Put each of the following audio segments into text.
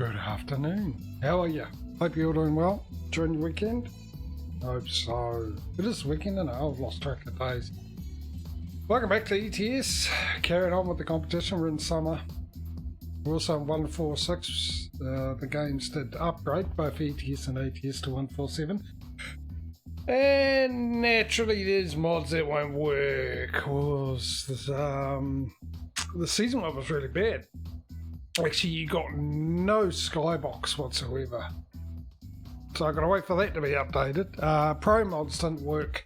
Good afternoon. How are you? Hope you're all doing well during your weekend. Hope so. It is weekend and I've lost track of days. Welcome back to ETS. Carrying on with the competition. We're in summer. We're also in 146. The games did upgrade both ETS and ATS to 147. And naturally there's mods that won't work. Cause the season one was really bad. Actually, you got no skybox whatsoever. So I've got to wait for that to be updated. Pro mods didn't work.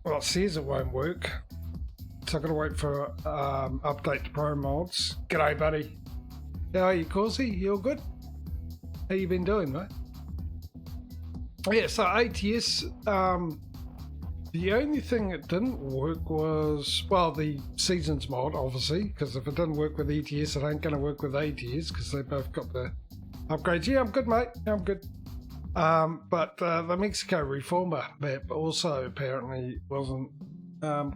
Well, it says it won't work. So I've got to wait for update to pro mods. G'day, buddy. How are you, Causey? You all good? How you been doing, mate? Yeah, so ATS, the only thing that didn't work was, well, the seasons mod, obviously, because if it didn't work with ETS, it ain't going to work with ATS, because they both got the upgrades. Yeah, I'm good, mate. I'm good. But the Mexico Reformer map also apparently wasn't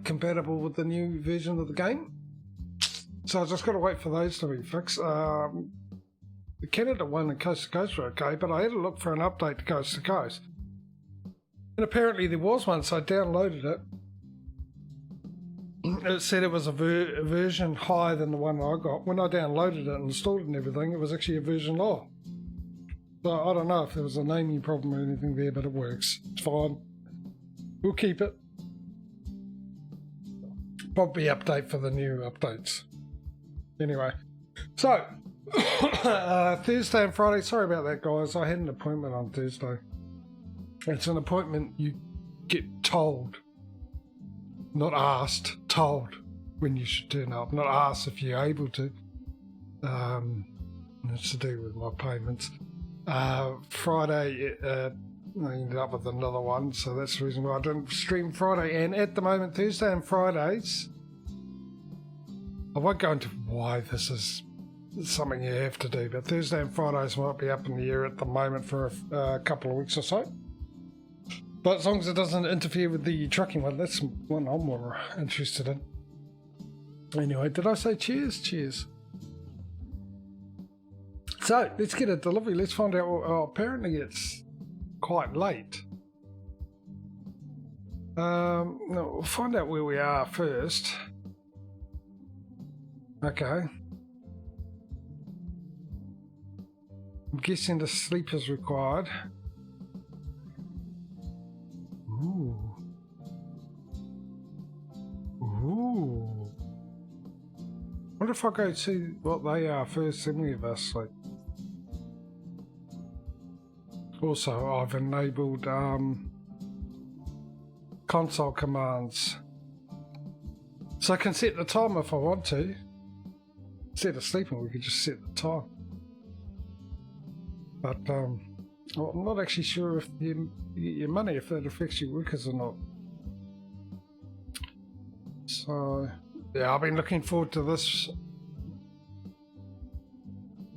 compatible with the new version of the game. So I just got to wait for those to be fixed. The Canada one and Coast to Coast were okay, but I had to look for an update to Coast to Coast. And apparently there was one, so I downloaded it. It said it was a version higher than the one I got. When I downloaded it and installed it and everything, it was actually a version lower. So I don't know if there was a naming problem or anything there, but it works. It's fine. We'll keep it. Probably update for the new updates. Anyway, so Thursday and Friday. Sorry about that, guys. I had an appointment on Thursday. It's an appointment you get told, not asked, told when you should turn up, not asked if you're able to. It's to do with my payments. Friday, I ended up with another one, so that's the reason why I didn't stream Friday. And at the moment, Thursday and Fridays, I won't go into why this is something you have to do, but Thursday and Fridays might be up in the air at the moment for a couple of weeks or so. But as long as it doesn't interfere with the trucking one, that's one I'm more interested in. Anyway, did I say cheers? Cheers. So, let's get a delivery. Let's find out. Apparently it's quite late. No, we'll find out where we are first. Okay. I'm guessing the sleep is required. Ooh. Ooh. What if I go see what they are first, then we have our sleep? Also, I've enabled console commands. So I can set the time if I want to. Instead of sleeping, we could just set the time. But well, I'm not actually sure if you get your money, if that affects your workers or not. So, yeah, I've been looking forward to this.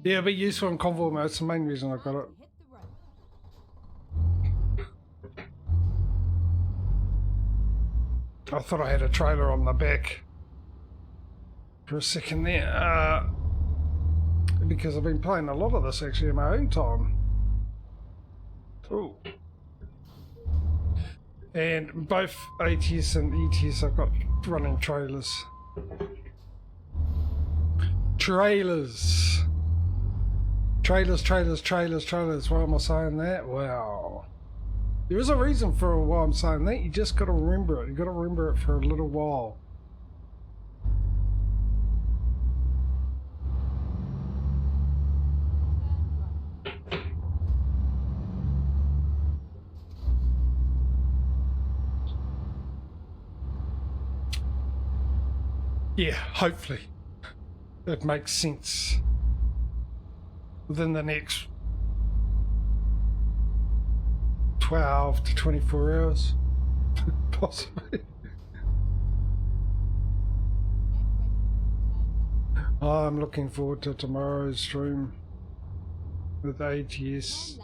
Yeah, it'll be useful in convoy mode. It's the main reason I got it. I thought I had a trailer on the back for a second there. Because I've been playing a lot of this actually in my own time. Ooh. And both ATS and ETS I've got running trailers. Trailers. Why am I saying that? Wow. There is a reason for why I'm saying that. You just got to remember it. You got to remember it for a little while. Yeah, hopefully it makes sense within the next 12 to 24 hours, possibly. I'm looking forward to tomorrow's stream with ATS.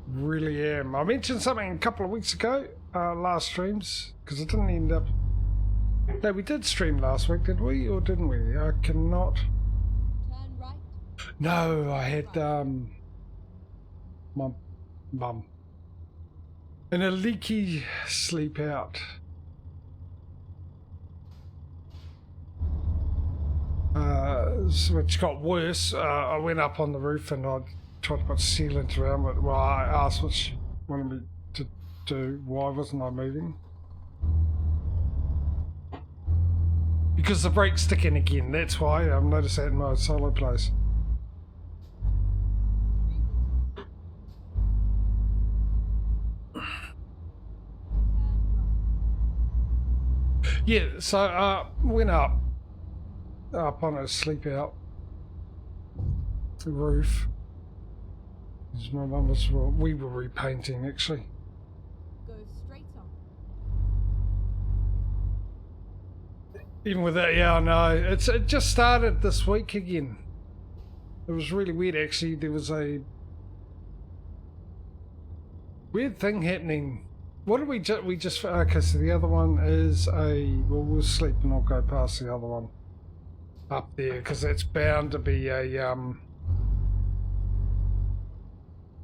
Really am. I mentioned something a couple of weeks ago, last streams, because it didn't end up. No, we did stream last week, did we? Or didn't we? I cannot No, I had my mum and a leaky sleep out. Which got worse. I went up on the roof and I tried to put sealant around it. Well, I asked what she wanted me to do. Why wasn't I moving? Because the brake's sticking again. That's why. I've noticed that in my solo place. Yeah, so went up on a sleep out the roof. My mum was, well, we were repainting actually. Go straight on. Even with that, yeah, I know. It just started this week again. It was really weird actually. There was a weird thing happening. What did we just okay, so the other one is we'll sleep and I'll go past the other one up there because that's bound to be a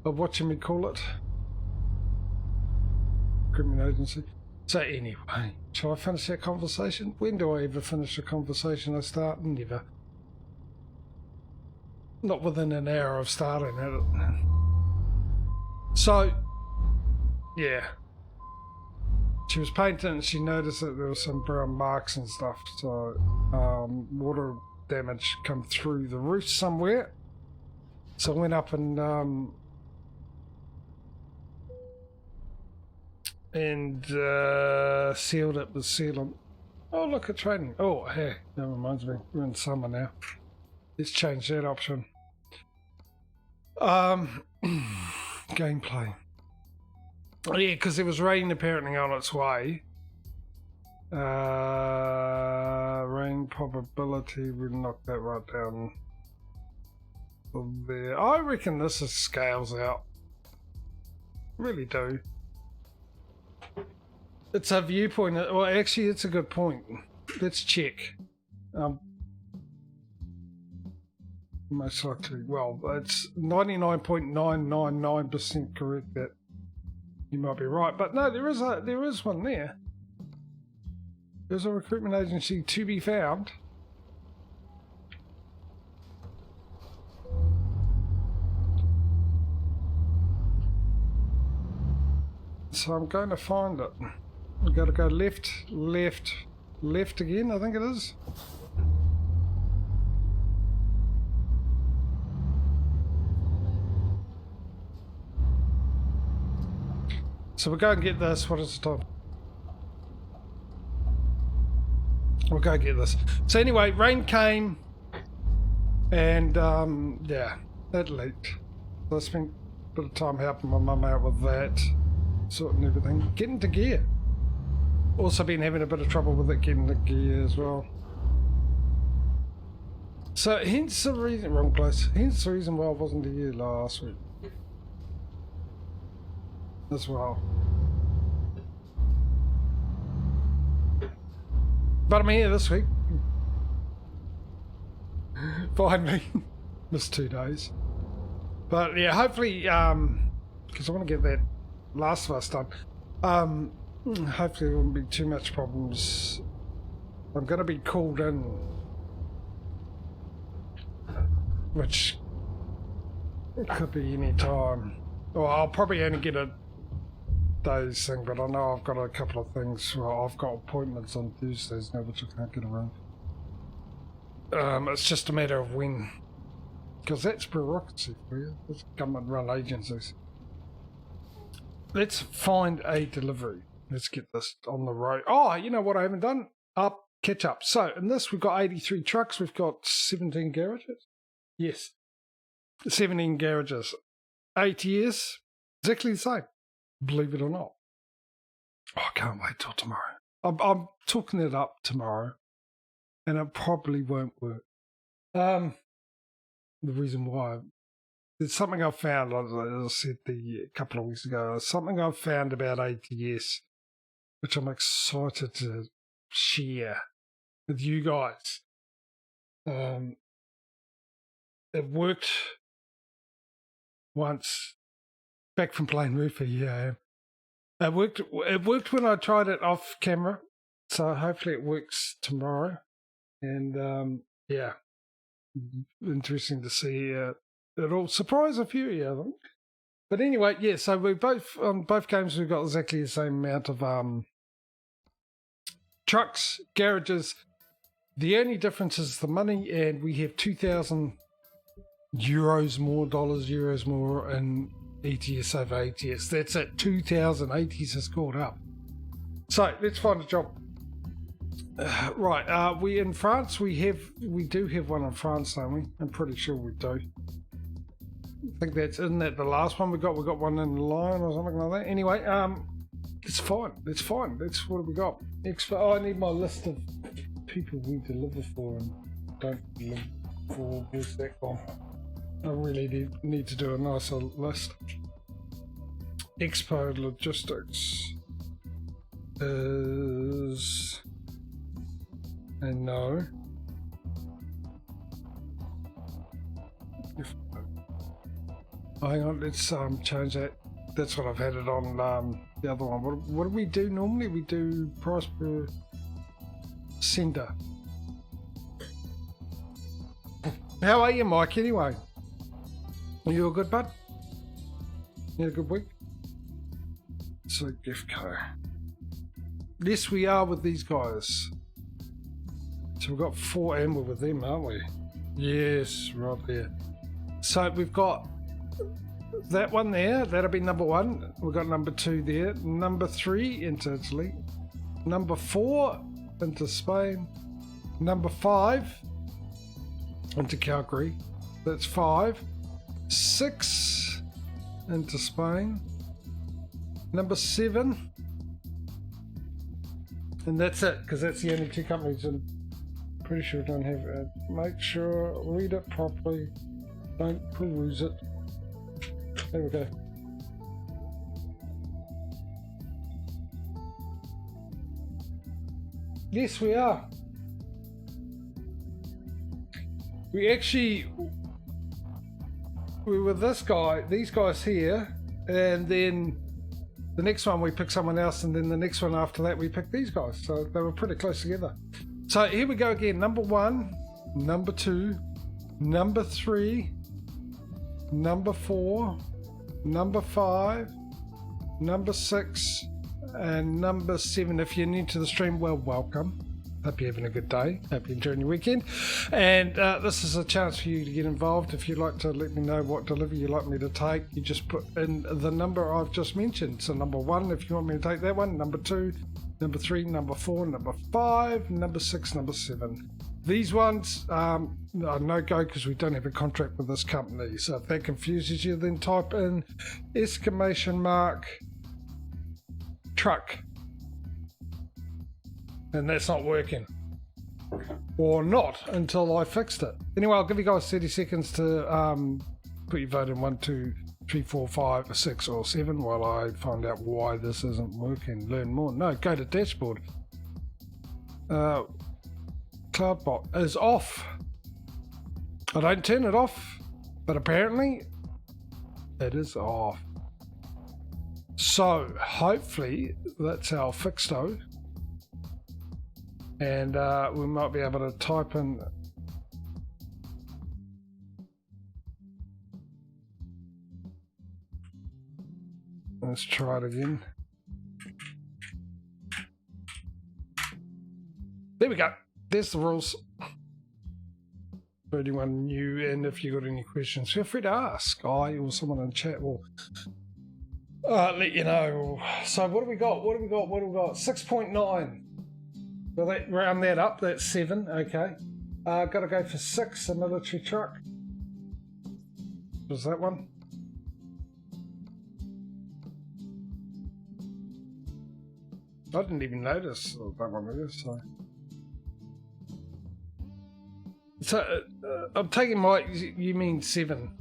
what should we call it? Recruitment agency. So anyway, shall I finish that conversation? When do I ever finish a conversation I start? Never. Not within an hour of starting it. So, yeah. She was painting and she noticed that there was some brown marks and stuff. So, water damage come through the roof somewhere. So I went up and sealed it with sealant. Oh, look at training. Oh, hey, that reminds me. We're in summer now. Let's change that option. Gameplay. Oh, yeah, because it was rain apparently on its way. Rain probability, we knocked that right down there. I reckon this is scales out. Really do. It's a viewpoint. Well, actually, it's a good point. Let's check. Most likely, well, it's 99.999% correct that you might be right, but no, there is one there. There's a recruitment agency to be found. So I'm going to find it. I've got to go left, left, left again, I think it is. So we'll go and get this. What is the time? We'll go get this. So anyway, rain came and yeah, that leaked. So I spent a bit of time helping my mum out with that, sorting everything, getting to gear. Also been having a bit of trouble with it getting to gear as well. So hence the reason, wrong place, hence the reason why I wasn't here last week as well. But I'm here this week. Finally. Missed 2 days. But yeah, hopefully, because I want to get that Last of Us done. Hopefully there won't be too much problems. I'm going to be called in, which could be any time. Well, I'll probably only get a day's thing, but I know I've got a couple of things. Well, I've got appointments on Tuesdays now, which I can't get around. It's just a matter of when, because that's bureaucracy for you. That's government-run agencies. Let's find a delivery. Let's get this on the road. Oh, you know what I haven't done? Catch up. So in this, we've got 83 trucks. We've got 17 garages. Yes, 17 garages. 8 years, exactly the same. Believe it or not. Oh, I can't wait till tomorrow. I'm talking it up tomorrow, and it probably won't work. The reason why, there's something I found, as I said a couple of weeks ago, something I found about ATS, which I'm excited to share with you guys. it worked once. Back from playing Roofer, yeah. It worked when I tried it off camera, so hopefully it works tomorrow. And yeah, interesting to see. It'll surprise a few of you, I think. But anyway, yeah. So we both on both games we've got exactly the same amount of trucks, garages. The only difference is the money, and we have 2,000 euros more, euros more in ETS over ATS. That's it. 2,000 ATS has caught up. So let's find a job. Right, we in France. We do have one in France, don't we? I'm pretty sure we do. I think isn't that the last one we got? We got one in line or something like that. Anyway, it's fine. It's fine. That's what we got. I need my list of people we deliver for and don't deliver for. Where's that gone? I really need to do a nicer list. Expo Logistics is a no. Oh, hang on, let's change that. That's what I've had it on the other one. What do we do normally? We do price per sender. How are you, Mike, anyway? Are you a good bud? You had a good week? So, Giftco. Yes, we are with these guys. So we've got 4 and we're with them, aren't we? Yes, right there. So we've got that one there. That'll be number 1. We've got number 2 there. Number 3 into Italy. Number 4 into Spain. Number 5 into Calgary. That's 5. 6 into Spain. Number 7. And that's it, because that's the only 2 companies, and pretty sure don't have it. Make sure, read it properly. Don't peruse it. There we go. Yes, we are. We were this guy, these guys here, and then the next one we picked someone else, and then the next one after that we picked these guys. So they were pretty close together. So here we go again. Number 1, number 2, number 3, number 4, number 5, number 6, and number 7. If you're new to the stream, well, welcome. Hope you're having a good day. Hope you're enjoying your weekend. And this is a chance for you to get involved. If you'd like to let me know what delivery you'd like me to take, you just put in the number I've just mentioned. So number 1, if you want me to take that one. Number 2, number 3, number 4, number 5, number 6, number 7. These ones are no-go because we don't have a contract with this company. So if that confuses you, then type in ! truck. And that's not working. Or not until I fixed it. Anyway, I'll give you guys 30 seconds to put your vote in 1, 2, 3, 4, 5, 6 or 7 while I find out why this isn't working. Learn more. No, go to dashboard. Cloudbot is off. I don't turn it off, but apparently it is off. So hopefully that's our fixto. And we might be able to type in. Let's try it again. There we go. There's the rules. For anyone new, and if you've got any questions, feel free to ask. I or someone in chat will let you know. So what do we got? 6.9. Well, that round that up, that's 7, okay. Got to go for 6, a military truck. Was that one? I didn't even notice that one either, so. So, I'm taking you mean 7.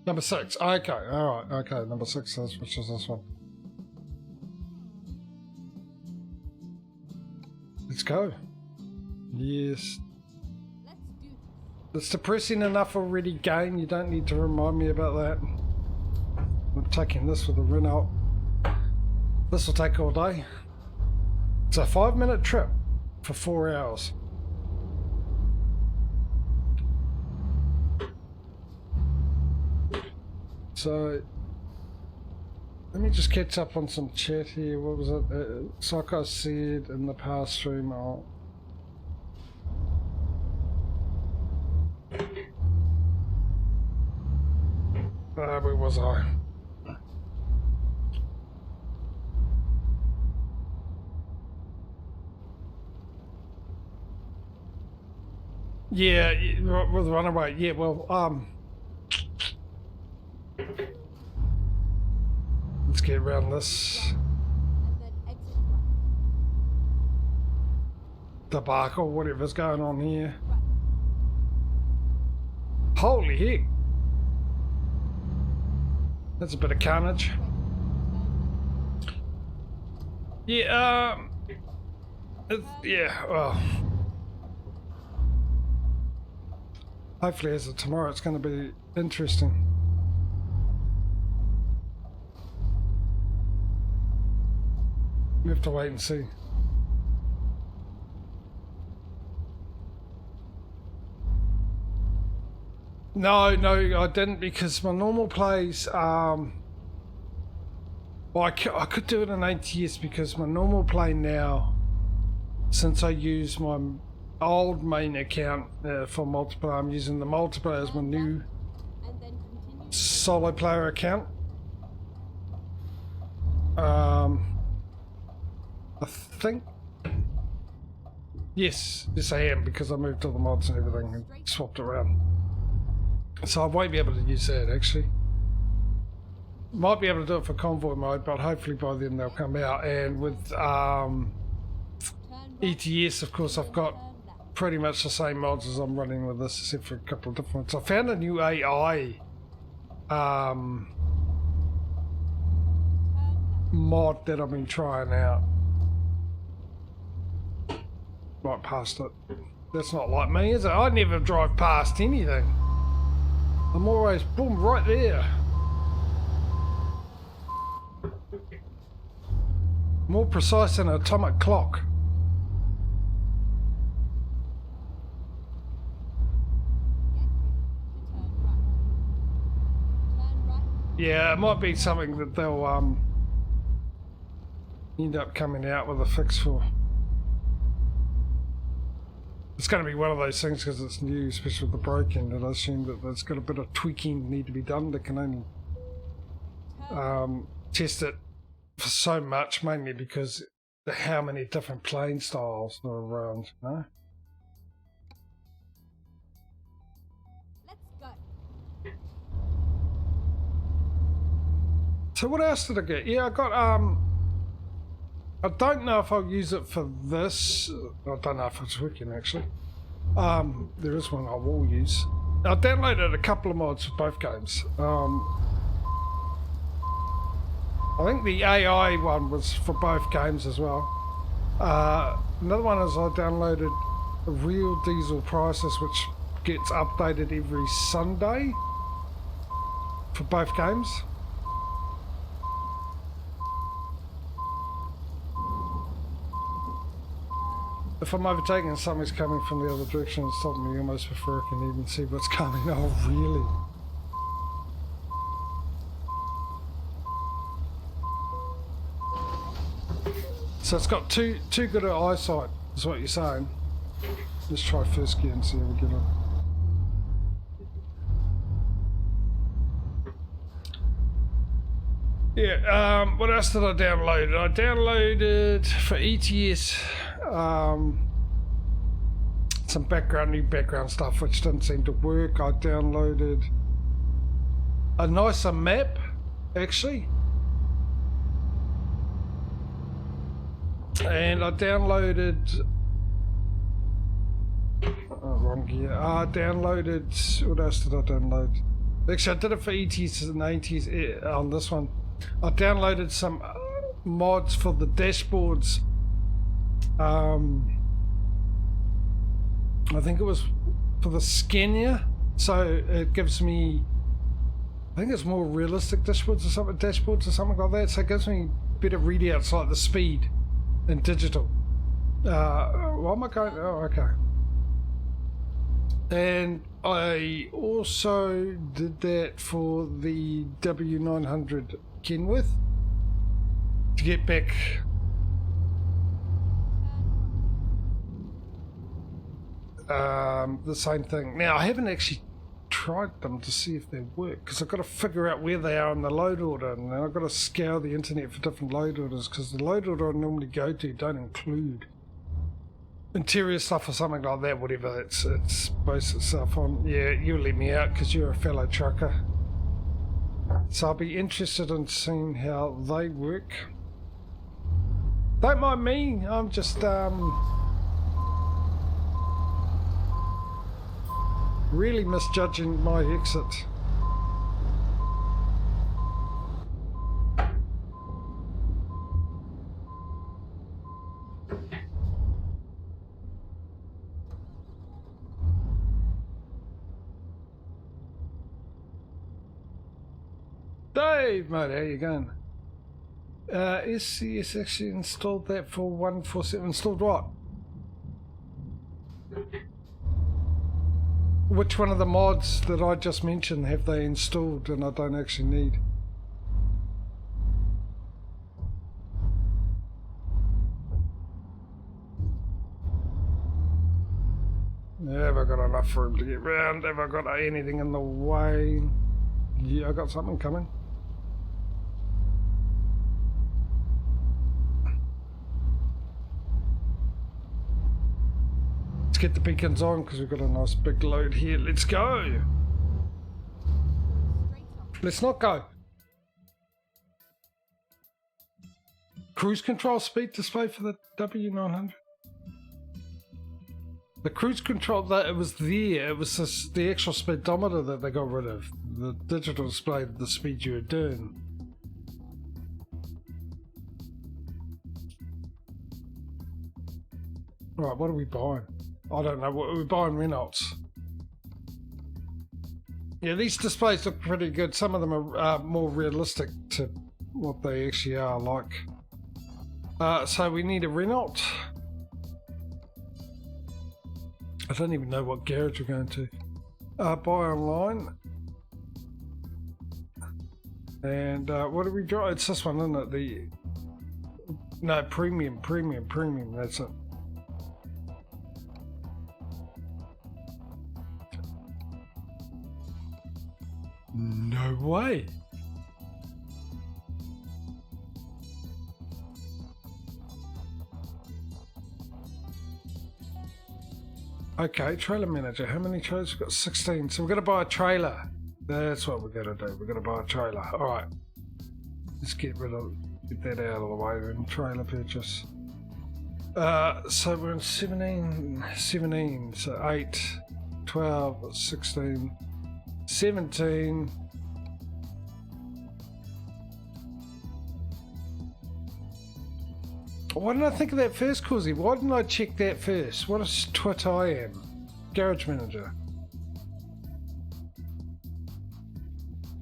Number 6. Okay, alright, okay, number 6 is, which is this one. Let's go. Yes. Let's do this. It's depressing enough already, game. You don't need to remind me about that. I'm taking this with a Renault. This will take all day. It's a 5-minute trip for 4 hours. So, let me just catch up on some chat here. What was it? Like I said in the past stream, where was I? Yeah, with Runaway. Yeah, well, let's get around this And then exit right. debacle, whatever's going on here. Right. Holy heck. That's a bit of carnage. Yeah, yeah, well. Hopefully as of tomorrow it's going to be interesting. We have to wait and see. No, I didn't, because my normal plays, well, I could do it in ATS, because my normal play now, since I use my old main account for multiplayer, I'm using the multiplayer as my new And then continue. solo player account. I think, yes I am, because I moved all the mods and everything and swapped around. So I won't be able to use that actually. Might be able to do it for convoy mode, but hopefully by then they'll come out. And with Turn right. ETS, of course, I've got Turn left. pretty much the same mods as I'm running with this, except for a couple of different ones. I found a new AI Turn left. mod that I've been trying out. Right past it. That's not like me, is it? I never drive past anything. I'm always, boom, right there. More precise than an atomic clock. Get ready to turn right. Turn right. Yeah, it might be something that they'll end up coming out with a fix for. It's going to be one of those things because it's new, especially with the broken, and I assume that there's got a bit of tweaking need to be done. They can only test it for so much, mainly because of how many different plane styles are around, you know? Let's go. So what else did I get? Yeah, I got I don't know if I'll use it for this. I don't know if it's working actually. There is one I will use. I downloaded a couple of mods for both games. I think the AI one was for both games as well. Another one is I downloaded Real Diesel Prices, which gets updated every Sunday for both games. If I'm overtaken and something's coming from the other direction and stopping me almost before I can even see what's coming. Oh, really? So it's got too good at eyesight, is what you're saying. Let's try first gear and see how we get on. Yeah, what else did I download? I downloaded for ETS some new background stuff which didn't seem to work. I downloaded a nicer map, actually. And I downloaded wrong gear. I downloaded, what else did I download? Actually, I did it for ETs and ATs on this one. I downloaded some mods for the dashboards. I think it was for the Scania, so it gives me, I think it's more realistic dashboards or something like that. So it gives me better readouts like the speed in digital. What am I going? Oh, okay. And I also did that for the W900 Kenworth to get back the same thing. Now I haven't actually tried them to see if they work because I've got to figure out where they are in the load order, and then I've got to scour the internet for different load orders because the load order I normally go to don't include interior stuff or something like that, whatever it's based itself on. Yeah, you let me out because you're a fellow trucker. So I'll be interested in seeing how they work. Don't mind me, I'm just really misjudging my exit. Dave, mate, how you going? SCS actually installed that for 147. Installed what? Which one of the mods that I just mentioned have they installed and I don't actually need? Have I got enough room to get round? Have I got anything in the way? Yeah, I got something coming. Let's get the beacons on because we've got a nice big load here. Let's go. Let's not go. Cruise control speed display for the W900. The cruise control, it was there. It was the actual speedometer that they got rid of. The digital display of the speed you were doing. Right, what are we buying? I don't know. What are we buying? Reynolds. Yeah, these displays look pretty good. Some of them are more realistic to what they actually are like. So we need a Renault. I don't even know what garage we're going to. Buy online. And what do we drive? It's this one, isn't it? No, premium. That's it. No way. Okay, trailer manager. How many trailers? We've got 16. So we're going to buy a trailer. That's what we're going to do. We're going to buy a trailer. All right. Let's get that out of the way then. Trailer purchase. So we're in 17. So 8, 12, 16, 17. Why didn't I think of that first, Causey? Why didn't I check that first? What a twit I am. Garage manager.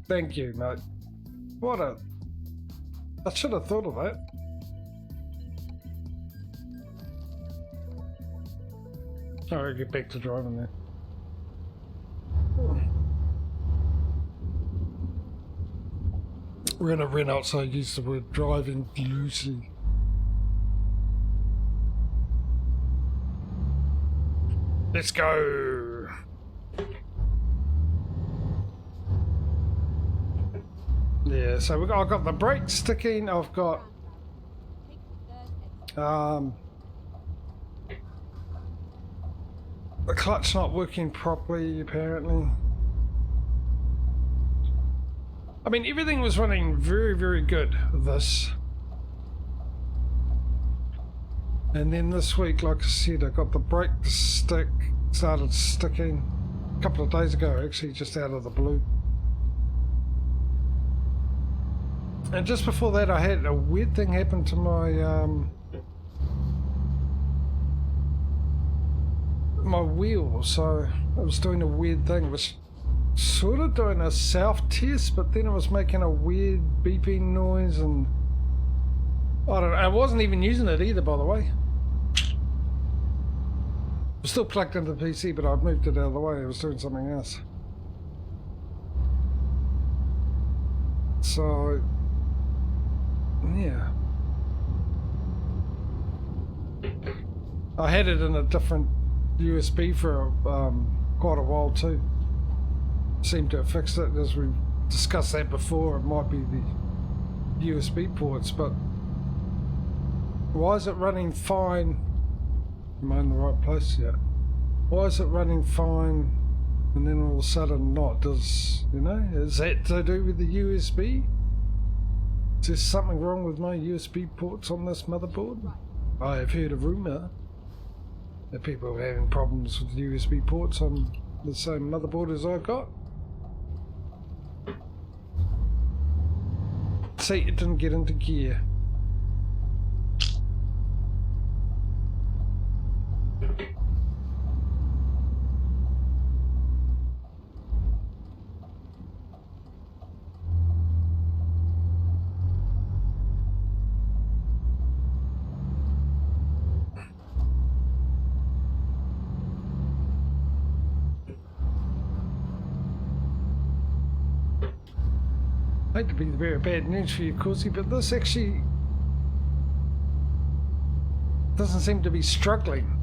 Thank you, mate. I should have thought of that. Alright, get back to driving there. We're gonna rent out, so I use the word driving loosely. Let's go. Yeah, so I've got the brakes sticking. I've got the clutch not working properly apparently. I mean, everything was running very, very good with this. And then this week, like I said, I got the brake stick started sticking a couple of days ago, actually, just out of the blue. And just before that, I had a weird thing happen to my wheel. So I was doing a weird thing. It was sort of doing a self test, but then it was making a weird beeping noise, and I don't know. I wasn't even using it either, by the way. It was still plugged into the PC, but I moved it out of the way. I was doing something else. So yeah, I had it in a different USB for quite a while too. Seemed to have fixed it, as we discussed that before. It might be the USB ports, but why is it running fine? Am I in the right place yet? Why is it running fine and then all of a sudden not? Does, you know, is that to do with the USB? Is there something wrong with my USB ports on this motherboard? I have heard a rumour that people are having problems with USB ports on the same motherboard as I've got. See, it didn't get into gear. I hate to be very bad news for you, Corsi, but this actually doesn't seem to be struggling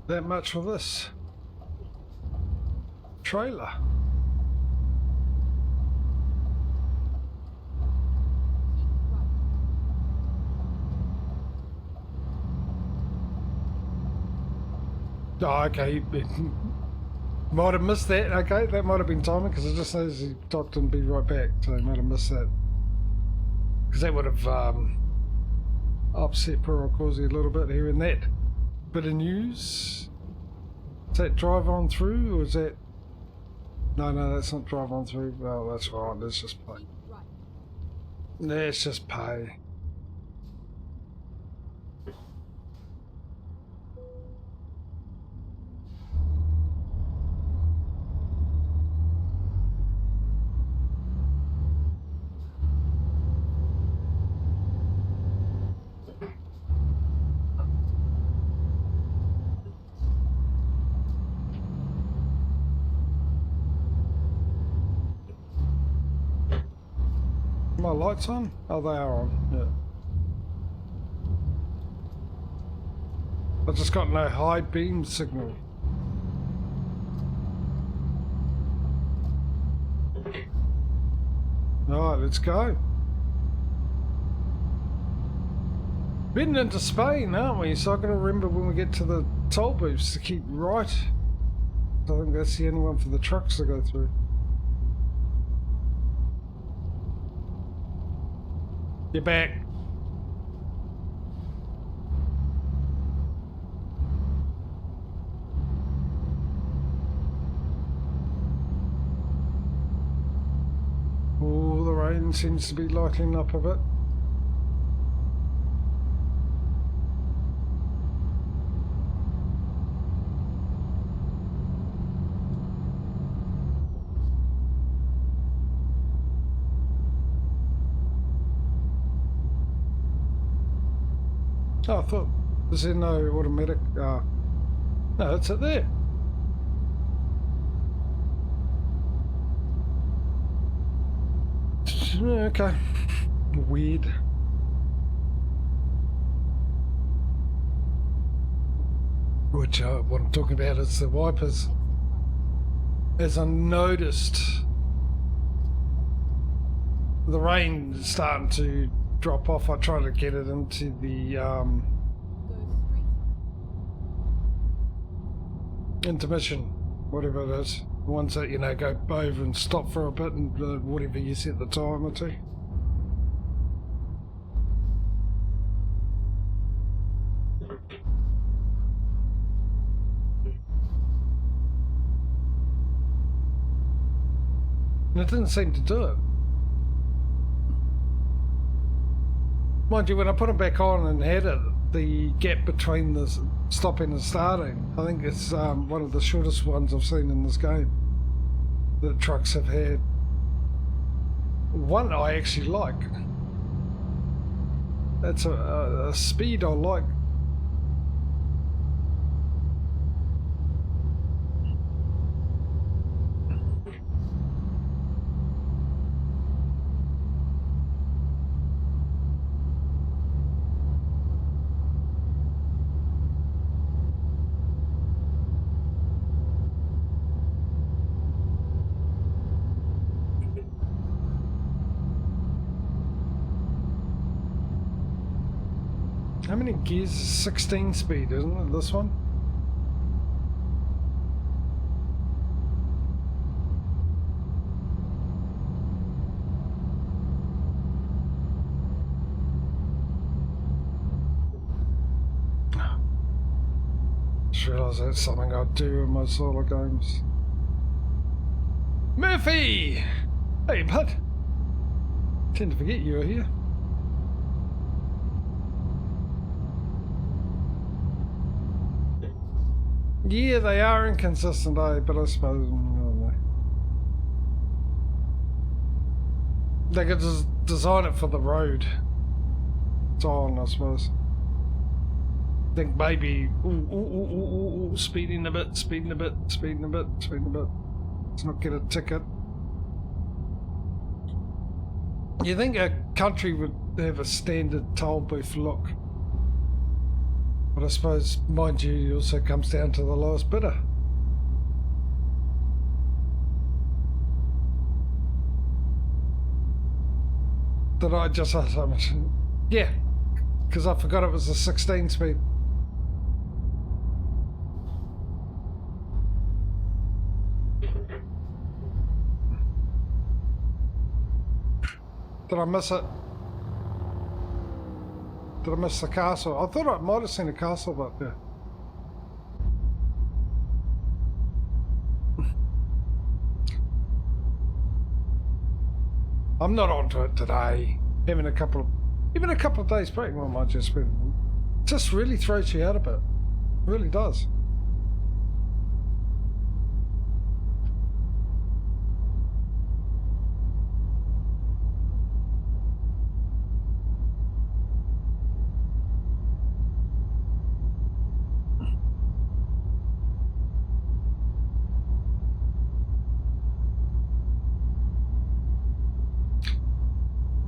that much with this trailer. Oh, okay. Might have missed that. Okay, that might have been timing, because it just says he docked and be right back, so he might have missed that. Because that would have upset poor Corsi a little bit here and that. Bit of news. Is that drive on through, or is that... No, that's not drive on through. Well, that's right, let's just pay. Let's just pay. My lights on? Oh, they are on, yeah. I just got no high beam signal. Alright, let's go. Been into Spain, aren't we? So I gotta remember when we get to the toll booths to keep right. I think that's the only one for the trucks to go through. You're back. Oh, the rain seems to be lightening up a bit. Oh, I thought, is there no automatic? No, it's it there. Okay. Weird. Which, what I'm talking about is the wipers. As I noticed, the rain starting to drop off. I try to get it into the intermission, whatever it is. The ones that, you know, go over and stop for a bit and whatever you set the timer to. it didn't seem to do it. Mind you, when I put it back on and had it, the gap between the stopping and starting, I think it's one of the shortest ones I've seen in this game that trucks have had. One I actually like. That's a speed I like. How many gears? 16 speed, isn't it, this one? Just realised that's something I do in my solo games. Murphy! Hey, bud. Tend to forget you were here. Yeah, they are inconsistent, but I suppose they could just design it for the road it's on, I suppose. Think maybe speeding a bit, speeding a bit, speeding a bit, speeding a bit. Let's not get a ticket. You think a country would have a standard toll booth look? But I suppose, mind you, it also comes down to the lowest bidder. Did I just ask how much? Yeah, because I forgot it was a 16 speed. Did I miss it? Did I miss the castle? I thought I might have seen a castle back there. I'm not onto it today. Even a couple of days break, well, might just been. Just really throws you out a bit. It really does.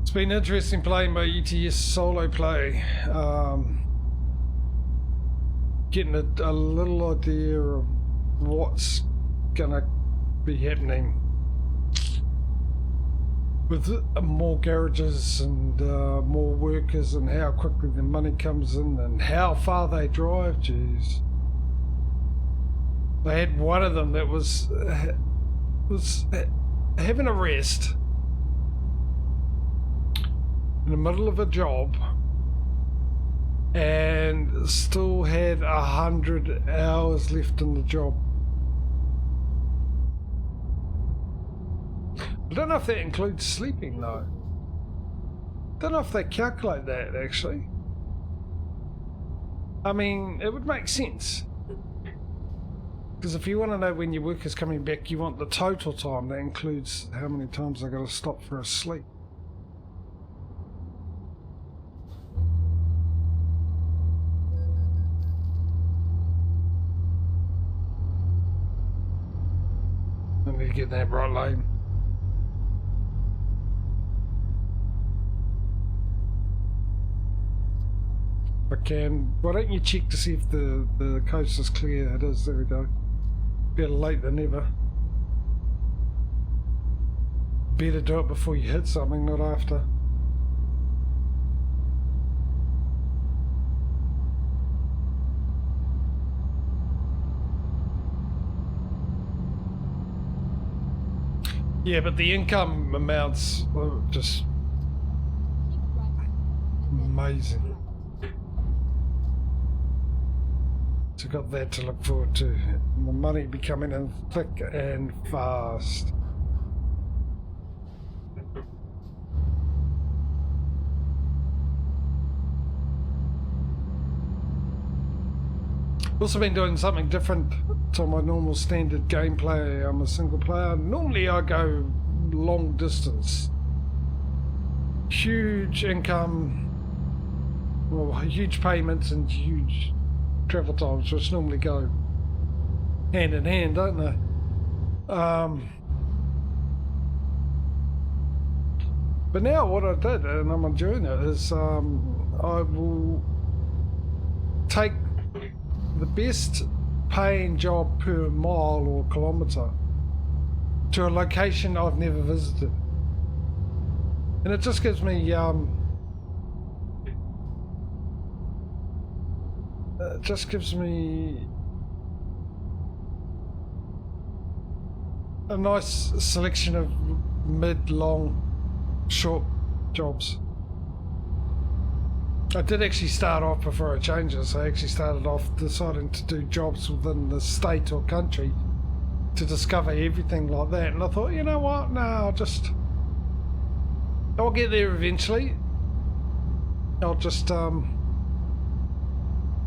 It's been interesting playing my ETS solo play. Getting a little idea of what's gonna be happening with more garages and more workers, and how quickly the money comes in and how far they drive. Jeez, they had one of them that was having a rest in the middle of a job and still had 100 hours left in the job. I don't know if that includes sleeping though. Don't know if they calculate that actually. I mean, it would make sense. Because if you want to know when your work is coming back, you want the total time. That includes how many times they got to stop for a sleep. I need to get that right lane. If I can. Why don't you check to see if the coast is clear? It is, there we go. Better late than never. Better do it before you hit something, not after. Yeah, but the income amounts are just amazing. So got that to look forward to. And the money be coming in thick and fast. Also been doing something different to my normal standard gameplay. I'm a single player. Normally I go long distance. Huge income, well, huge payments and huge travel times, which normally go hand in hand, don't they? But now what I did, and I'm enjoying it, is I will take the best paying job per mile or kilometre to a location I've never visited. And it just gives me a nice selection of mid, long, short jobs. I did actually start off before I changed this. I actually started off deciding to do jobs within the state or country to discover everything like that. And I thought, you know what? No, I'll get there eventually. I'll just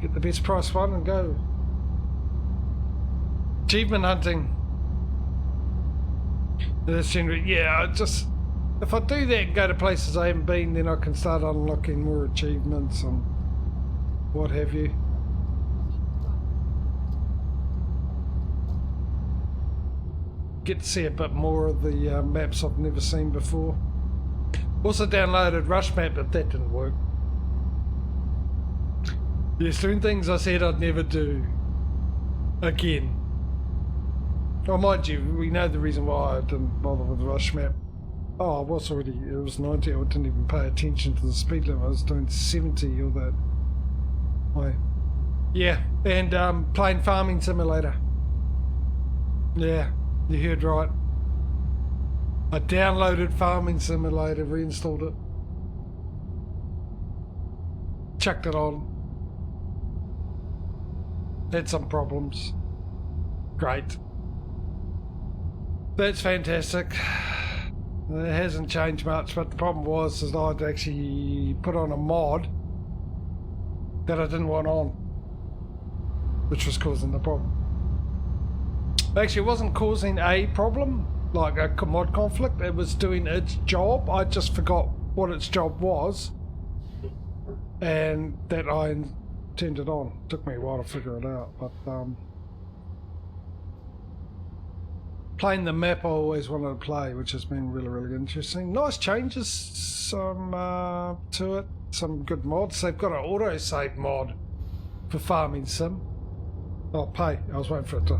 get the best price one and go. Achievement hunting. That's generally, yeah, if I do that and go to places I haven't been, then I can start unlocking more achievements and what have you. Get to see a bit more of the maps I've never seen before. Also downloaded Rush Map, but that didn't work. Yes, doing things I said I'd never do. Again. Oh, mind you, we know the reason why I didn't bother with Rush Map. Oh, it was 90. I didn't even pay attention to the speed limit. I was doing 70 or that way. Yeah, and playing Farming Simulator. Yeah, you heard right. I downloaded Farming Simulator, reinstalled it, chucked it on. Had some problems. Great. That's fantastic. It hasn't changed much, but the problem was is I'd actually put on a mod that I didn't want on, which was causing the problem. Actually, it wasn't causing a problem, like a mod conflict. It was doing its job. I just forgot what its job was, and that I turned it on. Took me a while to figure it out, but playing the map I always wanted to play, which has been really, really interesting. Nice changes to it. Some good mods. They've got an autosave mod for Farming Sim. Oh, pay. I was waiting for it to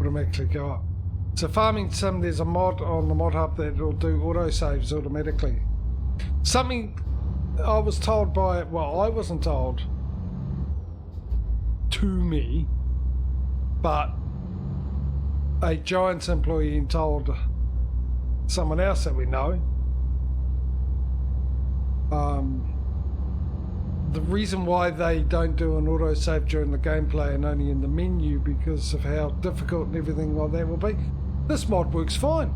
automatically go up. So Farming Sim, there's a mod on the mod hub that will do autosaves automatically. Something I was told by, well, I wasn't told to me, but a Giants employee told someone else that we know. The reason why they don't do an autosave during the gameplay and only in the menu because of how difficult and everything like that will be. This mod works fine.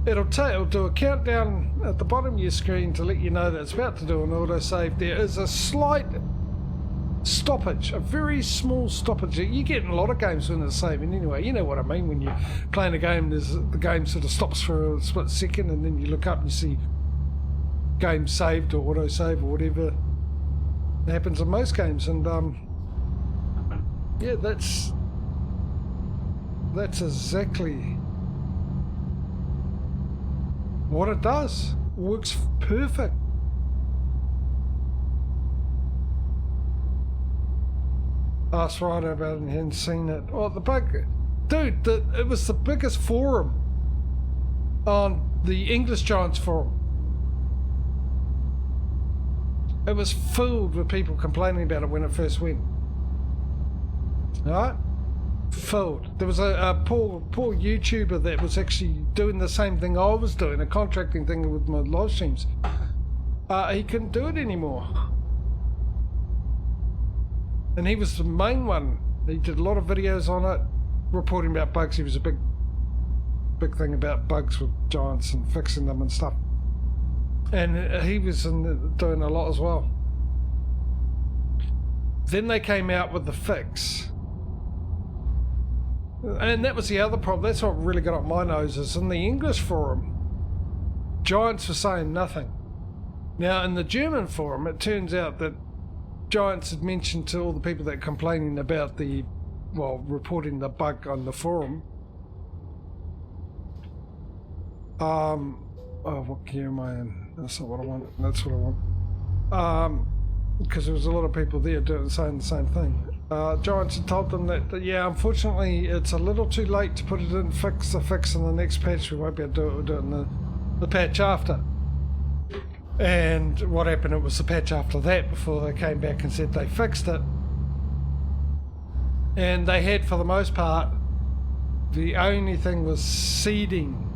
It'll do a countdown at the bottom of your screen to let you know that it's about to do an autosave. There is a slight stoppage, a very small stoppage. You get in a lot of games when it's saving anyway. You know what I mean, when you're playing a game, the game sort of stops for a split second and then you look up and you see game saved or autosave or whatever. It happens in most games, and yeah, that's exactly what it does. Works perfect. Asked Ryder about it and he hadn't seen it. Well, the bug, dude, it was the biggest forum on the English Giants forum. It was filled with people complaining about it when it first went. Alright? Filled. There was a poor YouTuber that was actually doing the same thing I was doing, a contracting thing with my live streams. He couldn't do it anymore. And he was the main one. He did a lot of videos on it, reporting about bugs. He was a big thing about bugs with Giants and fixing them and stuff. And he was doing a lot as well. Then they came out with the fix. And that was the other problem. That's what really got up my nose, is in the English forum, Giants were saying nothing. Now, in the German forum, it turns out that Giants had mentioned to all the people that are complaining about reporting the bug on the forum. What gear am I in? That's not what I want. That's what I want. Because there was a lot of people there saying the same thing. Giants had told them that, yeah, unfortunately, it's a little too late to put it in, fix in the next patch. We won't be able to do it. We'll do it in the patch after. And what happened, it was the patch after that before they came back and said they fixed it. And they had, for the most part, the only thing was seeding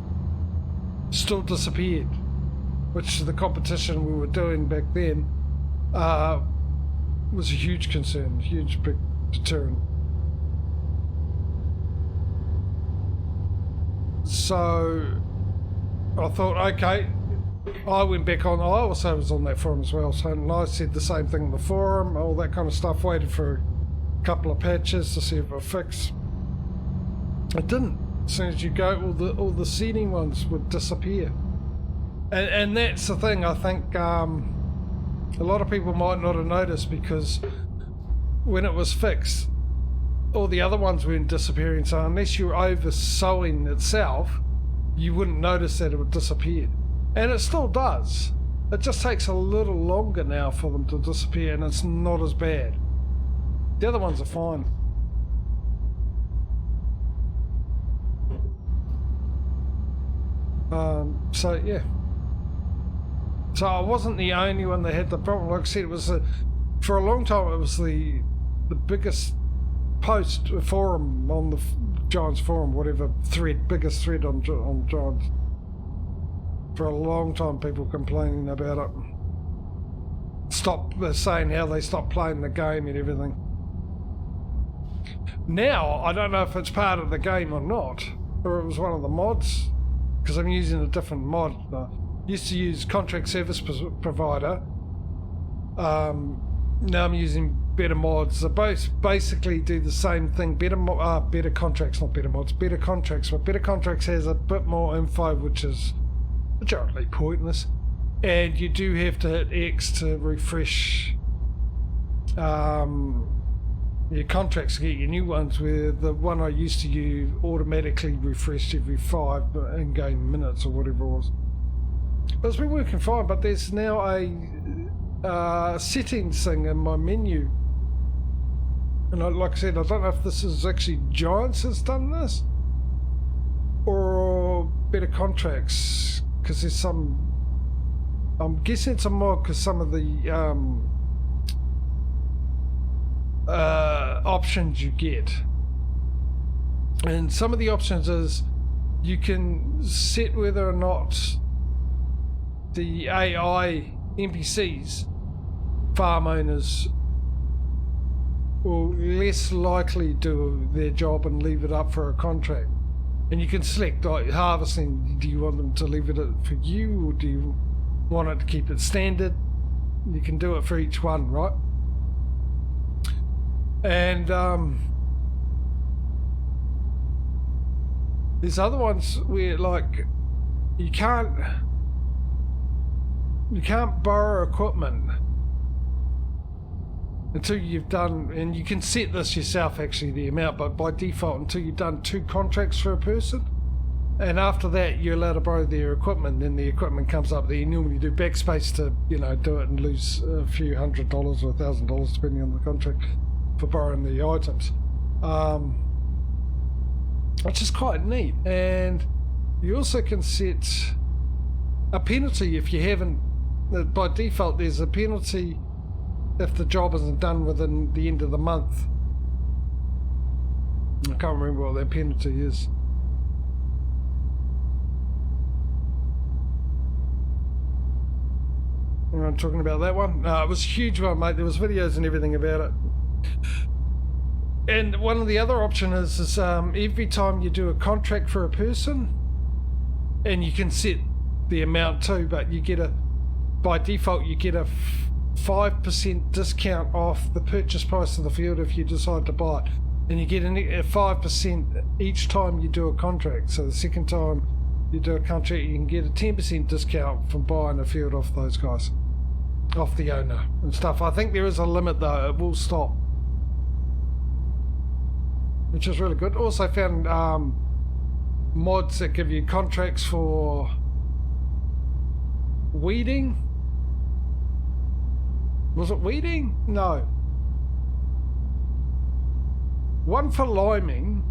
still disappeared, which the competition we were doing back then was a huge concern, huge big deterrent. So I thought, okay, I went back on. I also was on that forum as well, so and I said the same thing in the forum, all that kind of stuff. Waited for a couple of patches to see if it would fix. It didn't. As soon as you go, all the seeding ones would disappear, and that's the thing. I think a lot of people might not have noticed, because when it was fixed, all the other ones weren't disappearing. So unless you're over sowing itself, you wouldn't notice that it would disappear. And it still does. It just takes a little longer now for them to disappear, and it's not as bad. The other ones are fine. So yeah. So I wasn't the only one that had the problem. Like I said, it was for a long time it was the biggest post forum on the Giants forum, whatever thread, biggest thread on Giants. For a long time, people complaining about it. Saying how they stopped playing the game and everything. Now I don't know if it's part of the game or not, or it was one of the mods, because I'm using a different mod. Used to use contract service provider. Now I'm using better mods. They both basically do the same thing. Better contracts, not better mods. Better contracts, but better contracts has a bit more info, which is majority pointless. And you do have to hit X to refresh your contracts to get your new ones, where the one I used to use automatically refreshed every 5 in-game minutes or whatever it was. But it's been working fine, but there's now a settings thing in my menu. And like I said, I don't know if this is actually Giants has done this, or Better Contracts, because there's some... I'm guessing it's a mod, because some of the options you get. And some of the options is you can set whether or not the AI NPCs, farm owners, will less likely do their job and leave it up for a contract. And you can select, like harvesting, do you want them to leave it for you, or do you want it to keep it standard? You can do it for each one, right? And there's other ones where, like, you can't borrow equipment until you've done, and you can set this yourself actually, the amount, but by default until you've done 2 contracts for a person. And after that, you're allowed to borrow their equipment. Then the equipment comes up there. You normally do backspace to, do it and lose a few $100 or $1,000 depending on the contract for borrowing the items. Which is quite neat. And you also can set a penalty if you haven't. By default, there's a penalty if the job isn't done within the end of the month. I can't remember what that penalty is. I'm talking about that one. It was a huge one, mate. There was videos and everything about it. And one of the other options is every time you do a contract for a person, and you can set the amount too, but you get by default you get a 5% discount off the purchase price of the field if you decide to buy it. And you get a 5% each time you do a contract. So the second time you do a contract, you can get a 10% discount from buying a field off those guys, off the owner and stuff. I think there is a limit though, it will stop, which is really good. Also found mods that give you contracts for weeding. Was it weeding? No. One for liming.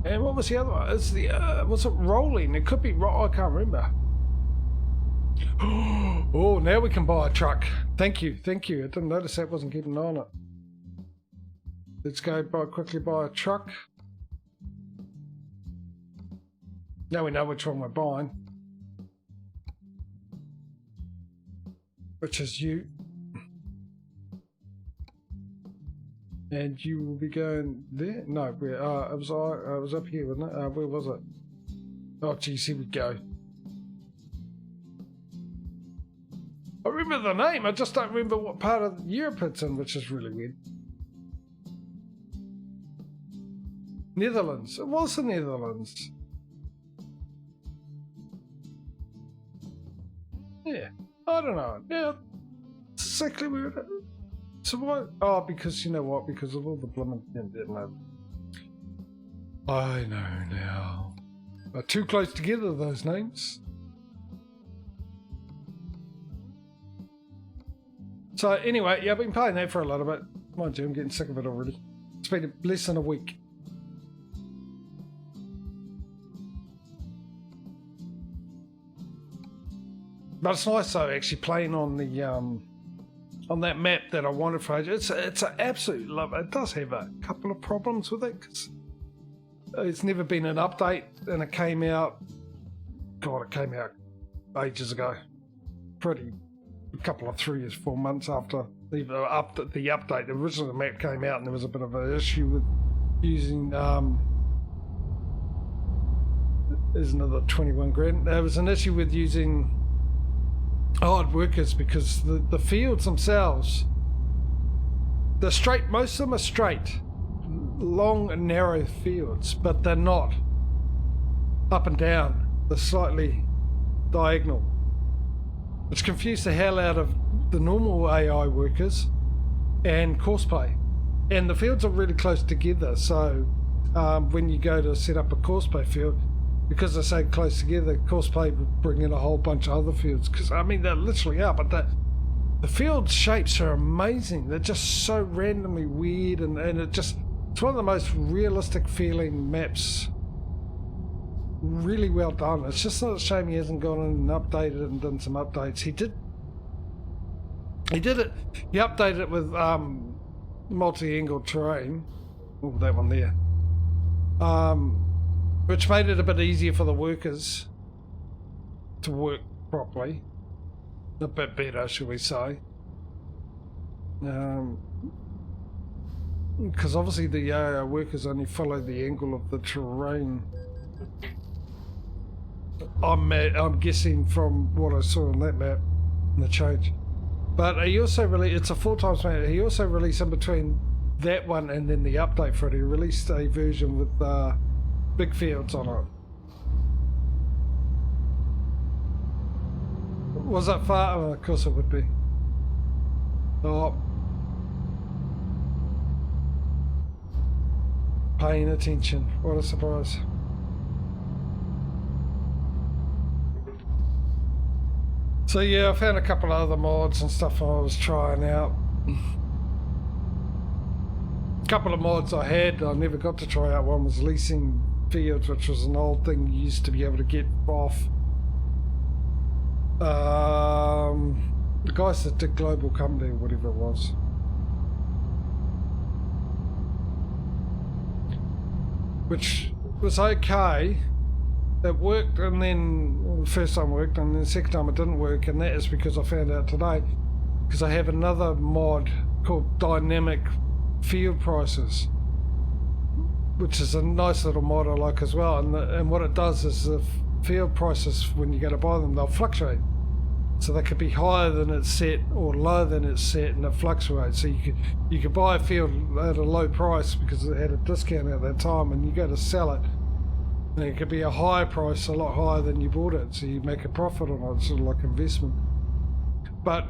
And what was the other one? It's the, was it rolling? It could be, I can't remember. Oh, now we can buy a truck. Thank you, thank you. I didn't notice that, wasn't keeping an eye on it. Let's go quickly buy a truck. Now we know which one we're buying. Which is you. And you will be going there? No, it was up here, wasn't it? Where was it? Oh geez, here we go. I remember the name, I just don't remember what part of Europe it's in, which is really weird. Netherlands. It was the Netherlands. Yeah, I don't know. Yeah, it's exactly where it is. So what? Oh, because you know what? Because of all the blooming... I know now. Are too close together, those names. So anyway, yeah, I've been playing that for a little bit. Mind you, I'm getting sick of it already. It's been less than a week. But it's nice though, actually playing on the on that map that I wanted for ages. It's an absolute love. It does have a couple of problems with it because it's never been an update, and it came out. God, it came out ages ago. A couple of 3 or 4 months after the update. The original map came out, and there was a bit of an issue with using. There's another 21 grand. There was an issue with using hard workers because the fields themselves, they're straight. Most of them are straight, long and narrow fields, but they're not up and down. They're slightly diagonal, which confused the hell out of the normal AI workers and courseplay. And the fields are really close together, so when you go to set up a courseplay field, because they're so close together, courseplay will bring in a whole bunch of other fields. Because I mean, they literally are, but the field shapes are amazing. They're just so randomly weird, and it's one of the most realistic feeling maps. Really well done. It's just not a shame he hasn't gone in and updated it and done some updates. He did it. He updated it with multi-angle terrain. Oh, that one there. Which made it a bit easier for the workers to work properly. A bit better, shall we say. Because obviously the AI workers only follow the angle of the terrain. I'm guessing from what I saw on that map and the change. But he also it's a 4 times map. He also released in between that one and then the update for it. He released a version with big fields on it. Was that far? Oh, of course it would be. Oh. Paying attention. What a surprise. So yeah, I found a couple of other mods and stuff I was trying out. A couple of mods I never got to try out. One was leasing fields, which was an old thing you used to be able to get off. The guys that did Global Company or whatever it was. Which was okay. It worked, and then the first time worked, and then the second time it didn't work, and that is because I found out today, because I have another mod called Dynamic Field Prices, which is a nice little mod I like as well, and what it does is the field prices, when you go to buy them, they'll fluctuate. So they could be higher than it's set or lower than it's set, and it fluctuates. So you could buy a field at a low price because it had a discount at that time, and you go to sell it, and it could be a higher price, a lot higher than you bought it. So you make a profit on it, sort of like investment. But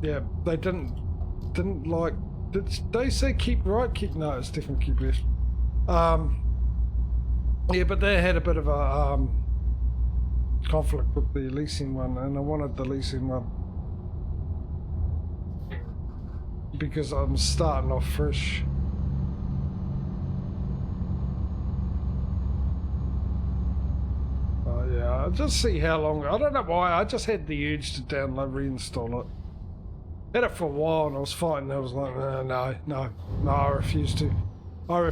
yeah, they didn't like. Did they say keep right? Keep no, it's definitely keep left. Yeah, but they had a bit of a conflict with the leasing one, and I wanted the leasing one because I'm starting off fresh. Yeah, I'll just see how long. I don't know why, I just had the urge to reinstall it. Had it for a while and I was fighting. I was like, no, I refuse to. I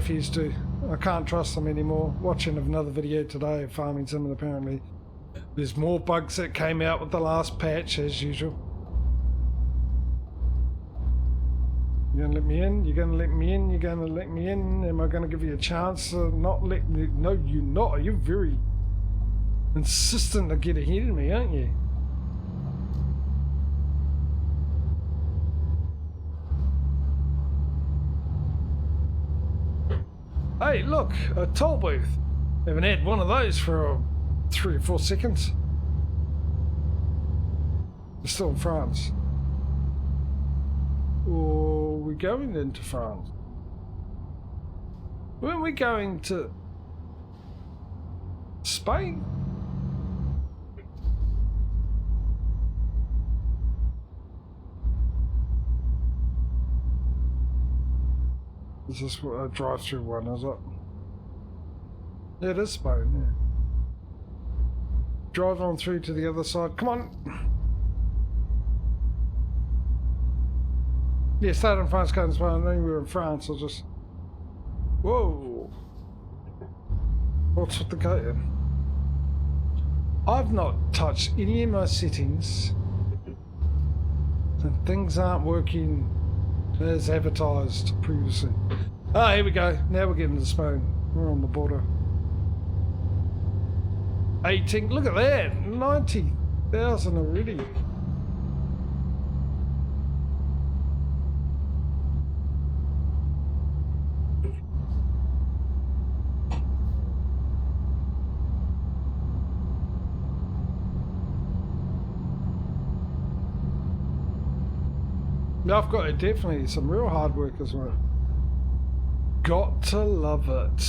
can't trust them anymore. Watching another video today of farming sim, and apparently there's more bugs that came out with the last patch as usual. You're gonna let me in? You're gonna let me in? You're gonna let me in? Am I gonna give you a chance to not let me? No, you're not. You're very insistent to get ahead of me, aren't you? Hey, look, a toll booth. Haven't had one of those for 3 or 4 seconds. We're still in France. Or we're going into France. Weren't we going to Spain? Is this a drive-through one, is it? Yeah, it is Spain, yeah. Drive on through to the other side. Come on! Yeah, start in France, go in Spain. I know we were in France, I'll just... Whoa! What's with the gate? I've not touched any of my settings, and things aren't working as advertised previously. Ah, here we go. Now we're getting to Spain. We're on the border. 18. Look at that. 90,000 already. Now I've got definitely some real hard work as well. Got to love it.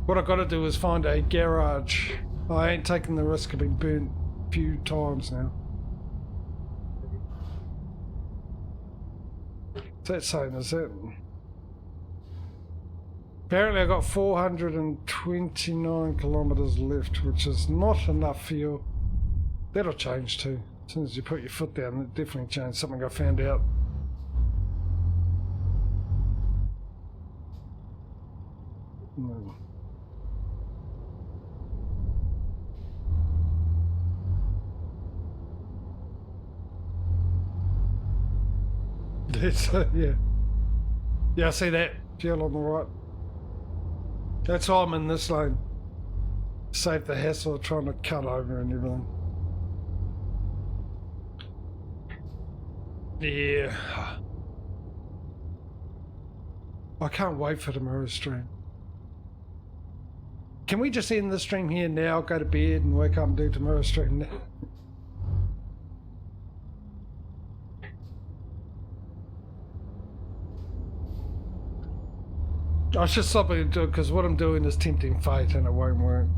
What I've got to do is find a garage. I ain't taking the risk of being burnt a few times now. What's that saying? Is that... Apparently I got 429 kilometers left, which is not enough fuel. That'll change too. As soon as you put your foot down, it definitely changed. Something I found out. No. That's, yeah. Yeah, I see that. Fuel on the right. That's why I'm in this lane. Save the hassle of trying to cut over and everything. Yeah. I can't wait for tomorrow's stream. Can we just end the stream here now, go to bed and wake up and do tomorrow's stream now? I should stop it because what I'm doing is tempting fate and it won't work.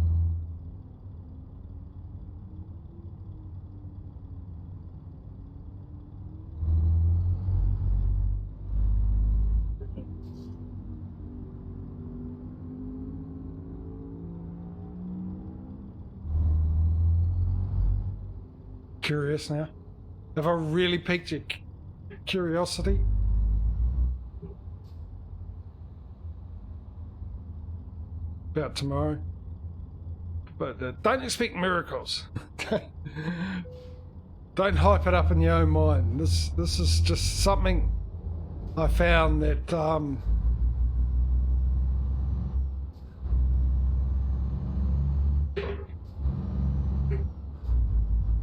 Curious now. Have I really piqued your curiosity? About tomorrow. But don't expect miracles. Don't hype it up in your own mind. This is just something I found that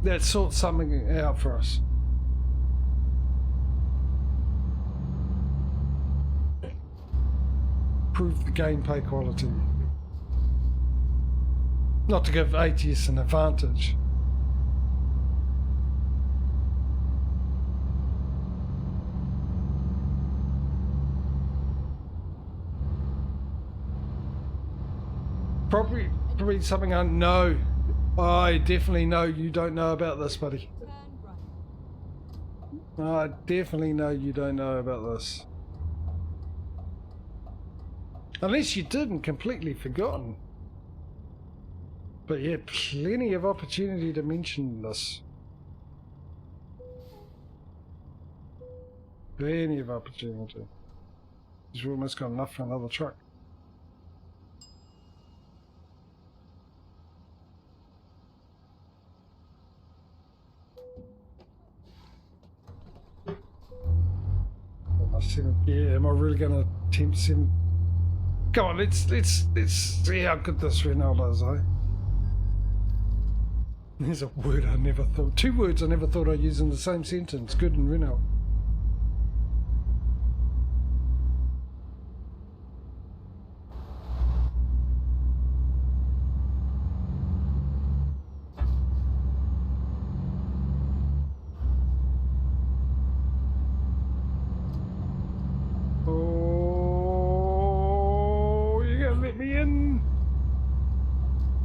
that sorts something out for us. Improve the gameplay quality. Not to give ATS an advantage. Probably something I know. I definitely know you don't know about this, buddy. Turn right. I definitely know you don't know about this. Unless you did and completely forgotten. But yeah, plenty of opportunity to mention this. Plenty of opportunity. Because we almost got enough for another truck. Yeah, am I really going to attempt him? Come on, let's see how good this Renault is, eh? There's a word I never thought, 2 words I never thought I'd use in the same sentence, good and Renault.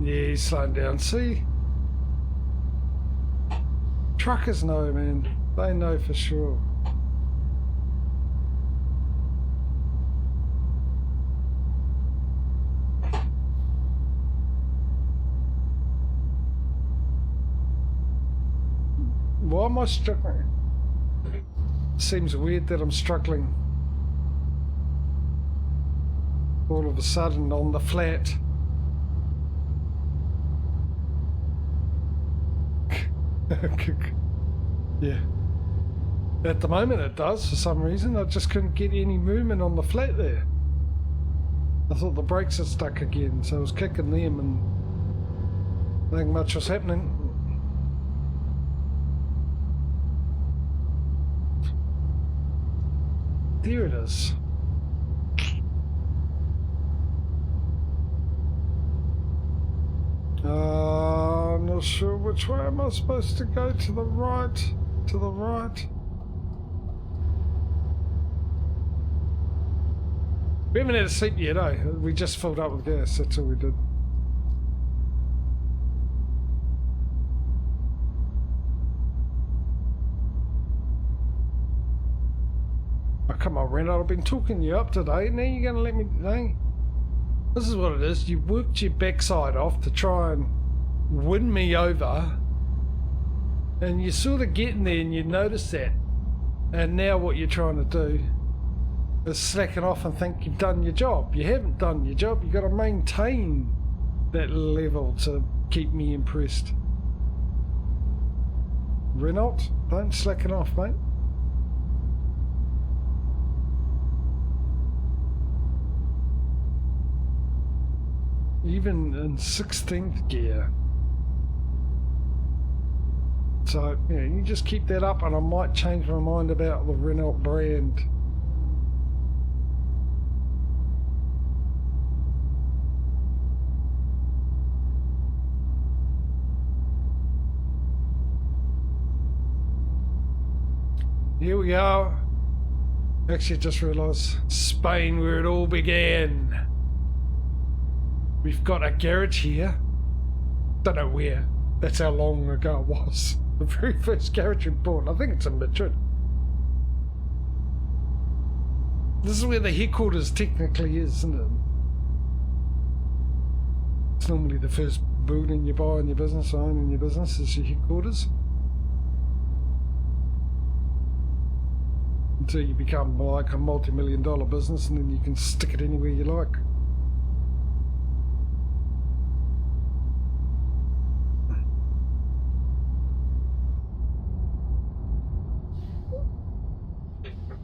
Yeah, he's slowing down. See? Truckers know, man. They know for sure. Why am I struggling? Seems weird that I'm struggling all of a sudden on the flat. Yeah. At the moment it does for some reason. I just couldn't get any movement on the flat there. I thought the brakes had stuck again, so I was kicking them and nothing much was happening. There it is. I'm not sure which way am I supposed to go. To the right? To the right? We haven't had a seat yet, eh? We just filled up with gas, that's all we did. Oh, come on, Renault, I've been talking you up today. Now you're going to let me... Hey? This is what it is. You worked your backside off to try and win me over. And you're sort of getting there and you notice that. And now what you're trying to do is slacking off and think you've done your job. You haven't done your job. You've got to maintain that level to keep me impressed. Renault, don't slacken off, mate. Even in 16th gear. So, yeah, you just keep that up and I might change my mind about the Renault brand. Here we are. Actually, I just realised Spain, where it all began. We've got a garage here. Don't know where. That's how long ago it was. The very first garage we bought. I think it's in Madrid. This is where the headquarters technically is, isn't it? It's normally the first building you buy in your business, own in your business, is your headquarters. Until you become like a multi-million-dollar business and then you can stick it anywhere you like.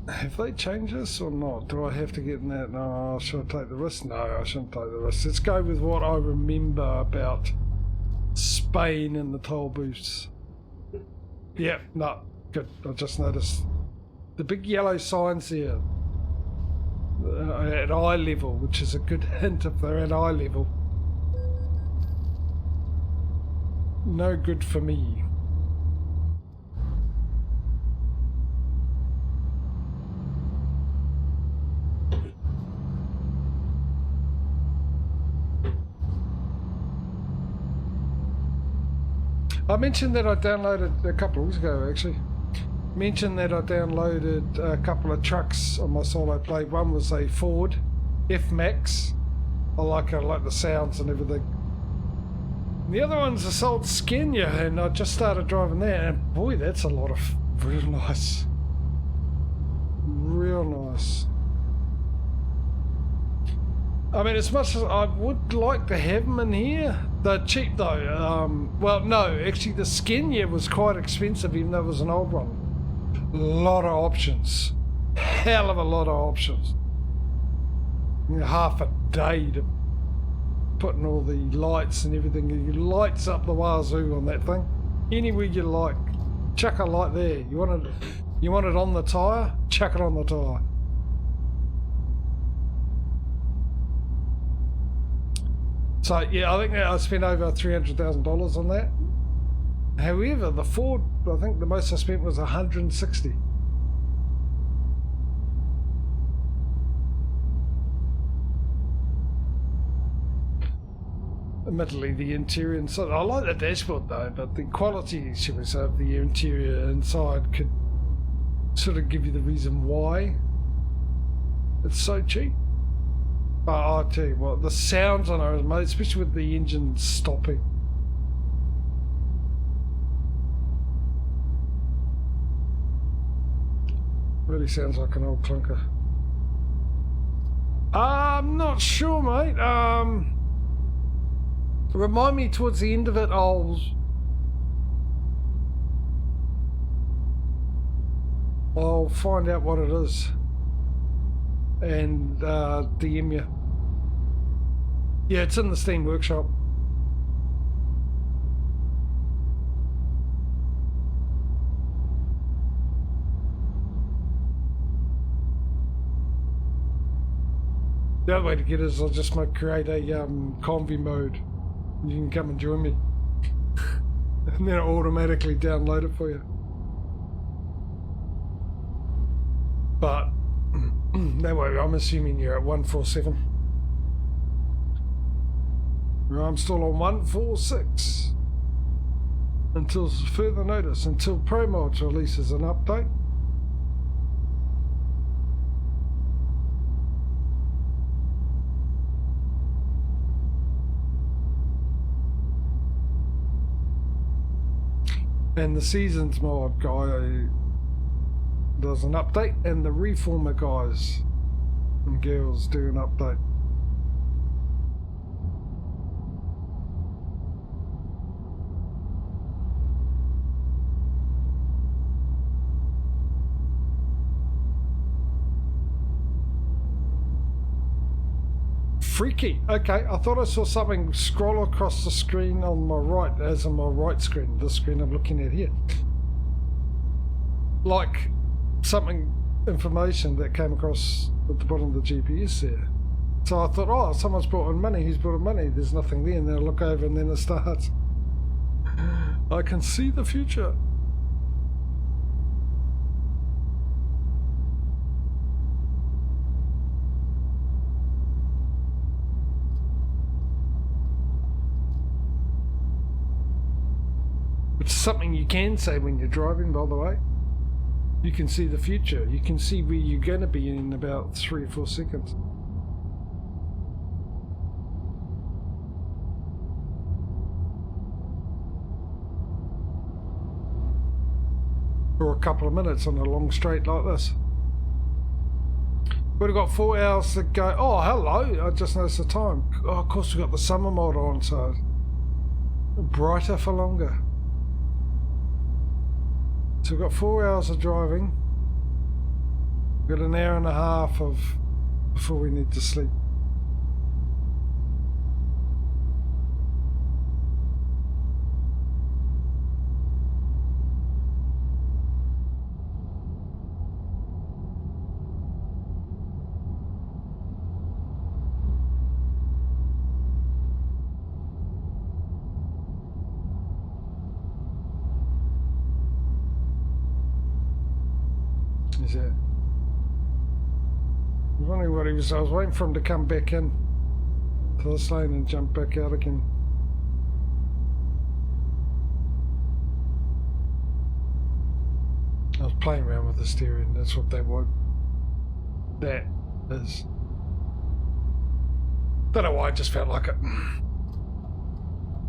Have they changed this or not? Do I have to get in that? No, should I take the risk? No, I shouldn't take the risk. Let's go with what I remember about Spain and the toll booths. Yeah, no, good. I just noticed the big yellow signs there at eye level, which is a good hint if they're at eye level. No good for me. I mentioned that I downloaded a couple of weeks ago, actually. Mentioned that I downloaded a couple of trucks on my solo play. One was a Ford F-Max. I like the sounds and everything. The other one's a old Scania, and I just started driving that, and boy, that's a lot of real nice. Real nice. I mean, as much as I would like to have them in here, they're cheap though. Well, no, actually the Scania was quite expensive, even though it was an old one. A lot of options. Hell of a lot of options. Half a day to putting all the lights and everything. It lights up the wazoo on that thing. Anywhere you like. Chuck a light there. You want it on the tyre? Chuck it on the tyre. So yeah, I think I spent over $300,000 on that. However, the Ford, I think the most I spent was $160. Admittedly, the interior inside, I like the dashboard though, but the quality, shall we say, of the interior inside could sort of give you the reason why it's so cheap. But I'll tell you what, the sounds on it, especially with the engine stopping. Really sounds like an old clunker. I'm not sure, mate. Remind me towards the end of it, I'll find out what it is and DM you. Yeah, it's in the Steam Workshop. The other way to get it is I'll just create a convy mode. You can come and join me. And then it'll automatically download it for you. But that way, I'm assuming you're at 147. I'm still on 146. Until further notice, until ProMods releases an update. And the Seasons mod guy does an update, and the Reformer guys and girls do an update. Freaky. Okay, I thought I saw something scroll across the screen on my right, as on my right screen, the screen I'm looking at here. Like something, information that came across at the bottom of the GPS there. So I thought, oh, someone's brought in money, who's brought in money? There's nothing there, and then I look over and then it starts. I can see the future. It's something you can say when you're driving, by the way. You can see the future. You can see where you're going to be in about 3 or 4 seconds. Or a couple of minutes on a long straight like this. We've got 4 hours to go. Oh, hello. I just noticed the time. Oh, of course, we've got the summer mod on, so brighter for longer. So we've got 4 hours of driving. We've got an hour and a half of before we need to sleep. Is it? I was wondering what he was. I was waiting for him to come back in to this lane and jump back out again. I was playing around with the steering. That's what that was. That is. Don't know why. I just felt like it.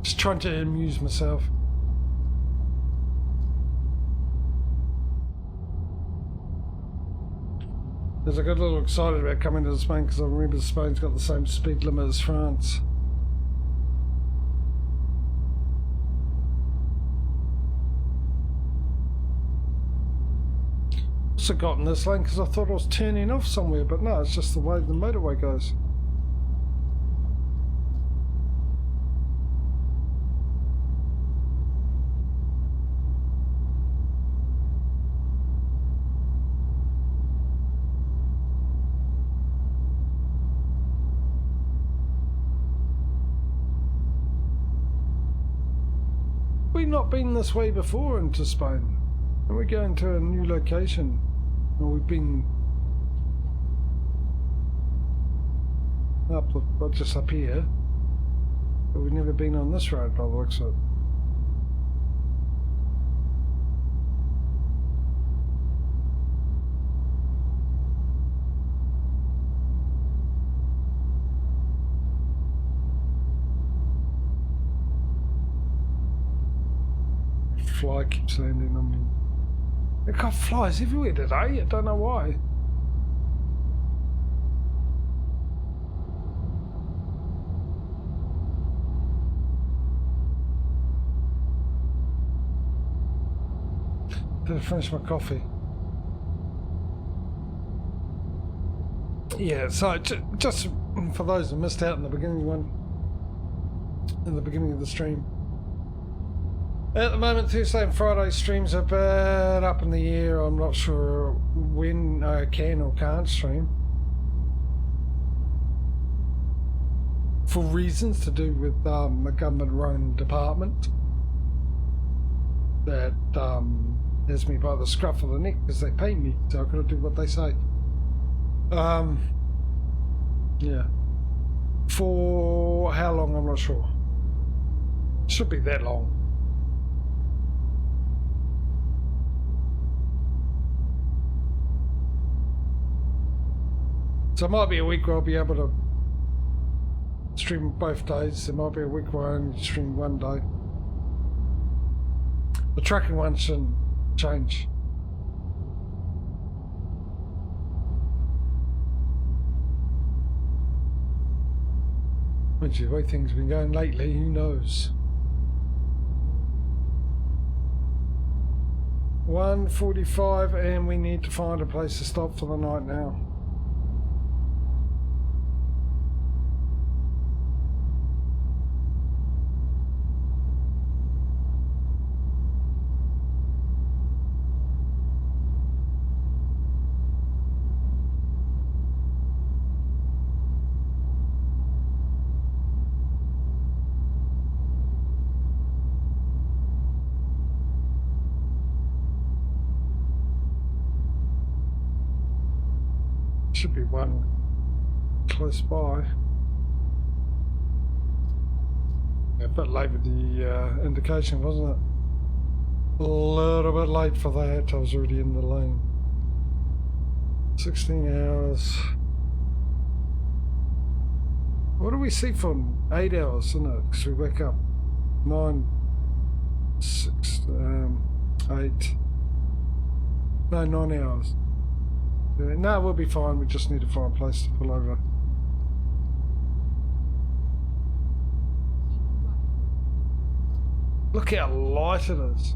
Just trying to amuse myself. Because I got a little excited about coming to Spain because I remember Spain's got the same speed limit as France. Also got in this lane because I thought I was turning off somewhere, but no, it's just the way the motorway goes. We've not been this way before into Spain, and we're going to a new location. Well, we've been up, not just up here, but we've never been on this road by the looks of it. Fly keeps landing on me. They've got flies everywhere today, I don't know why. Did I finish my coffee? Yeah, so just for those who missed out in the beginning of the stream. At the moment, Thursday and Friday streams are a bit up in the air. I'm not sure when I can or can't stream. For reasons to do with a government-run department that has me by the scruff of the neck because they pay me, so I've got to do what they say. Yeah. For how long, I'm not sure. Should be that long. So it might be a week where I'll be able to stream both days. There might be a week where I only stream one day. The tracking one shouldn't change. Which is the way things have been going lately, who knows? 1:45 and we need to find a place to stop for the night now. Should be one close by. Yeah, a bit late with the indication, wasn't it? A little bit late for that. I was already in the lane. 16 hours. What do we see for 8 hours, isn't it? Because we wake up 9, 6, 8. No, 9 hours. No, we'll be fine. We just need to find a place to pull over. Look how light it is.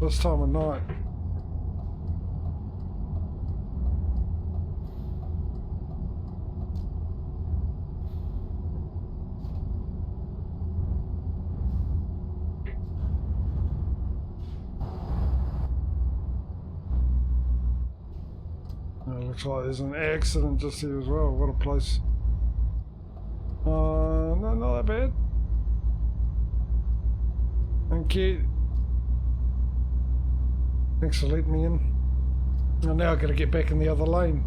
This time of night. Looks like there's an accident just here as well. What a place. No, not that bad. Thank you. Thanks for letting me in. And now I've got to get back in the other lane.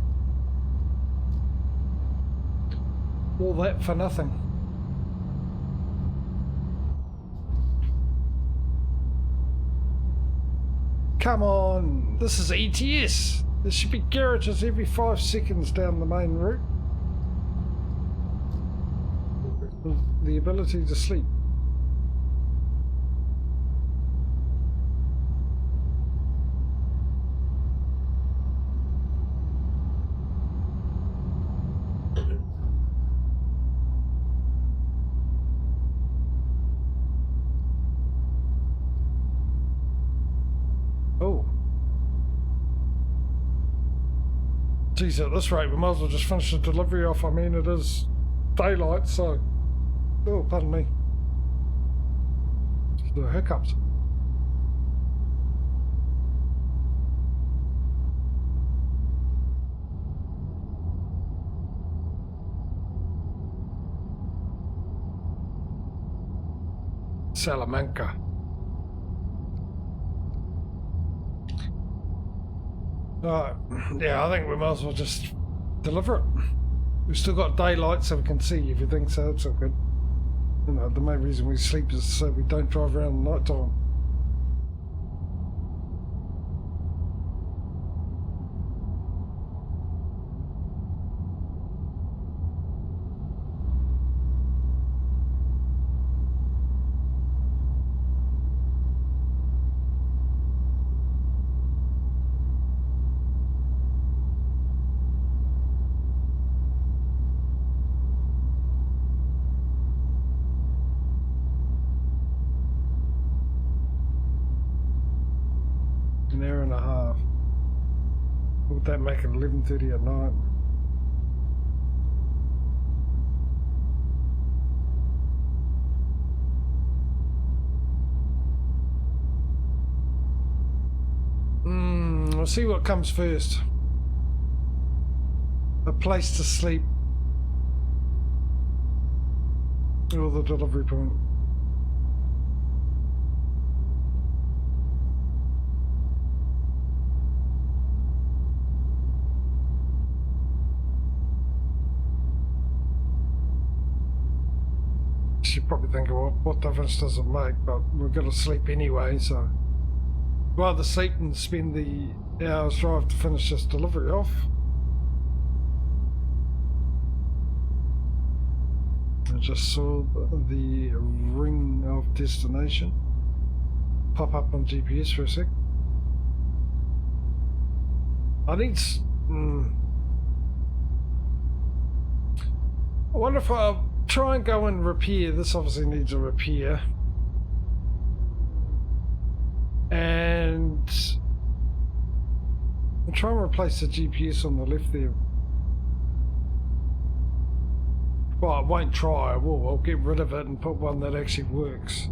All that for nothing. Come on, this is ETS. There should be garages every 5 seconds down the main route. The ability to sleep. Oh. Geez, at this rate, we might as well just finish the delivery off. I mean, it is daylight, so... Oh, pardon me. The hiccups. Salamanca. Yeah, I think we might as well just deliver it. We've still got daylight so we can see everything, so that's all good. You know, the main reason we sleep is so we don't drive around at night time. An hour and a half. What would that make it? 11:30 at night? We'll see what comes first. A place to sleep. Or the delivery point. You probably think, well, what difference does it make? But we're going to sleep anyway, so rather sleep and spend the hour's drive to finish this delivery off. I just saw the ring of destination pop up on GPS for a sec. I need. I wonder if I'll try and go and repair. This obviously needs a repair. And I'll try and replace the GPS on the left there. Well, I won't try, I will. I'll get rid of it and put one that actually works.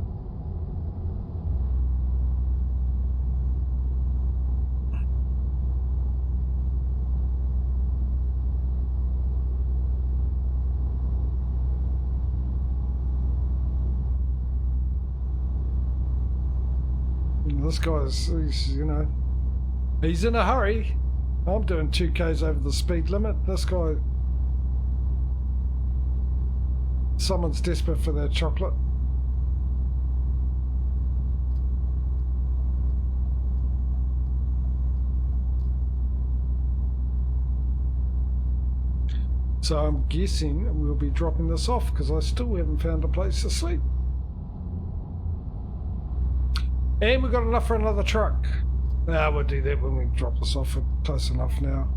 This guy's, you know, he's in a hurry. I'm doing 2Ks over the speed limit. This guy, someone's desperate for their chocolate. So I'm guessing we'll be dropping this off because I still haven't found a place to sleep. And we've got enough for another truck. We'll do that when we drop this off. We're close enough now.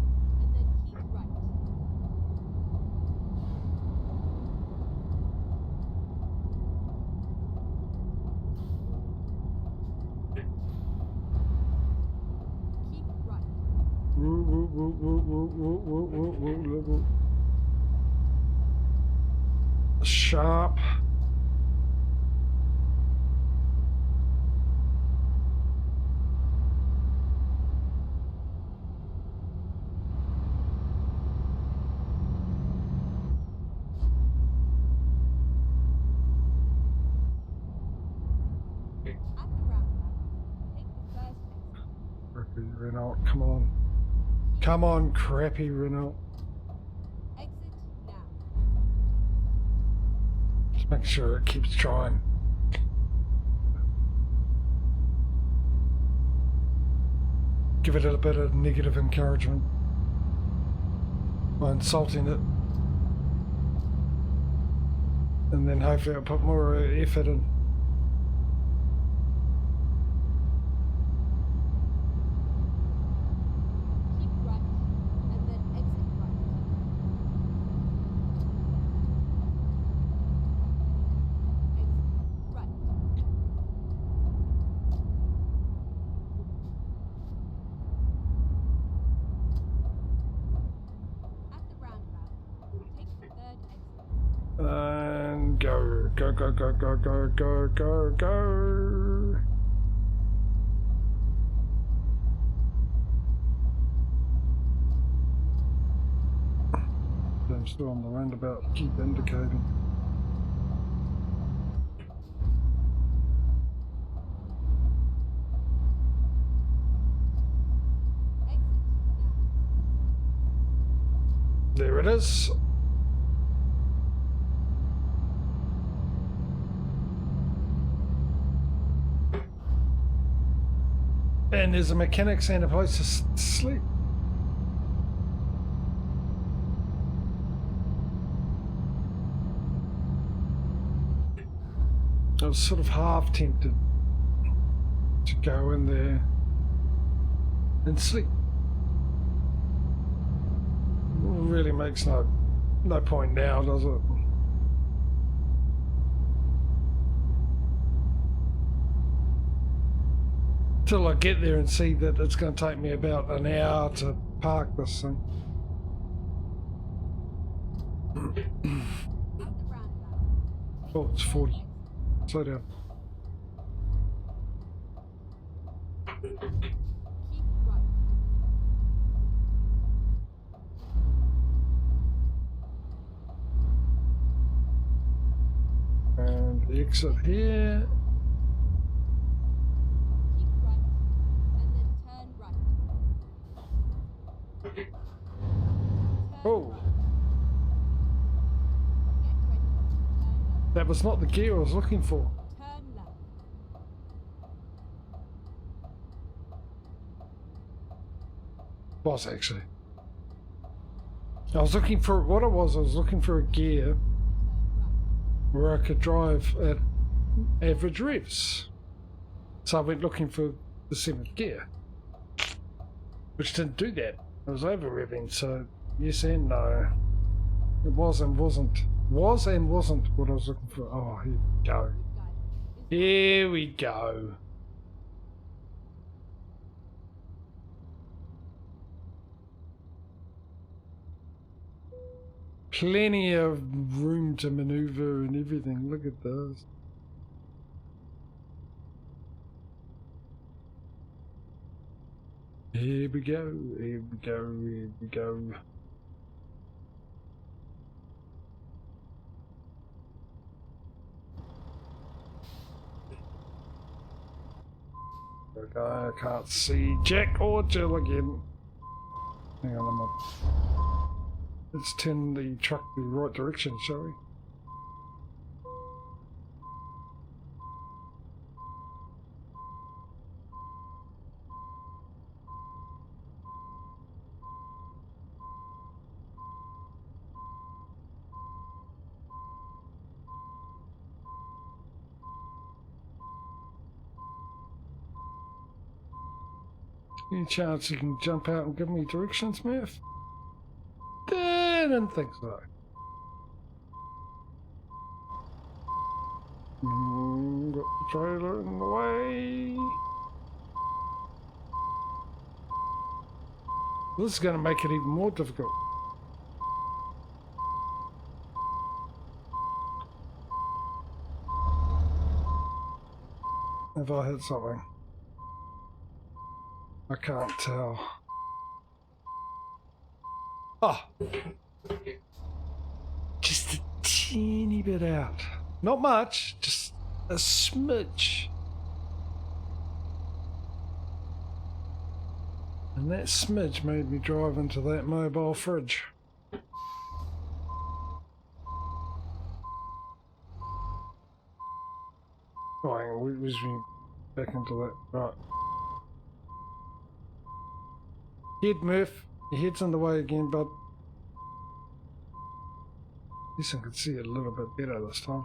Sharp. crappy Renault, come on. Come on, crappy Renault. Exit now. Just make sure it keeps trying. Give it a bit of negative encouragement by insulting it. And then hopefully I'll put more effort in. Keep right, and then exit right. Exit right. At the roundabout, take the third exit. And go, go, go, go, go, go, go, go, go. I'm still on the roundabout, keep indicating. Exit now. There it is. And there's a mechanics and a place to sleep. I was sort of half tempted to go in there and sleep. Really makes no point now, does it? Till I get there and see that it's going to take me about an hour to park this thing. At the roundabout. Oh, it's 40. Slow down. Keep right. And exit here. Keep right, and then turn right. Turn Oh, right. Get ready. Turn left. that was not the gear I was looking for. Turn left. Was actually. I was looking for what it was. I was looking for a gear Turn right. where I could drive at average revs. So I went looking for the 7th gear, which didn't do that. It was over revving. So yes and no. It was and wasn't. Was and wasn't what I was looking for. Oh, here we go. Route guidance is Here we go. Plenty of room to maneuver and everything. Look at those. Here we go. Here we go. Here we go. Okay, I can't see Jack or Jill again. Hang on a minute. Let's turn the truck the right direction, shall we? Any chance you can jump out and give me directions, Smith? Didn't think so. Got the trailer in the way. This is going to make it even more difficult. Have I hit something? I can't tell. Oh! Just a teeny bit out. Not much, just a smidge. And that smidge made me drive into that mobile fridge. Oh, hang on, whiz me back into that. Right. Head, Murph. Your head's in the way again, bud. At least I can see it a little bit better this time.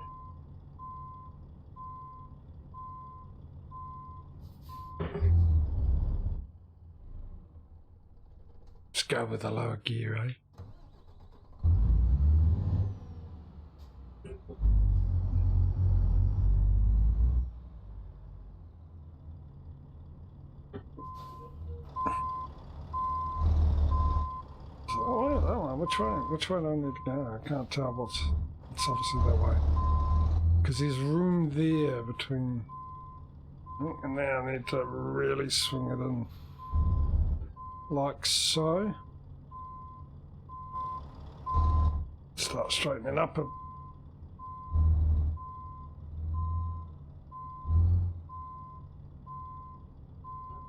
Let's go with the lower gear, eh? Oh, which way do I need to go? I can't tell what's... It's obviously that way. Because there's room there between... And now I need to really swing it in. Like so. Start straightening up a...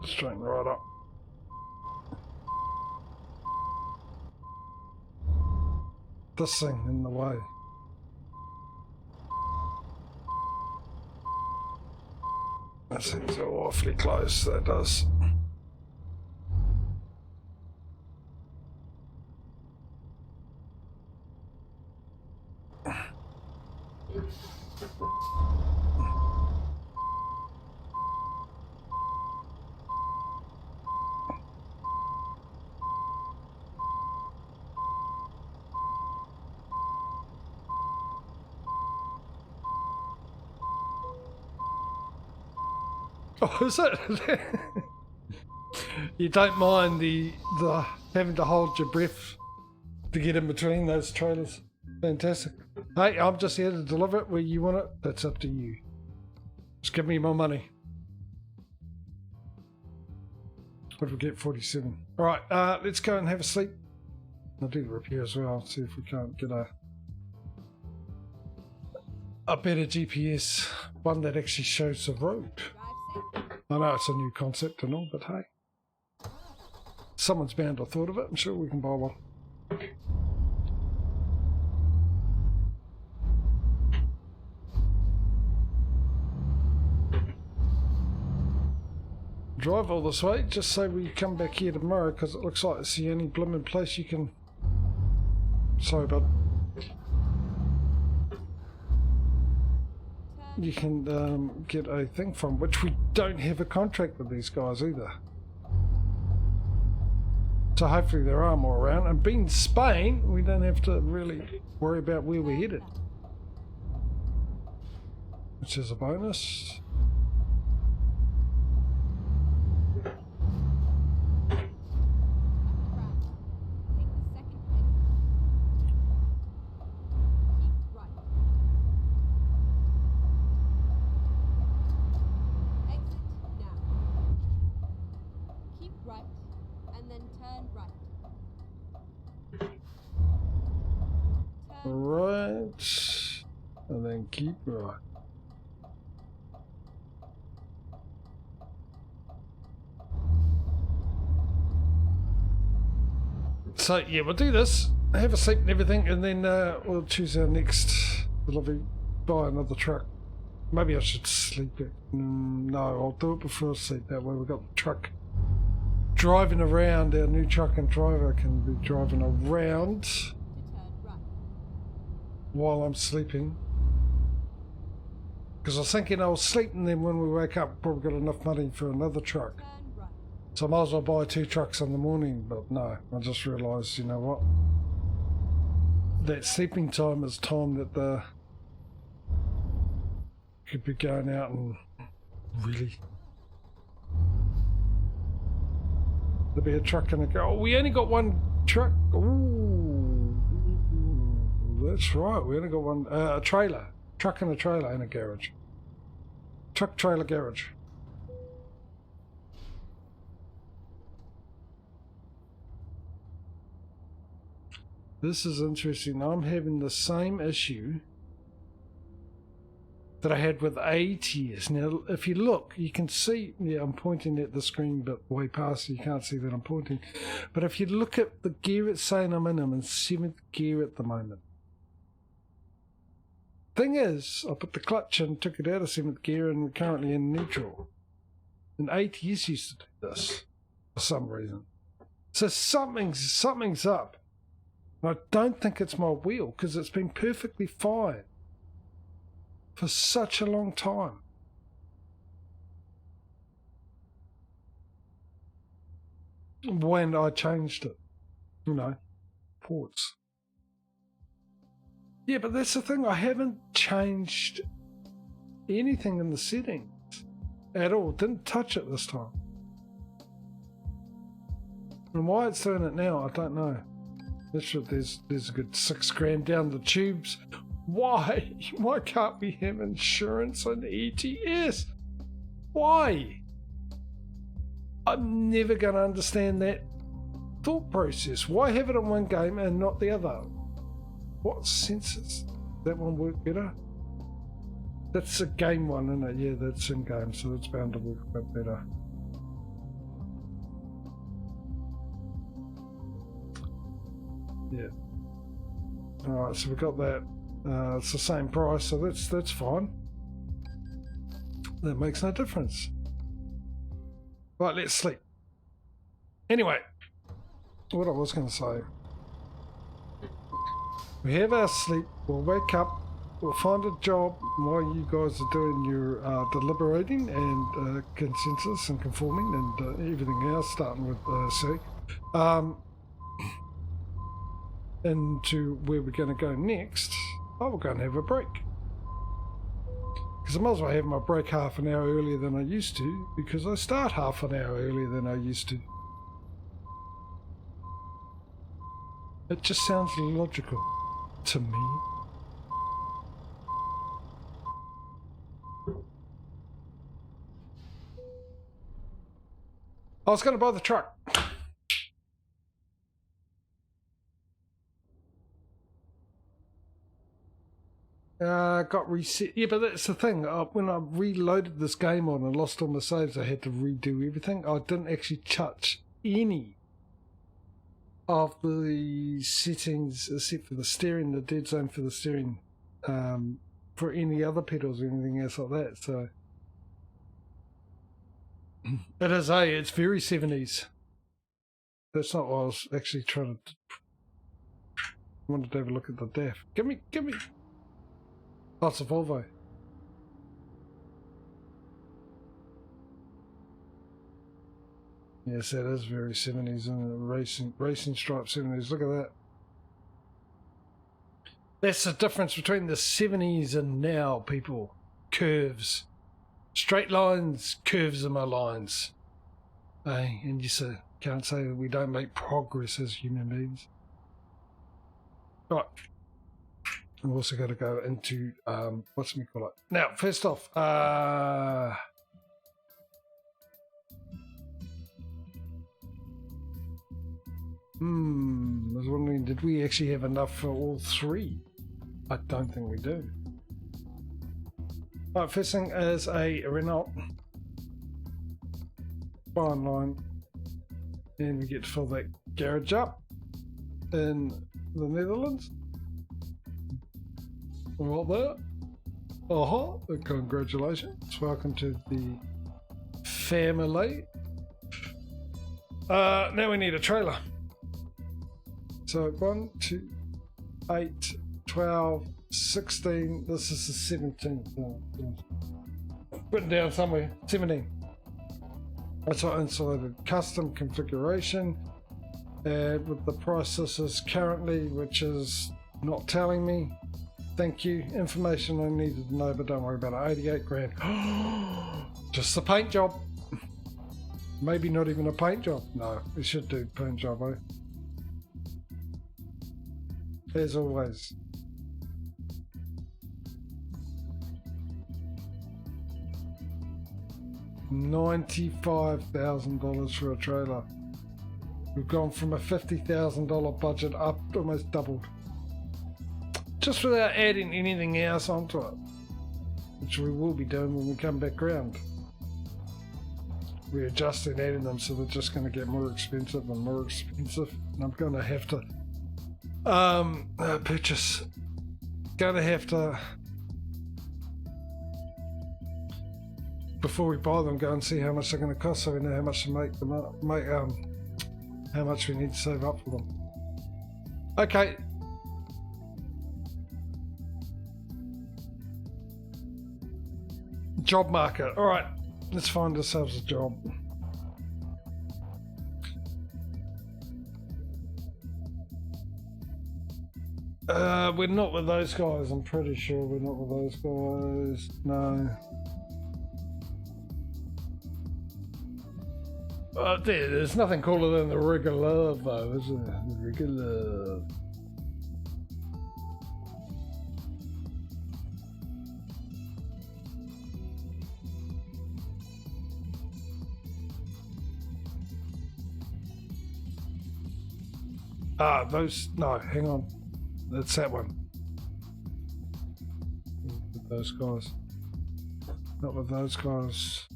Straighten right up. This thing in the way. That seems awfully close, that does. Oh, is it? You don't mind the having to hold your breath to get in between those trailers. Fantastic. Hey, I'm just here to deliver it where you want it. That's up to you. Just give me my money. What did we get? 47. All right, let's go and have a sleep. I'll do the repair as well. See if we can't get a better GPS, one that actually shows the road. I know it's a new concept and all, but hey, someone's bound to have thought of it. I'm sure we can buy one. Drive all this way, just say we come back here tomorrow, because it looks like it's the only blooming place you can... Sorry, bud. You can get a thing from, which we don't have a contract with these guys either. So hopefully there are more around. And being Spain, we don't have to really worry about where we're headed, which is a bonus. Right, and then keep right. So yeah, we'll do this, have a sleep and everything, and then we'll choose our next delivery, buy another truck. Maybe I should sleep it. No, I'll do it before I sleep. That way we've got the truck driving around. Our new truck and driver can be driving around while I'm sleeping. Because I was thinking I'll sleep, and then when we wake up, probably got enough money for another truck. So I might as well buy 2 trucks in the morning, but no, I just realised, you know what? That sleeping time is time that the could be going out and really... There'll be a truck and a go. Oh, we only got one truck. Ooh, that's right. We only got one. A trailer. Truck and a trailer in a garage. Truck, trailer, garage. This is interesting. I'm having the same issue that I had with ATS. Now, if you look, you can see, yeah, I'm pointing at the screen, but way past, you can't see that I'm pointing. But if you look at the gear it's saying I'm in 7th gear at the moment. Thing is, I put the clutch in, took it out of 7th gear, and we're currently in neutral. And ATS used to do this for some reason. So something's up. I don't think it's my wheel, because it's been perfectly fine for such a long time. When I changed it, ports. Yeah, but that's the thing, I haven't changed anything in the settings at all. Didn't touch it this time. And why it's doing it now, I don't know. There's a good $6,000 down the tubes. Why? Why can't we have insurance on ETS? Why? I'm never going to understand that thought process. Why have it in one game and not the other? What sense is that one work better? That's a game one, isn't it? Yeah, that's in game, so it's bound to work a bit better. Yeah. Alright, so we've got that. It's the same price, so that's fine. That makes no difference. Right, let's sleep. Anyway, what I was going to say. We have our sleep, we'll wake up, we'll find a job while you guys are doing your deliberating and consensus and conforming and everything else, starting with C. Into where we're going to go next. I will go and have a break. Because I might as well have my break half an hour earlier than I used to, because I start half an hour earlier than I used to. It just sounds logical to me. I was going to buy the truck. Got reset. Yeah, but that's the thing. When I reloaded this game on and lost all my saves, I had to redo everything. I didn't actually touch any of the settings except for the steering, the dead zone for the steering, for any other pedals or anything else like that. So it is it's very 70s. That's not what I was actually trying to. I wanted to have a look at the DAF. Give me. Oh, it's a Volvo. Yes, that is very 70s, and racing stripe 70s. Look at that. That's the difference between the 70s and now, people. Curves. Straight lines, curves are my lines. Hey, and you can't say that we don't make progress as human beings. Right. I've also got to go into, what's me call it? Now, first off, I was wondering, did we actually have enough for all three? I don't think we do. Alright, first thing is a Renault buy online, and we get to fill that garage up in the Netherlands. Well there. Congratulations. Welcome to the family. Now we need a trailer. So 1, 2, 8, 12, 16. This is the 17th. Written down somewhere. 17. That's our insulated custom configuration. And with the price this is currently, which is not telling me. Thank you. Information I needed to know, but don't worry about it. 88 grand. Just a paint job. Maybe not even a paint job. No, we should do paint job, eh? As always. $95,000 for a trailer. We've gone from a $50,000 budget up, almost doubled. Just without adding anything else onto it. which we will be doing when we come back round. We're adjusting adding them, so they're just going to get more expensive and more expensive. And I'm going to have to purchase. Going to have to, before we buy them, go and see how much they're going to cost, so we know how much to make them up, how much we need to save up for them. Okay. Job market. All right, let's find ourselves a job. We're not with those guys. I'm pretty sure we're not with those guys. No. There's nothing cooler than the regular, though, is there? The regular. Those. No, hang on. That's that one. With those guys. Not with those guys.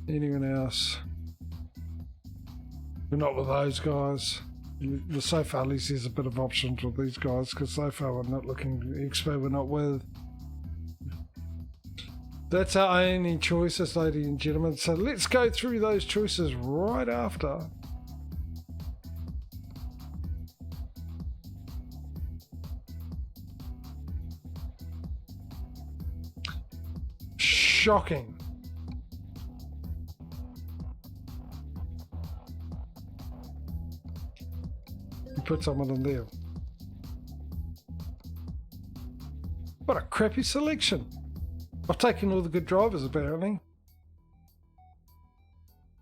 Anyone else? We're not with those guys. So far, at least there's a bit of options with these guys, because so far we're not looking. Expo we're not with. That's our only choices, ladies and gentlemen. So let's go through those choices right after. Shocking. You put someone in there. What a crappy selection. I've taken all the good drivers, apparently.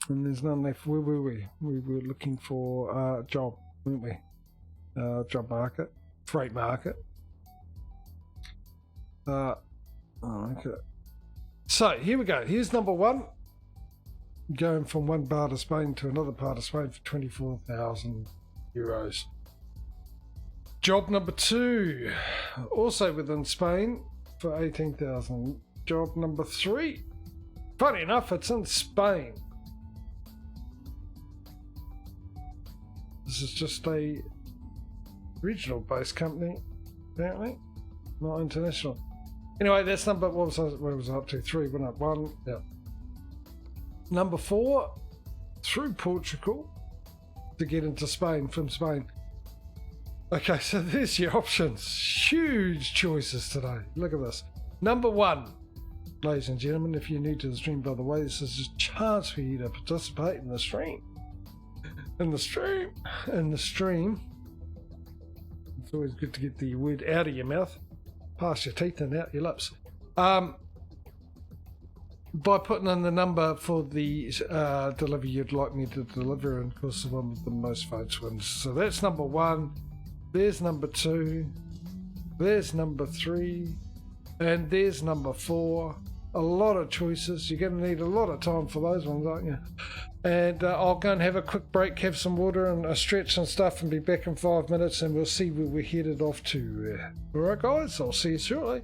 And there's none left. Where were we? We were looking for a job, weren't we? Job market. Freight market. Okay. So, here we go. Here's number one. Going from one part of Spain to another part of Spain for 24,000 euros. Job number two. Also within Spain for 18,000. Job number three. Funny enough, it's in Spain. This is just a regional based company, apparently. Not international. Anyway, that's number, where was I up to? 3, went up 1, yeah. Number 4, through Portugal to get into Spain, from Spain. Okay, so there's your options. Huge choices today. Look at this. Number 1, ladies and gentlemen, if you're new to the stream, by the way, this is a chance for you to participate in the stream. It's always good to get the word out of your mouth. Past your teeth and out your lips. By putting in the number for the delivery you'd like me to deliver, and of course the one with the most votes wins. So that's number 1. There's number 2. There's number 3. And there's number 4. A lot of choices. You're going to need a lot of time for those ones, aren't you? And I'll go and have a quick break, have some water and a stretch and stuff, and be back in 5 minutes, and we'll see where we're headed off to. Alright guys, I'll see you shortly.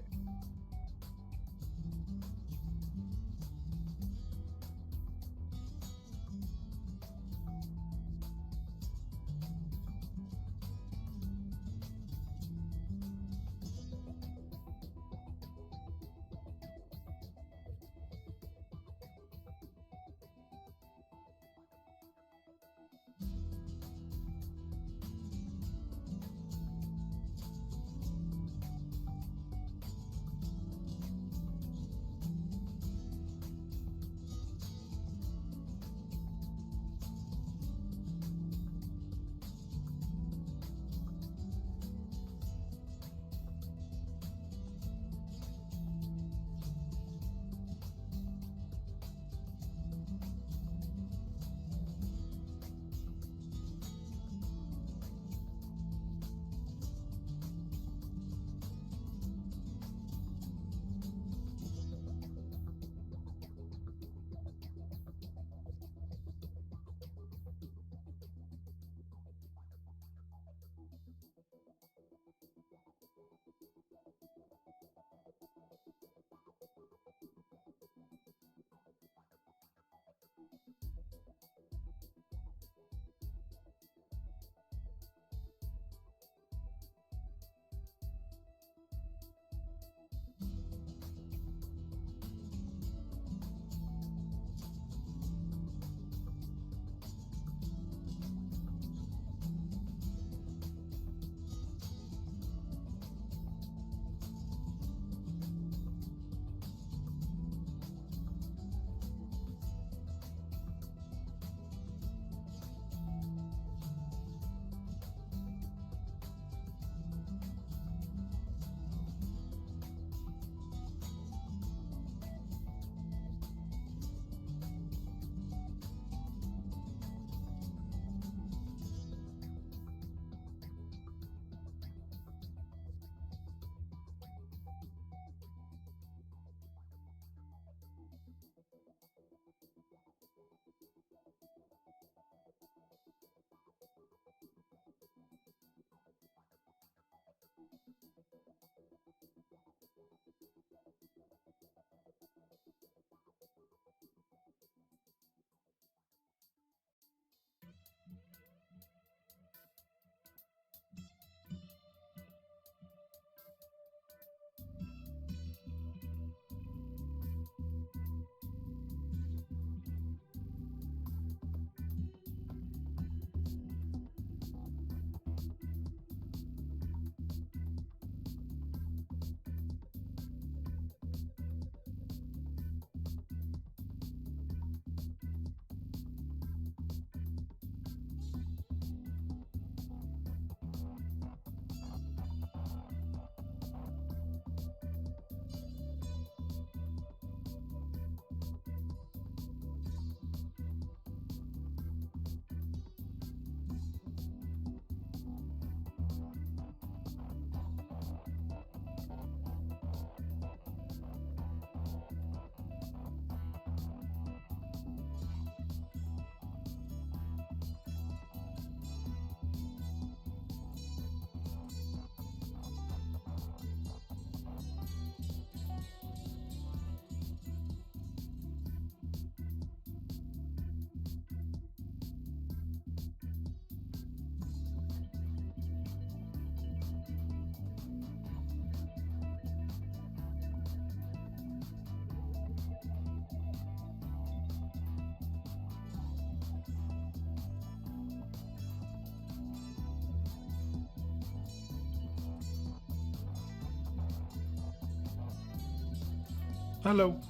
Hello.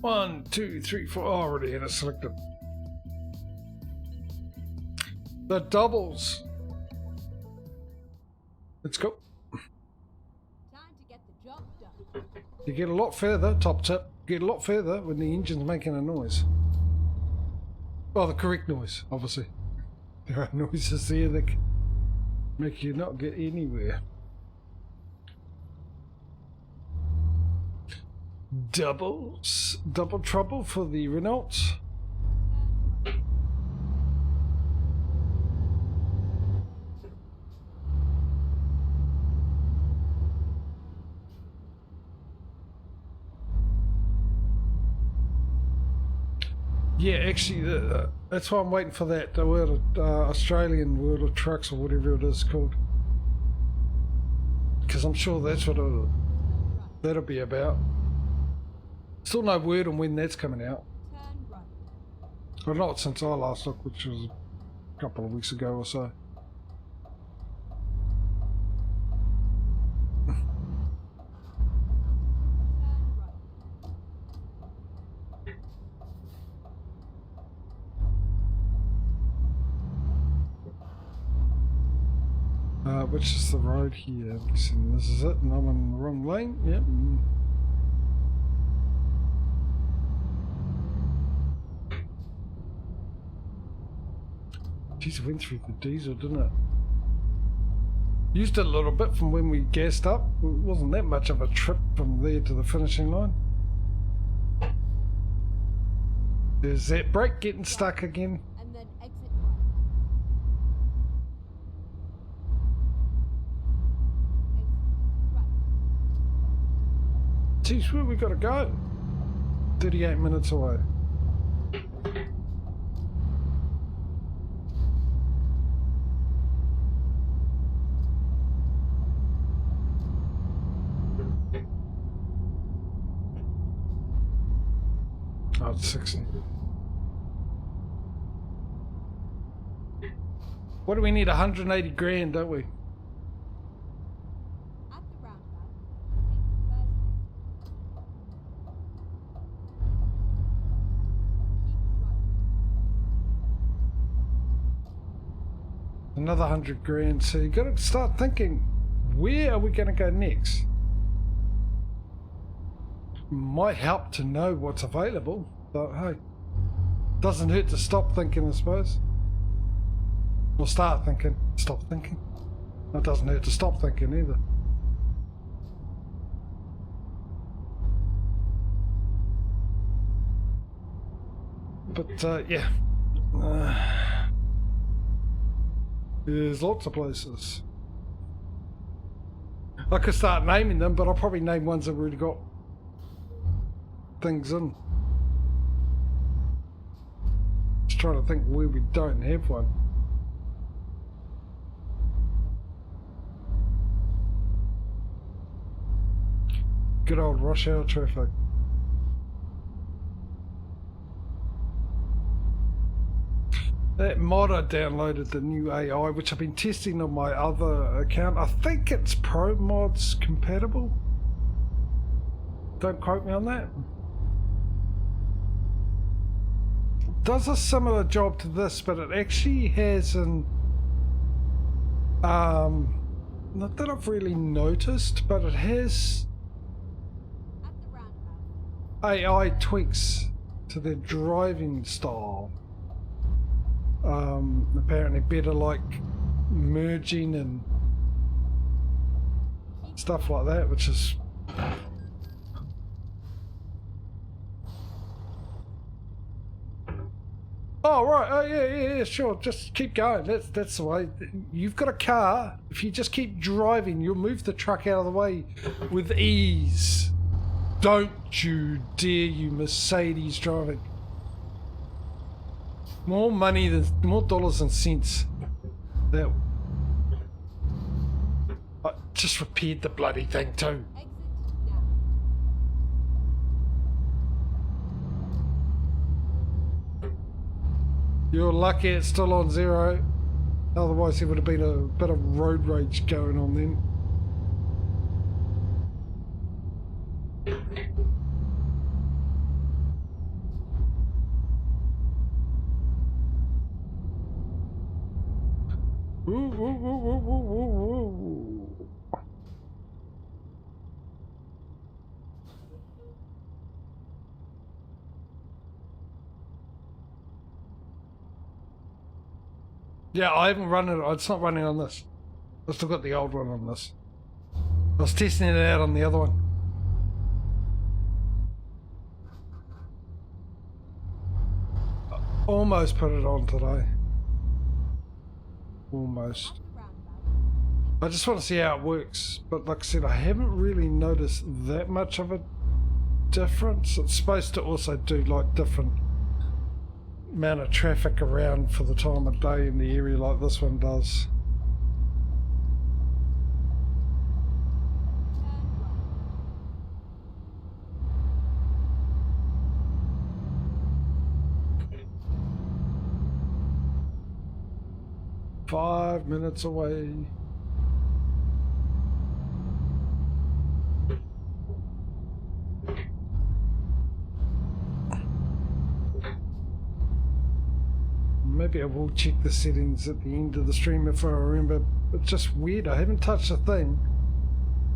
One, two, three, four. Oh, already had it selected. The doubles. Let's go. Time to get the job done. You get a lot further, top tip, get a lot further when the engine's making a noise. Well, the correct noise, obviously. There are noises there that can make you not get anywhere. Doubles. Double trouble for the Renaults. Yeah, actually, that's why I'm waiting for that World of, Australian World of Trucks or whatever it is called. Because I'm sure that's what that'll be about. Still no word on when that's coming out. Turn right. Well, not since I last looked, which was a couple of weeks ago or so. Which is the road here? I'm guessing this is it, and I'm in the wrong lane. Yep. Jeez, it went through the diesel, didn't it? Used it a little bit from when we gassed up. It wasn't that much of a trip from there to the finishing line. There's that brake getting stuck again. And then exit right. Exit right. Geez, where we gotta go? 38 minutes away. Oh, it's 60. What do we need? 180 grand, don't we? At the roundabout, take the first exit. Keep right. Another 100 grand. So you got to start thinking, where are we going to go next? Might help to know what's available, but hey, doesn't hurt to stop thinking, I suppose. Or start thinking, stop thinking. It doesn't hurt to stop thinking either. But yeah, there's lots of places. I could start naming them, but I'll probably name ones that already got things in. Just trying to think where we don't have one. Good old rush hour traffic. That mod I downloaded, the new AI, which I've been testing on my other account. I think it's Pro Mods compatible. Don't quote me on that. Does a similar job to this, but it actually has an not that I've really noticed, but it has At the roundabout, AI tweaks to their driving style. Apparently better like merging and stuff like that, which is oh right, oh yeah, sure. Just keep going. That's the way. You've got a car. If you just keep driving, you'll move the truck out of the way with ease. Don't you dare, you Mercedes driving. More money than more dollars and cents. That I just repaired the bloody thing too. exit now. You're lucky it's still on 0. Otherwise there would have been a bit of road rage going on then. Ooh, ooh, ooh, ooh, ooh, ooh, ooh. Yeah, I haven't run it. It's not running on this. I've still got the old one on this. I was testing it out on the other one. Almost put it on today. Almost. I just want to see how it works. But like I said, I haven't really noticed that much of a difference. It's supposed to also do like different amount of traffic around for the time of day in the area like this one does. Five minutes away. Maybe I will check the settings at the end of the stream if I remember. It's just weird. I haven't touched a thing.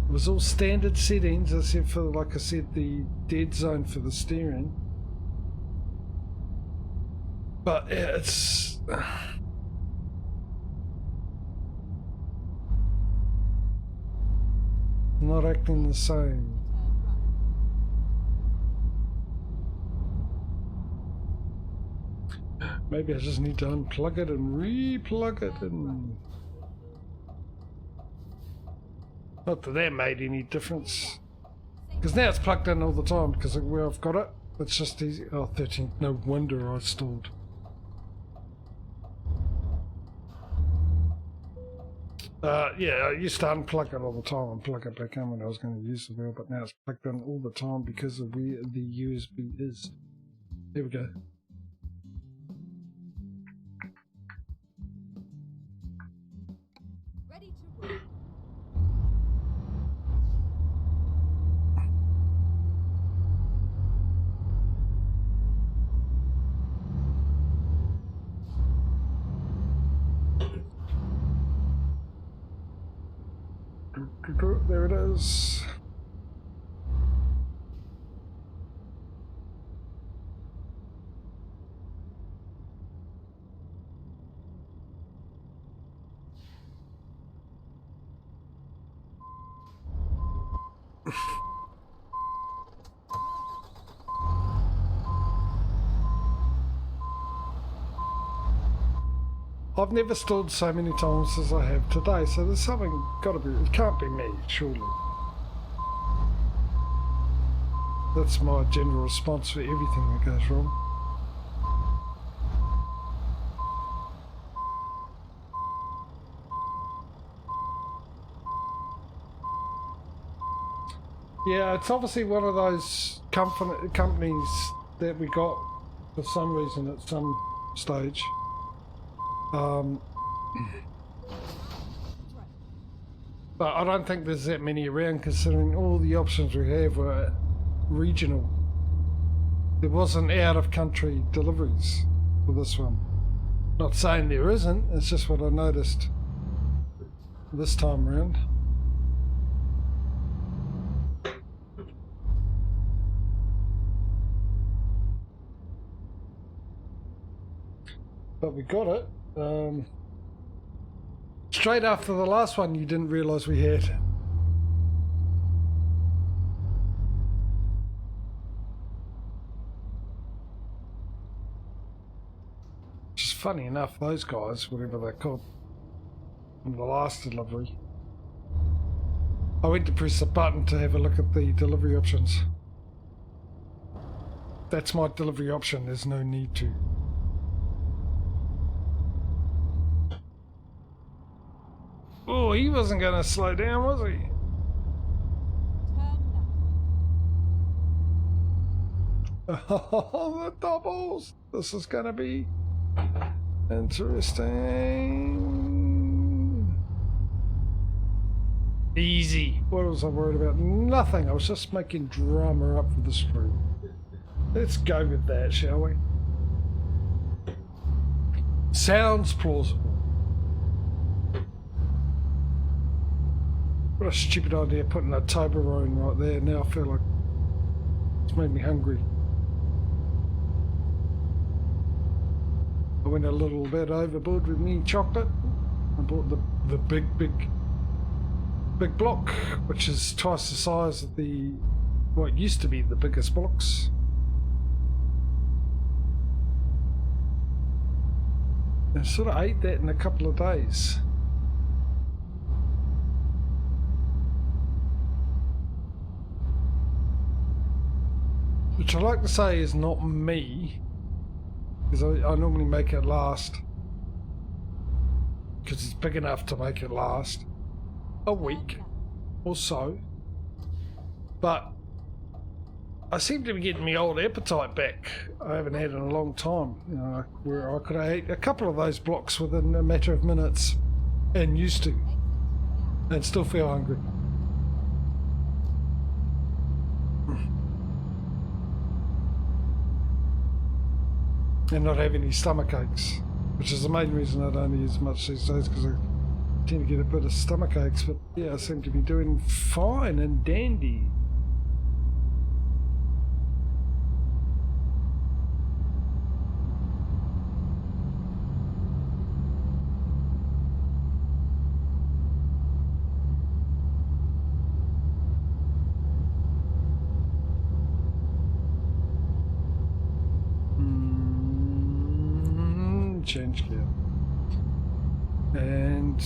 It was all standard settings except for, like I said, the dead zone for the steering. But it's... not acting the same. Maybe I just need to unplug it and re-plug it and... Not that that made any difference. Because now it's plugged in all the time because of where I've got it. It's just easy. Oh, 13. No wonder I stalled. Yeah, I used to unplug it all the time and plug it back in when I was going to use the wheel, but now it's plugged in all the time because of where the USB is. There we go. Ready to roll. There it is. I've never stalled so many times as I have today, so there's something got to be. It can't be me, surely. That's my general response for everything that goes wrong. Yeah, it's obviously one of those companies that we got for some reason at some stage. But I don't think there's that many around considering all the options we have were regional. There wasn't out of country deliveries for this one. Not saying there isn't, it's just what I noticed this time around. But we got it. Straight after the last one you didn't realise we had. Just funny enough, those guys, whatever they're called, from the last delivery, I went to press the button to have a look at the delivery options. That's my delivery option, there's no need to. Oh, he wasn't going to slow down, was he? Turn left. Oh, the doubles! This is going to be interesting. Easy. What was I worried about? Nothing. I was just making drama up for the stream. Let's go with that, shall we? Sounds plausible. What a stupid idea putting a Toblerone right there. Now I feel like it's made me hungry. I went a little bit overboard with me chocolate. I bought the big block, which is twice the size of the what used to be the biggest blocks. I sort of ate that in a couple of days. Which I like to say is not me, because I normally make it last, because it's big enough to make it last a week or so. But I seem to be getting my old appetite back. I haven't had it in a long time, you know, where I could have ate a couple of those blocks within a matter of minutes and used to, and still feel hungry. And not have any stomach aches, which is the main reason I don't eat as much these days, because I tend to get a bit of stomach aches. But yeah, I seem to be doing fine and dandy. Change gear and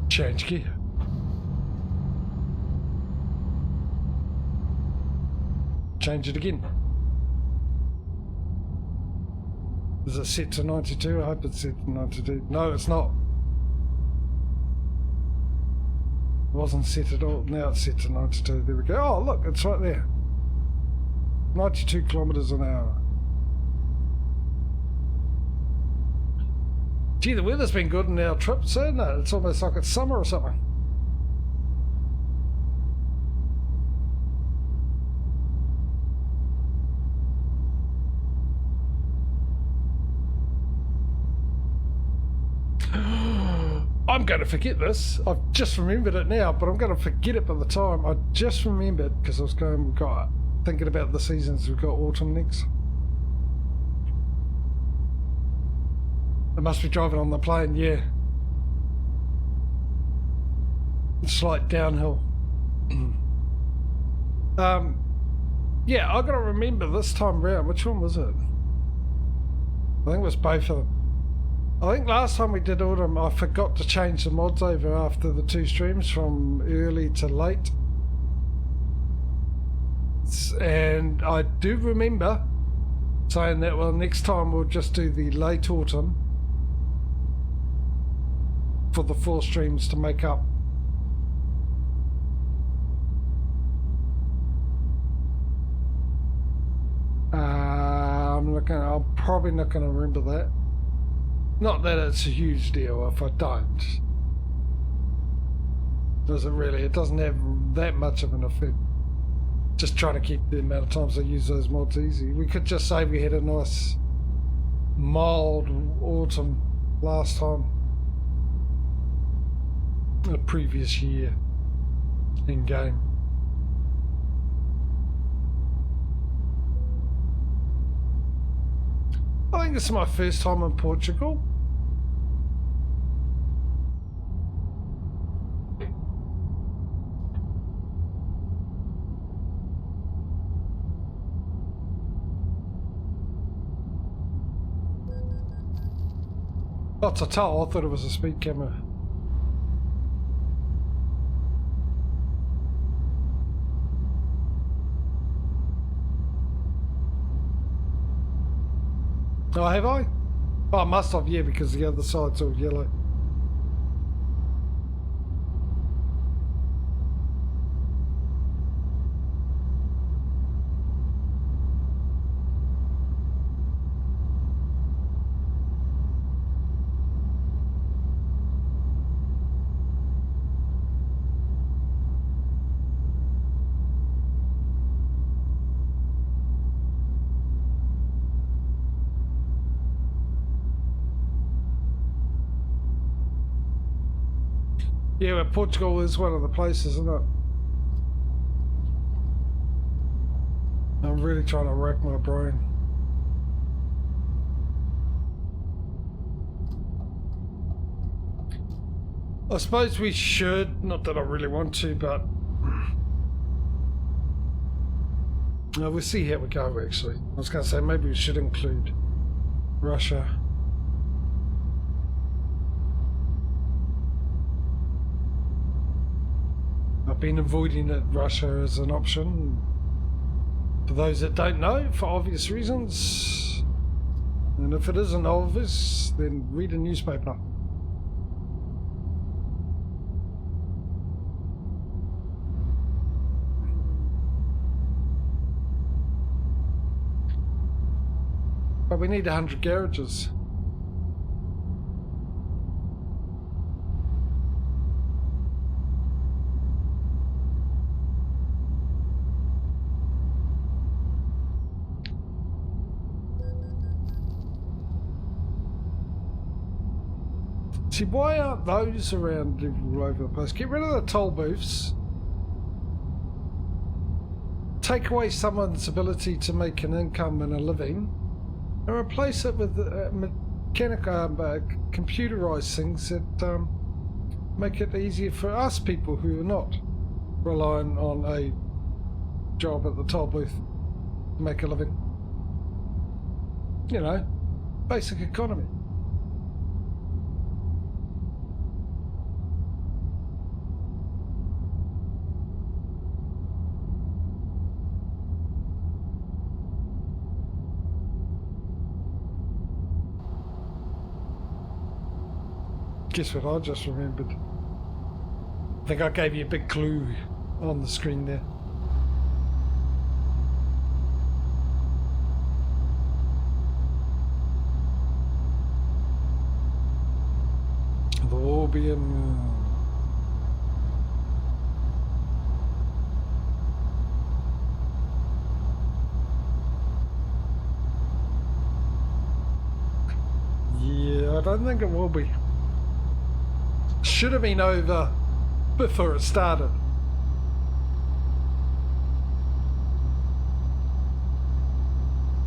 change gear. Change it again. Is it set to 92? I hope it's set to 92. No, it's not. It wasn't set at all. Now it's set to 92. There we go. Oh, look, it's right there. 92 kilometers an hour. Gee, the weather's been good in our trips, isn't it? It's almost like it's summer or something. I'm going to forget this. I've just remembered it now, but I'm going to forget it by the time. I just remembered because I was thinking about the seasons. We've got autumn next. I must be driving on the plane, yeah. Slight downhill. Yeah, I got to remember this time round. Which one was it? I think it was both of them. I think last time we did autumn, I forgot to change the mods over after the 2 streams from early to late. And I do remember saying that, well, next time we'll just do the late autumn for the 4 streams to make up. I'm probably not going to remember that. Not that it's a huge deal if I don't. Does it really? It doesn't have that much of an effect. Just trying to keep the amount of times I use those mods easy. We could just say we had a nice mild autumn last time. The previous year in game. I think it's my first time in Portugal. Oh, it's a towel. I thought it was a speed camera. Oh, have I? Oh, I must have, yeah, because the other side's all yellow. Yeah, well, Portugal is one of the places, isn't it? I'm really trying to rack my brain. I suppose we should, not that I really want to, but we'll see how we go actually. I was going to say maybe we should include Russia. I've been avoiding it, Russia as an option. For those that don't know, for obvious reasons. And if it isn't obvious, then read a newspaper. But we need 100 garages. See, why aren't those around all over the place? Get rid of the toll booths. Take away someone's ability to make an income and a living, and replace it with mechanical, computerized things that make it easier for us people who are not relying on a job at the toll booth to make a living. You know, basic economy. Guess what I just remembered? I think I gave you a big clue on the screen there. The Orbium. Yeah, I don't think it will be. Should have been over before it started.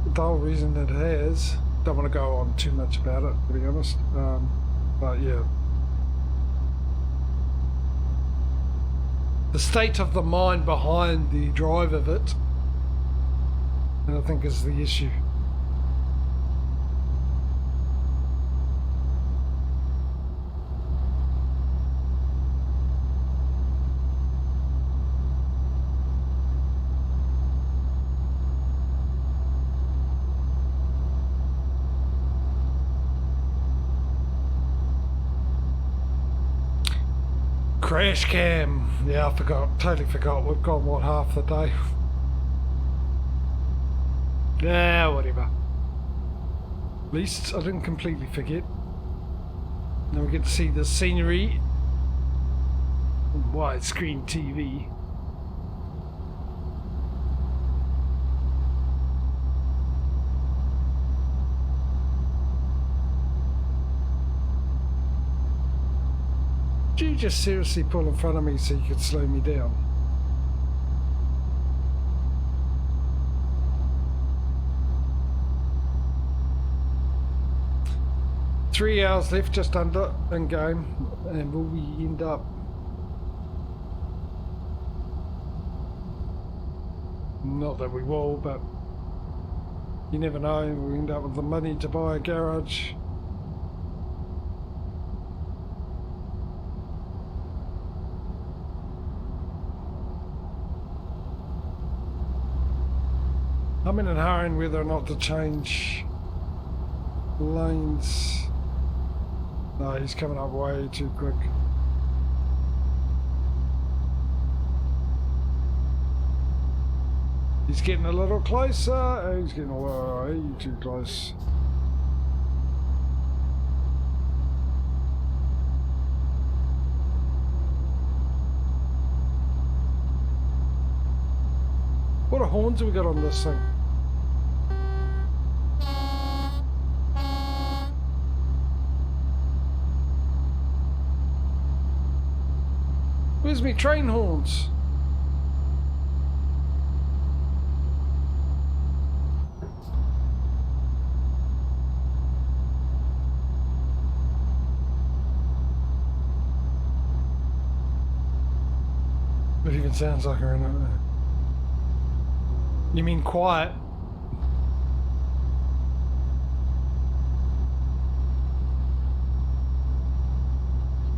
The whole reason it has, don't want to go on too much about it, to be honest, but yeah. The state of the mind behind the drive of it, I think is the issue. Crash cam. Yeah, I forgot. Totally forgot. We've gone, what, half the day? Yeah, whatever. At least I didn't completely forget. Now we get to see the scenery. Widescreen TV. Did you just seriously pull in front of me so you could slow me down? Three hours left, just under in game, and will we end up? Not that we will, but you never know. We end up with the money to buy a garage. I'm in a hurry whether or not to change lanes. No, he's coming up way too quick. He's getting a little closer. He's getting way too close. What horns have we got on this thing? Where's me train horns? It even sounds like her, don't it? You mean quiet?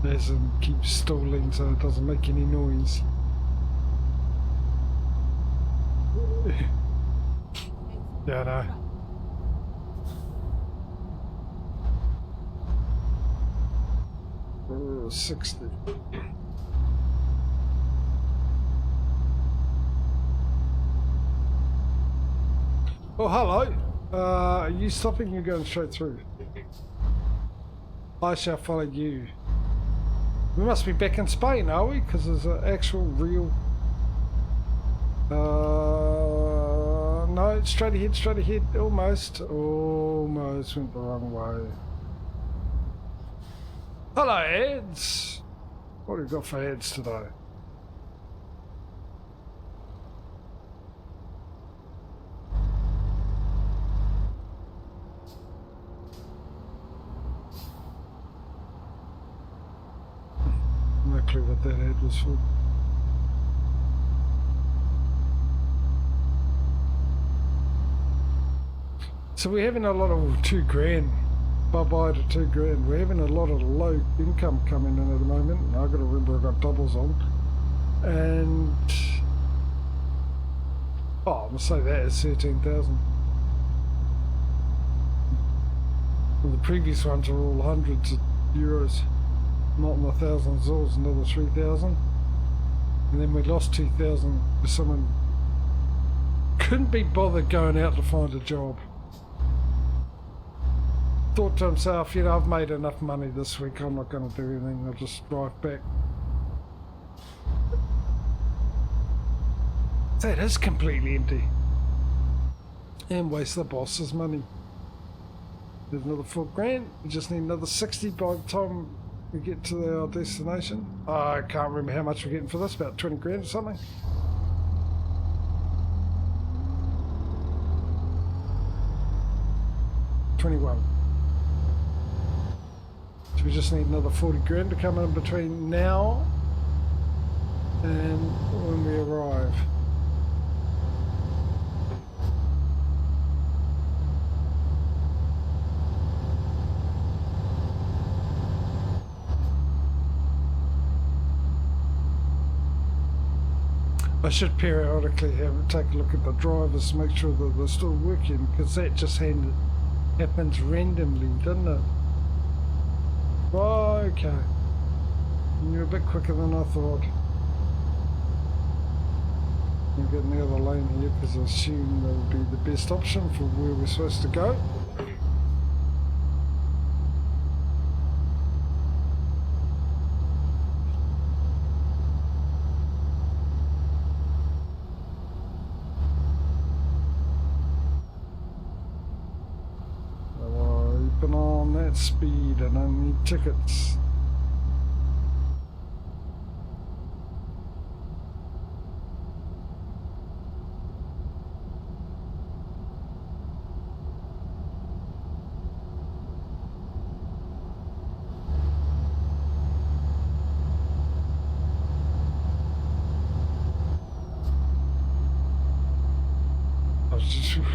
There's and keep stalling so it doesn't make any noise. Yeah, I know. Oh, 60. Oh, hello. Are you stopping? You're going straight through. I shall follow you. We must be back in Spain, are we? Because there's an actual real... no, straight ahead, almost. Almost went the wrong way. Hello, ads. What have we got for ads today? No clue what that ad was for. So we're having a lot of $2,000. Bye-bye to $2,000. We're having a lot of low income coming in at the moment. I've got to remember I've got doubles on. And... oh, I'm going to say that is 13,000. Well, the previous ones are all hundreds of euros. Not in the thousands, it was another 3,000. And then we lost 2,000 because someone couldn't be bothered going out to find a job. Thought to himself, you know, I've made enough money this week, I'm not going to do anything, I'll just drive back. That is completely empty. And waste the boss's money. There's another $4,000, we just need another 60 by the time we get to our destination. I can't remember how much we're getting for this, about 20 grand or something. $21. So we just need another 40 grand to come in between now and when we arrive. I should periodically take a look at the drivers to make sure that they're still working, because that just happens randomly, doesn't it? Oh, okay. You're a bit quicker than I thought. I'm getting the other lane here because I assume that would be the best option for where we're supposed to go. On that speed and I need tickets.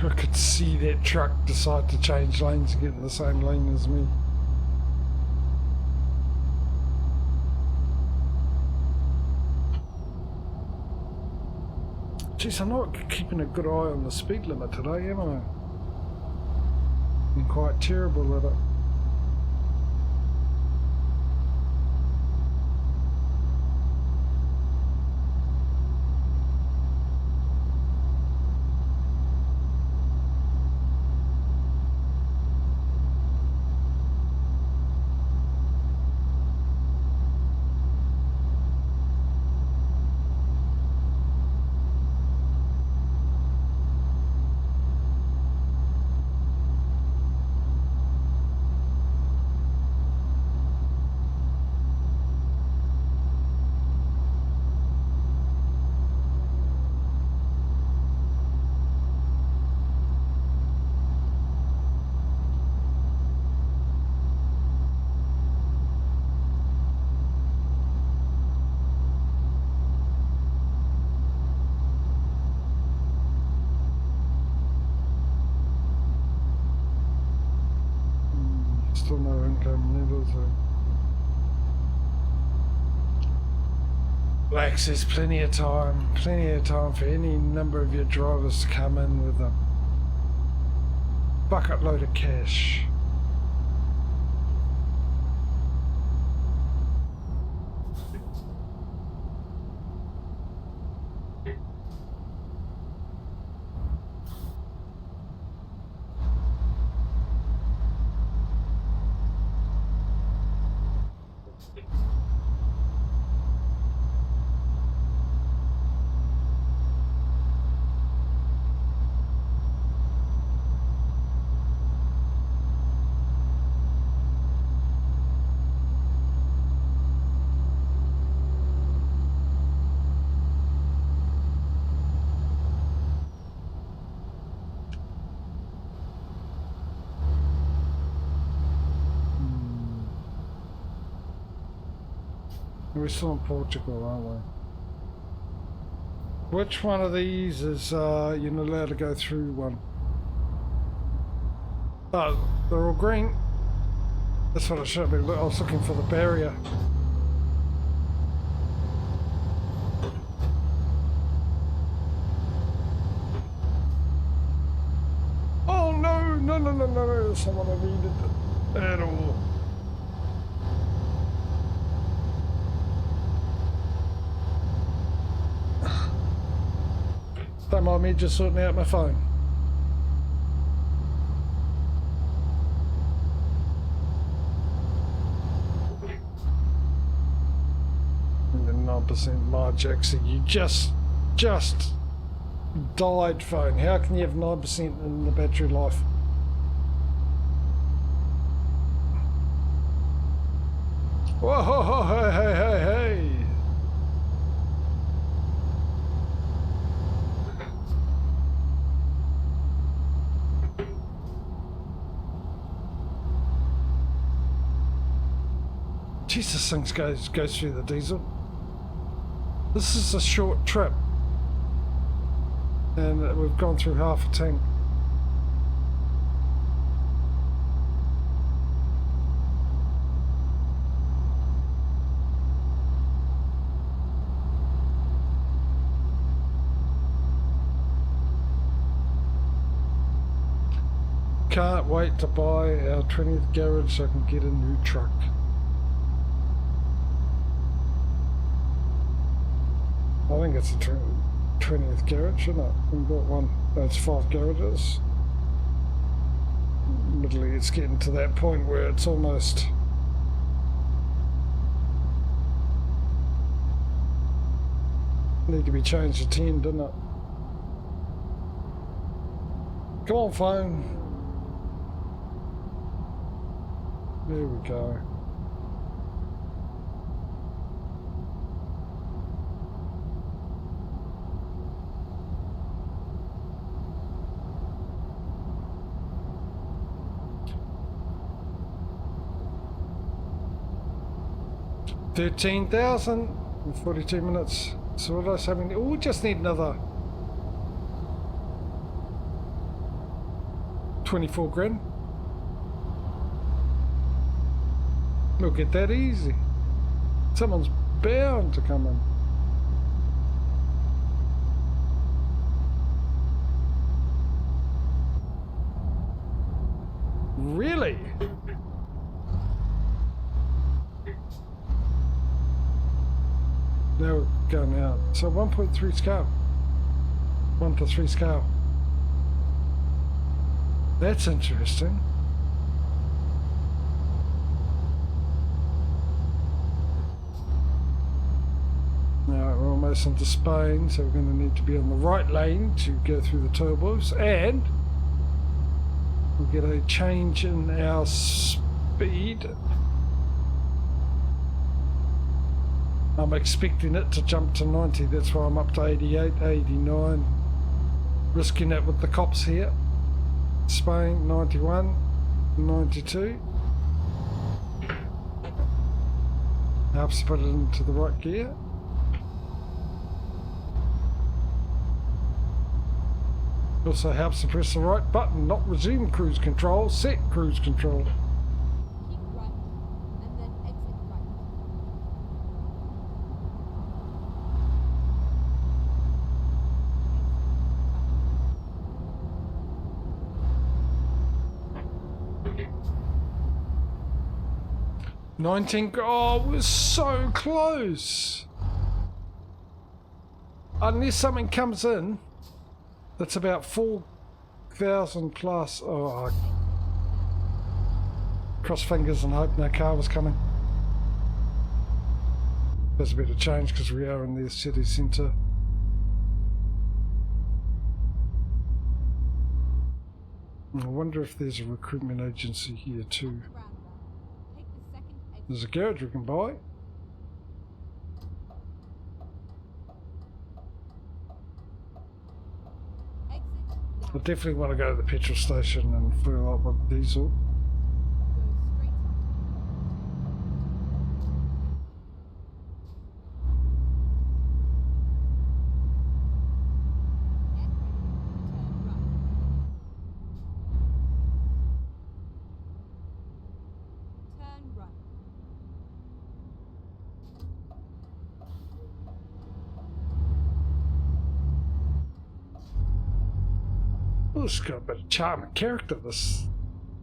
I could see that truck decide to change lanes and get in the same lane as me. Jeez, I'm not keeping a good eye on the speed limit today, am I? I'm quite terrible at it. Still no income yet, is there? Lex, there's plenty of time for any number of your drivers to come in with a bucket load of cash. We're still in Portugal, aren't we? Which one of these is you're not allowed to go through one? Oh, they're all green. That's what it should be. I was looking for the barrier. Oh no, no, no, no, no, no, someone I needed at all. Don't mind me just sorting out my phone. And then 9% Marge, actually, you just died, phone. How can you have 9% in the battery life? Whoa, hey, hey, hey, hey. Jeez, this thing goes through the diesel. This is a short trip. And we've gone through half a tank. Can't wait to buy our 20th garage so I can get a new truck. I think it's a 20th garage, isn't it? We've got one. That's 5 garages. Admittedly, it's getting to that point where it's almost need to be changed to 10, doesn't it? Come on, phone. There we go. $13,000 in 42 minutes. So what else have we? Oh, we just need another 24 grand. We'll get that easy. Someone's bound to come in. Really? Now we're going out. So 1.3 scale. 1 to 3 scale. That's interesting. Now we're almost into Spain, so we're going to need to be on the right lane to go through the turbos, and we'll get a change in our speed. I'm expecting it to jump to 90, that's why I'm up to 88, 89. Risking it with the cops here. Spain, 91, 92. Helps put it into the right gear. Also helps to press the right button, not resume cruise control, set cruise control. 19. Oh, we're so close. Unless something comes in that's about 4,000 plus. Oh, cross fingers and hope no car was coming. There's a bit of change because we are in the city centre. I wonder if there's a recruitment agency here too. Take the second exit. There's a garage we can buy. Exit now. I definitely want to go to the petrol station and fill up with diesel. Go straight on. Get ready to turn right. Turn right. Oh, it's got a bit of charm and character, this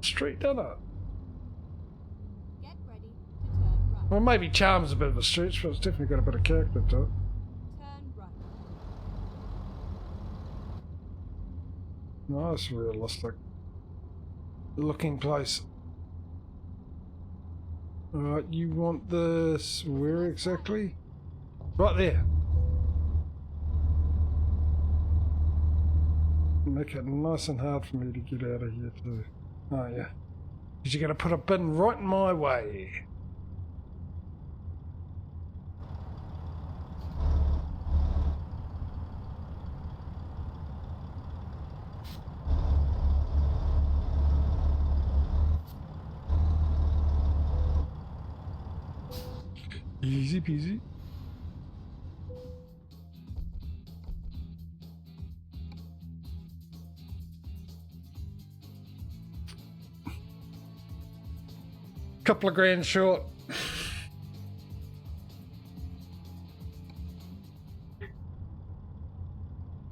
street, doesn't it? Get ready to turn right. Well, maybe charm's a bit of a stretch, but it's definitely got a bit of character to it. Turn right. Nice, realistic looking place. Alright, you want this where exactly? Right there. Make it nice and hard for me to get out of here too. Oh yeah. Because you're going to put a bin right in my way. Easy peasy. Couple of grand short.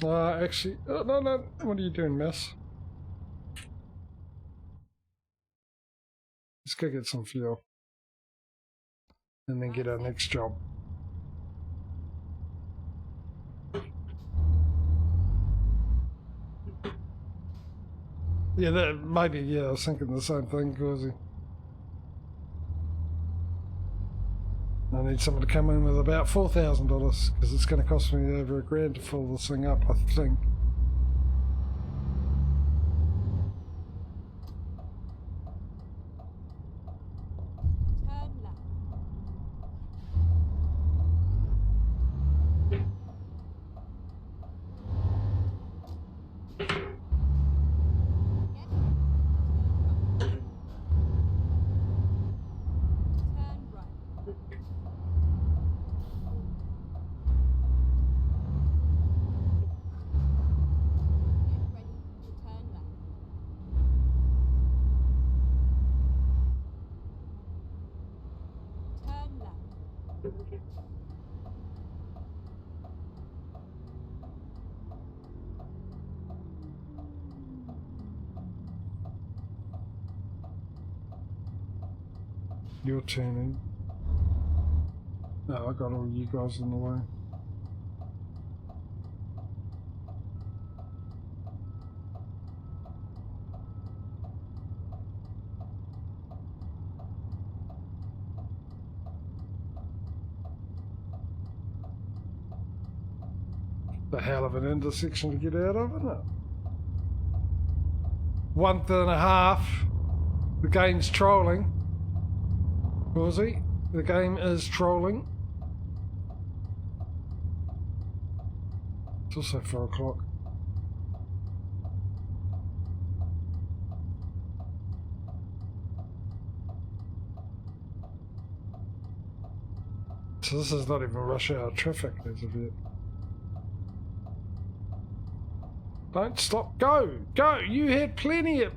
Actually, oh, no, what are you doing, miss? Let's go get some fuel. And then get our next job. Yeah, that maybe, yeah, I was thinking the same thing, Gauzy. I need someone to come in with about $4,000 because it's going to cost me over $1,000 to fill this thing up, I think. Turn left. Get ready to turn right. Turn right. Get ready to turn left. Turn left. You're turning. No, I got all you guys in the way. The hell of an intersection to get out of, isn't it? 1.5. The game's trolling. Was he? The game is trolling. It's also 4 o'clock. So this is not even rush hour traffic as of yet. Don't stop. Go! Go! You had plenty of...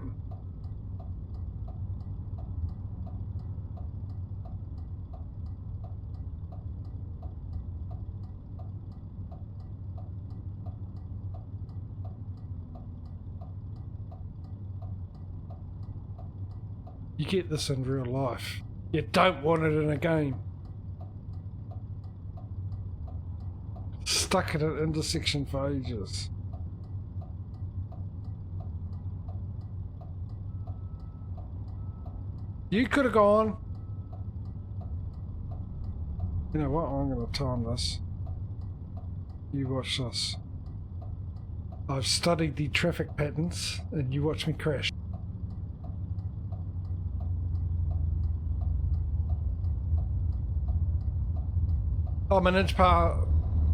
You get this in real life. You don't want it in a game. Stuck at an intersection for ages. You could have gone. You know what? I'm going to time this. You watch this. I've studied the traffic patterns, and you watch me crash. I'm an inch past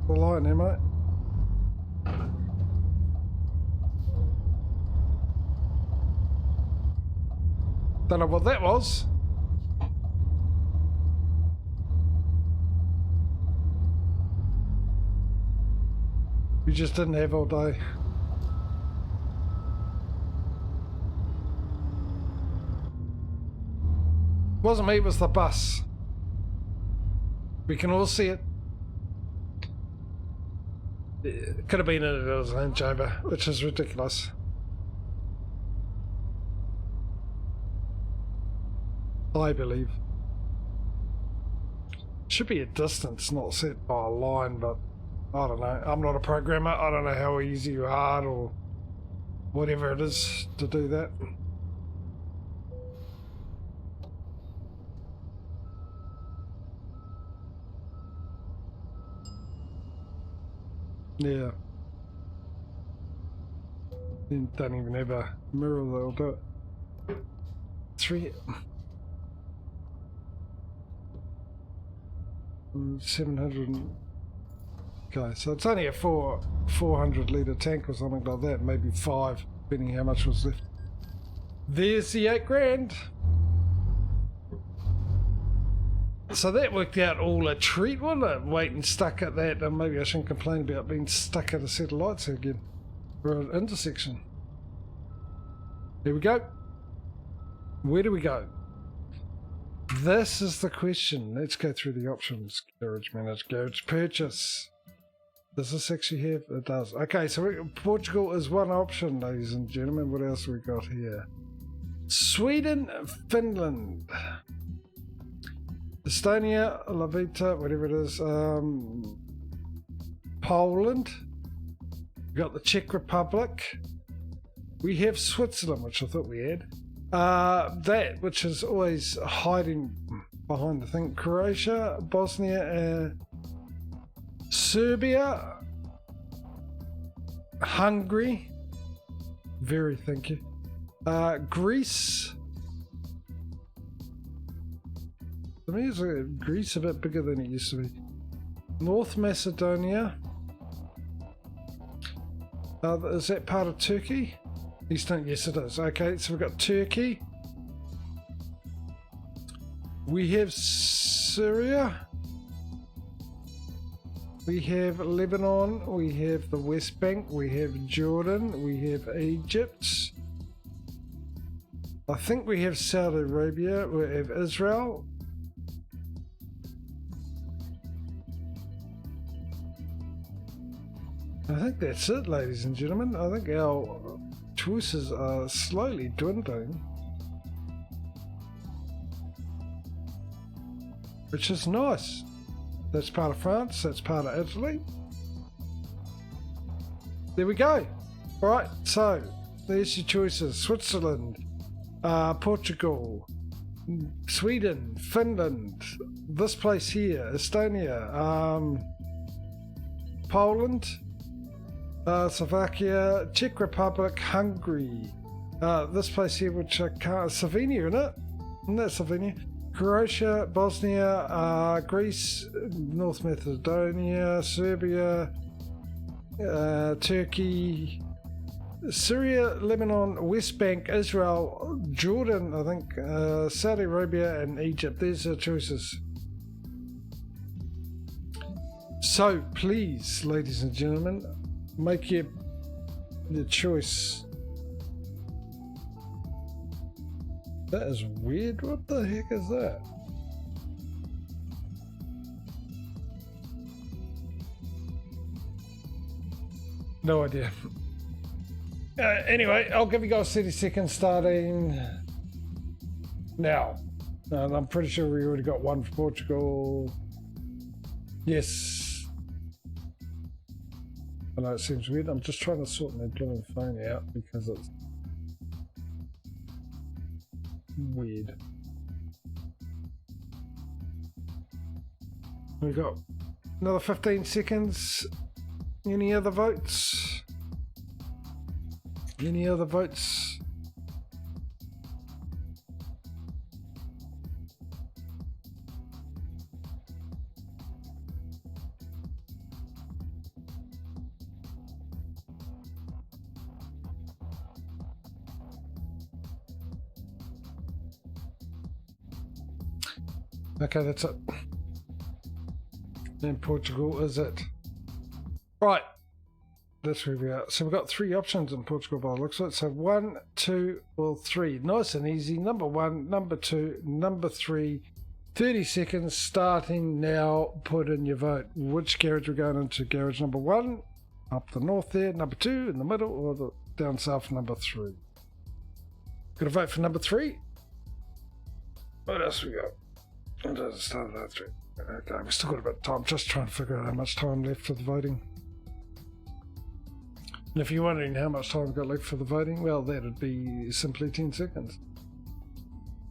the line there, mate. Don't know what that was. We just didn't have all day. Wasn't me, it was the bus. We can all see it. It could have been in a Range Rover, which is ridiculous. I believe. Should be a distance, not set by a line, but I don't know. I'm not a programmer. I don't know how easy or hard or whatever it is to do that. Yeah. You don't even have a mirror that'll do it. 700. Okay, so it's only a 400 litre tank or something like that, maybe 5, depending how much was left. There's the 8 grand. So that worked out all a treat, wasn't it? Waiting stuck at that, and maybe I shouldn't complain about being stuck at a set of lights again. Or an intersection. Here we go. Where do we go? This is the question. Let's go through the options. Garage manage, garage purchase. Does this actually have? It does. Okay, so Portugal is one option, ladies and gentlemen. What else have we got here? Sweden, Finland, Estonia, Latvia, whatever it is. Poland. We've got the Czech Republic. We have Switzerland, which I thought we had. That which is always hiding behind the thing. Croatia, Bosnia, Serbia, Hungary. Very, thank you. Greece. To me, is Greece a bit bigger than it used to be. North Macedonia. Is that part of Turkey? Eastern, yes it is. Okay, so we've got Turkey. We have Syria. We have Lebanon. We have the West Bank. We have Jordan. We have Egypt. I think we have Saudi Arabia. We have Israel. I think that's it, ladies and gentlemen. I think our choices are slowly dwindling, which is nice. That's part of France, that's part of Italy. There we go. Alright, so there's your choices. Switzerland, Portugal, Sweden, Finland, this place here, Estonia, Poland, Slovakia, Czech Republic, Hungary, this place here, which I can't, Slovenia, isn't it? Isn't that Slovenia? Croatia, Bosnia, Greece, North Macedonia, Serbia, Turkey, Syria, Lebanon, West Bank, Israel, Jordan, I think, Saudi Arabia, and Egypt. There's the choices. So please, ladies and gentlemen, make your choice. That is weird. What the heck is that? No idea. Anyway, I'll give you guys 30 seconds starting now. And I'm pretty sure we already got one for Portugal. Yes. I know it seems weird. I'm just trying to sort my blooming phone out because it's weird. We've got another 15 seconds. Any other votes? Any other votes? Okay, that's it. And Portugal is it. Right. That's where we are. So we've got three options in Portugal by the looks of it. So 1, 2, or 3. Nice and easy. Number 1, number 2, number 3. 30 seconds starting now. Put in your vote. Which garage we're going into? Garage number 1, up the north there. Number 2, in the middle, or the down south, number 3. Got to vote for number 3. What else we got? It doesn't start at that 3. Okay, we've still got a bit of time. Just trying to figure out how much time left for the voting. And if you're wondering how much time we've got left for the voting, well, that'd be simply 10 seconds.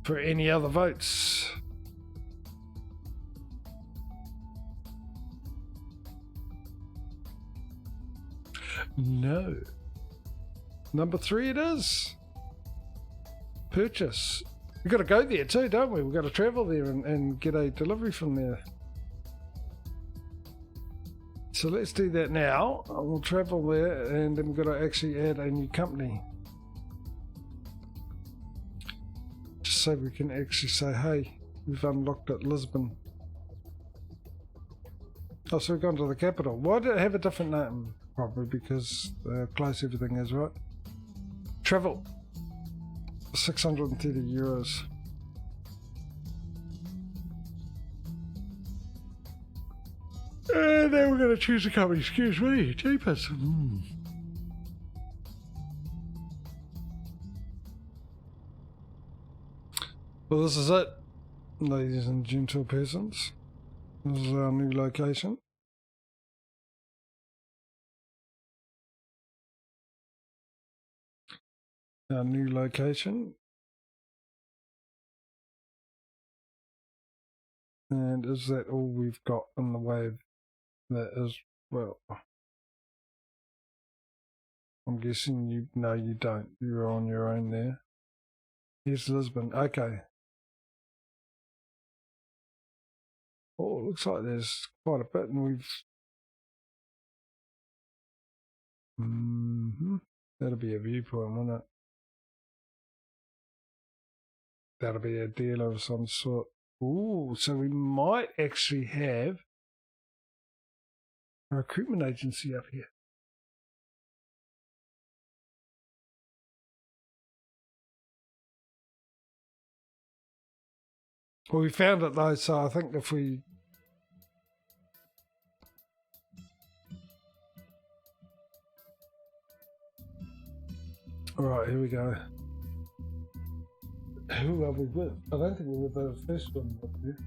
For any other votes. No. Number 3 it is. Purchase. We've got to go there too, don't we? We've got to travel there and get a delivery from there. So let's do that now. We'll travel there and then we've got to actually add a new company. Just so we can actually say, hey, we've unlocked at Lisbon. Oh, so we've gone to the capital. Why did it have a different name? Probably because how close everything is, right? Travel. 630 euros. And then we're going to choose a company. Excuse me, jeepers. Well, this is it, ladies and gentle persons. This is our new location. Our new location. And is that all we've got in the way of that is, well, I'm guessing you, no you don't, you're on your own there. Here's Lisbon, okay. Oh, it looks like there's quite a bit and we've, that'll be a viewpoint, won't it? That'll be a deal of some sort. Ooh, so we might actually have a recruitment agency up here. Well, we found it though, so I think if we... Alright, here we go. Who are we with? I don't think we're with the first one up here.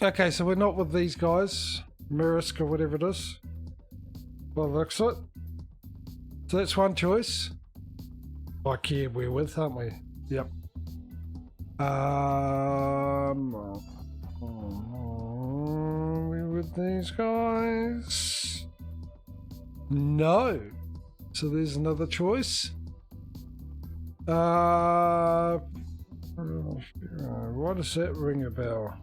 Okay, so we're not with these guys. Marisk or whatever it is. Well, looks it. So that's one choice. IKEA we're with, aren't we? Yep. We're with these guys. No. So there's another choice. Why does that ring a bell?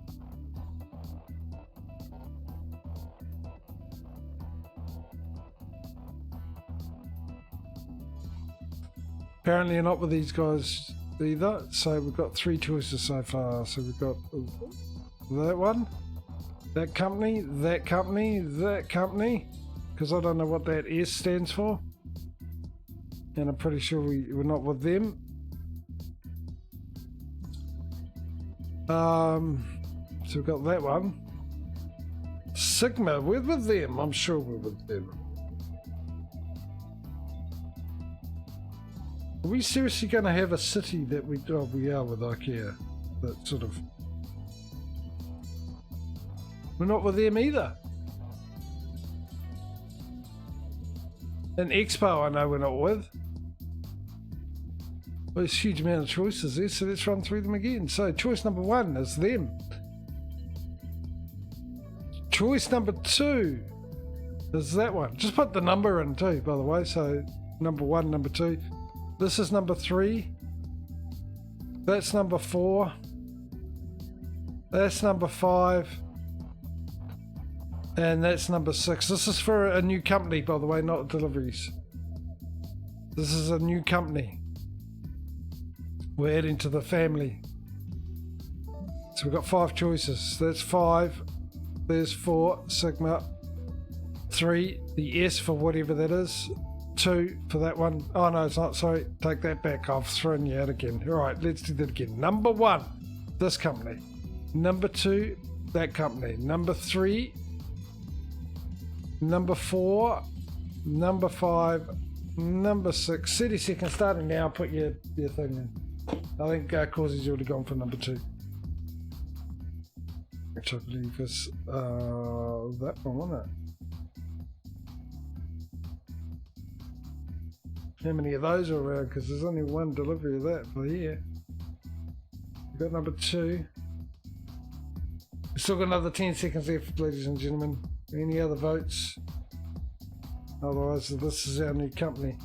Apparently you're not with these guys either, so we've got 3 choices so far. So we've got that one, that company, that company, that company, because I don't know what that S stands for, and I'm pretty sure we're not with them. So we've got that one. Sigma, we're with them, I'm sure we're with them. Are we seriously going to have a city that we are with IKEA? That sort of... We're not with them either. And Expo I know we're not with. Well, there's a huge amount of choices there, so let's run through them again. So choice number 1 is them. Choice number 2 is that one. Just put the number in too, by the way. So number 1, number 2. This is number 3. That's number 4. That's number 5. And that's number 6. This is for a new company, by the way, not deliveries. This is a new company. We're adding to the family. So we've got 5 choices. That's 5. There's 4, Sigma. 3, the S for whatever that is. 2 for that one. Oh no, it's not. Sorry, take that back. I've thrown you out again. All right, let's do that again. Number 1, this company. Number 2, that company. Number 3, number 4, number 5, number 6. 30 seconds starting now. Put your thing in. I think Causy's already gone for number 2. Which I believe is that one, wasn't it? How many of those are around? Because there's only one delivery of that for here. We've got number 2. We've still got another 10 seconds left, ladies and gentlemen. Any other votes? Otherwise, this is our new company.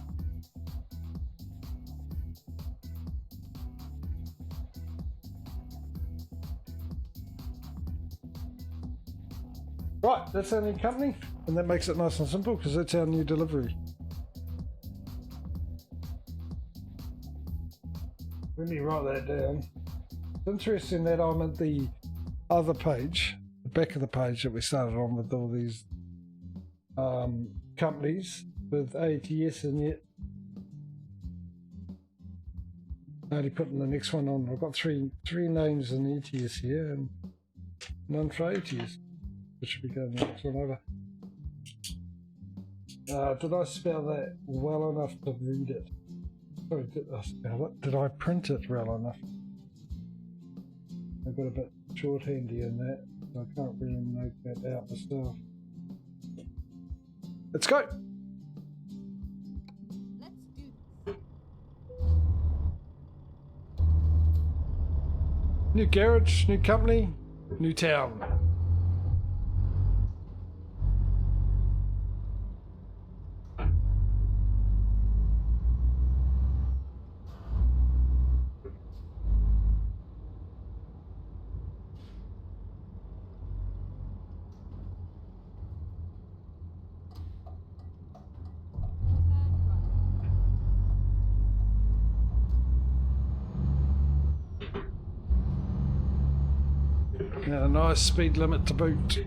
Right, that's our new company, and that makes it nice and simple because that's our new delivery. Let me write that down. It's interesting that I'm at the other page, the back of the page that we started on with all these companies with ATS in yet. Only putting the next one on. I've got three names in ETS here and none for ATS. Which should be going the next one over. Did I spell that well enough to read it? Sorry, did I spell it? Did I print it well enough? I got a bit shorthandy in that, so I can't really make that out myself. Let's go! Let's do this. New garage, new company, new town. And a nice speed limit to boot.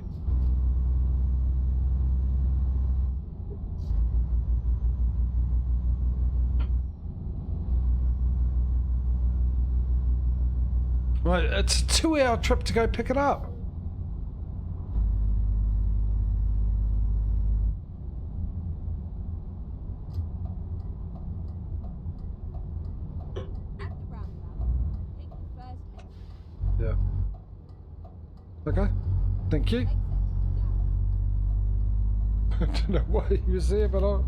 Right, it's a 2-hour trip to go pick it up. At the roundabout, take the first exit. Yeah. Okay, thank you. Exit now. I don't know why he was there, but I...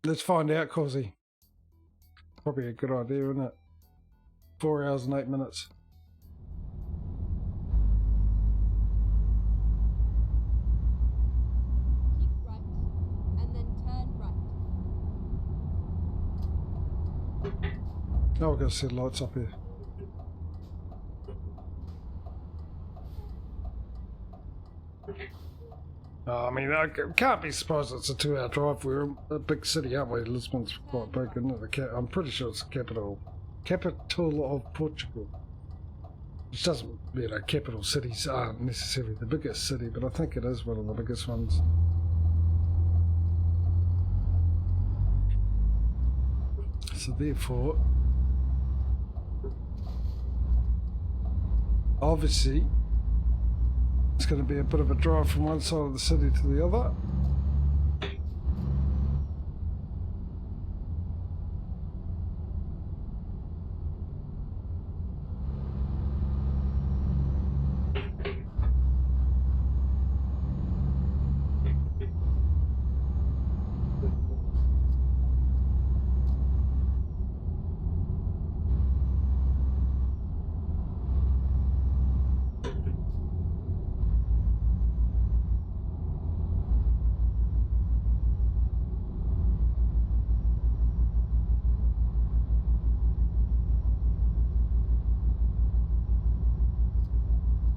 Let's find out, Causey. Probably a good idea, isn't it? 4 hours and 8 minutes. Keep right, and then turn right. Oh, we've got to see the lights up here. I mean, I can't be surprised it's a 2-hour drive. We're a big city, aren't we? Lisbon's quite big, isn't it? I'm pretty sure it's the capital of Portugal. Which doesn't, capital cities aren't necessarily the biggest city, but I think it is one of the biggest ones. So therefore, obviously, going to be a bit of a drive from one side of the city to the other.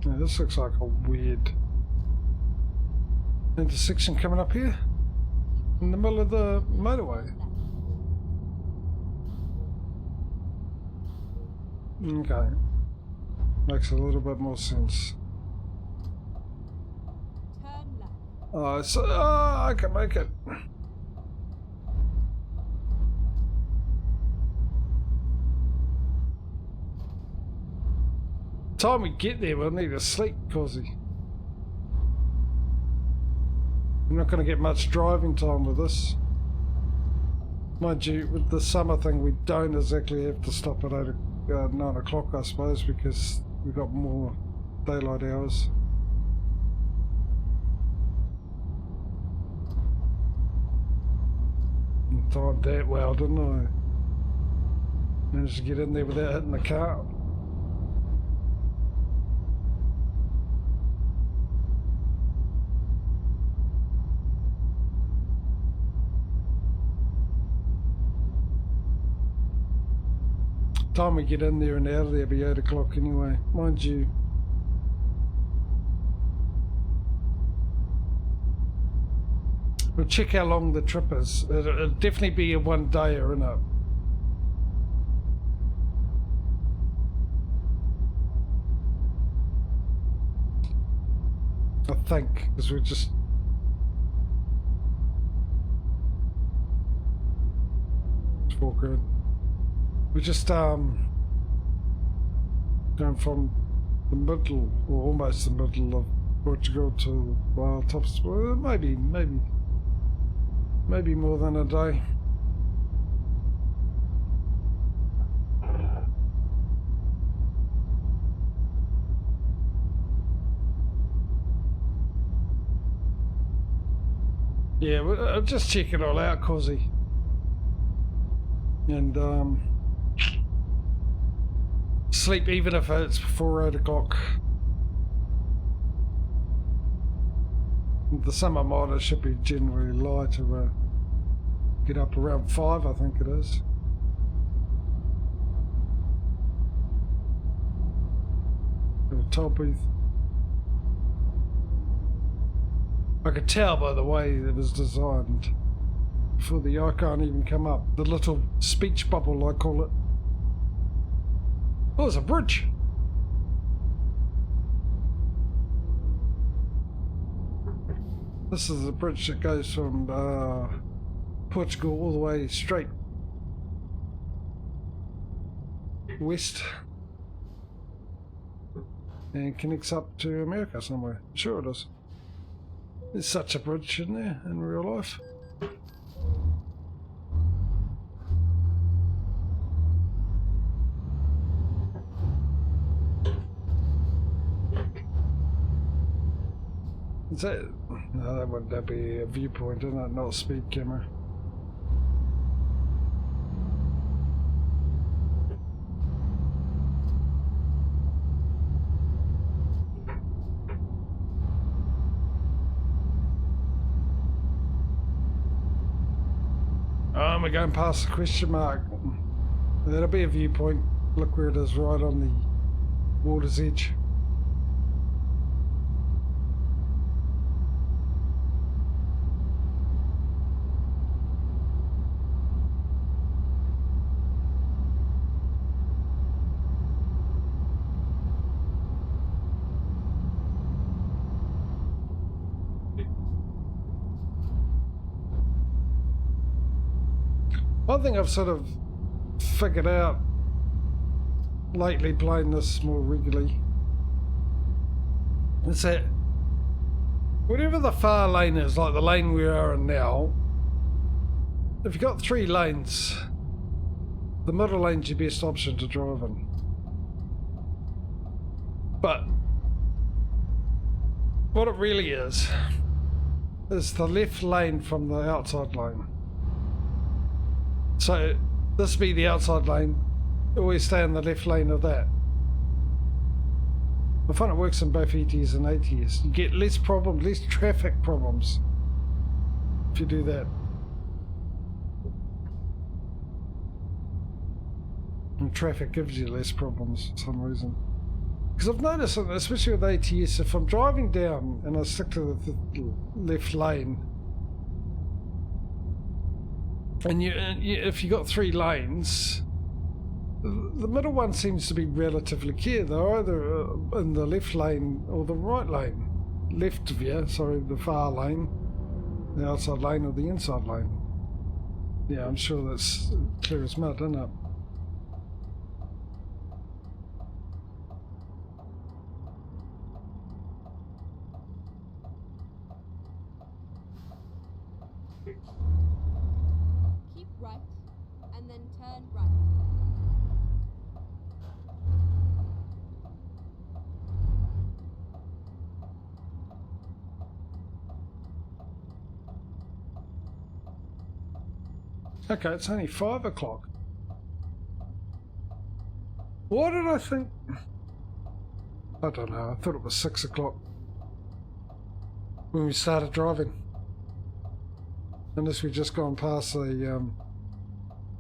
Yeah, this looks like a weird intersection coming up here in the middle of the motorway. Okay, makes a little bit more sense. Turn left. Oh, so, I can make it. Time we get there, we'll need to sleep, Causey. We're not going to get much driving time with this. Mind you, with the summer thing, we don't exactly have to stop at 9 o'clock, I suppose, because we've got more daylight hours. I timed that well, didn't I? Managed to get in there without hitting the car. Time we get in there and out of there will be 8 o'clock anyway, mind you. We'll check how long the trip is. It'll definitely be a one-dayer, innit? I think, because we're just... It's all good. We're just going from the middle, or almost the middle of Portugal to Wild Tops. Well, maybe more than a day. Yeah, I'll just check it all out, Causey. And sleep even if it's before 8 o'clock. The summer monitor should be generally light. Get up around 5, I think it is. Got a toll booth. I could tell by the way it was designed before the icon even come up. The little speech bubble, I call it. Oh, there's a bridge. This is the bridge that goes from Portugal all the way straight west and connects up to America somewhere. Sure it is. There's such a bridge in there in real life. Is that... No, that wouldn't be a viewpoint, isn't it? Not a speed camera. Oh, we're going past the question mark. That'll be a viewpoint. Look where it is, right on the water's edge. One thing I've sort of figured out lately, playing this more regularly, is that whatever the far lane is, like the lane we are in now, if you've got 3 lanes, the middle lane's your best option to drive in. But what it really is the left lane from the outside lane. So this be the outside lane, always stay in the left lane of that. I find it works in both ETS and ATS. You get less problems, less traffic problems if you do that. And traffic gives you less problems for some reason. Because I've noticed, especially with ATS, if I'm driving down and I stick to the left lane, and if you got 3 lanes, the middle one seems to be relatively clear. They're either in the left lane or the right lane. Left of you, sorry, the far lane, the outside lane or the inside lane. Yeah, I'm sure that's clear as mud, isn't it? Keep right, and then turn right. Okay, it's only 5 o'clock. What did I think? I don't know, I thought it was 6 o'clock when we started driving. Unless we've just gone past the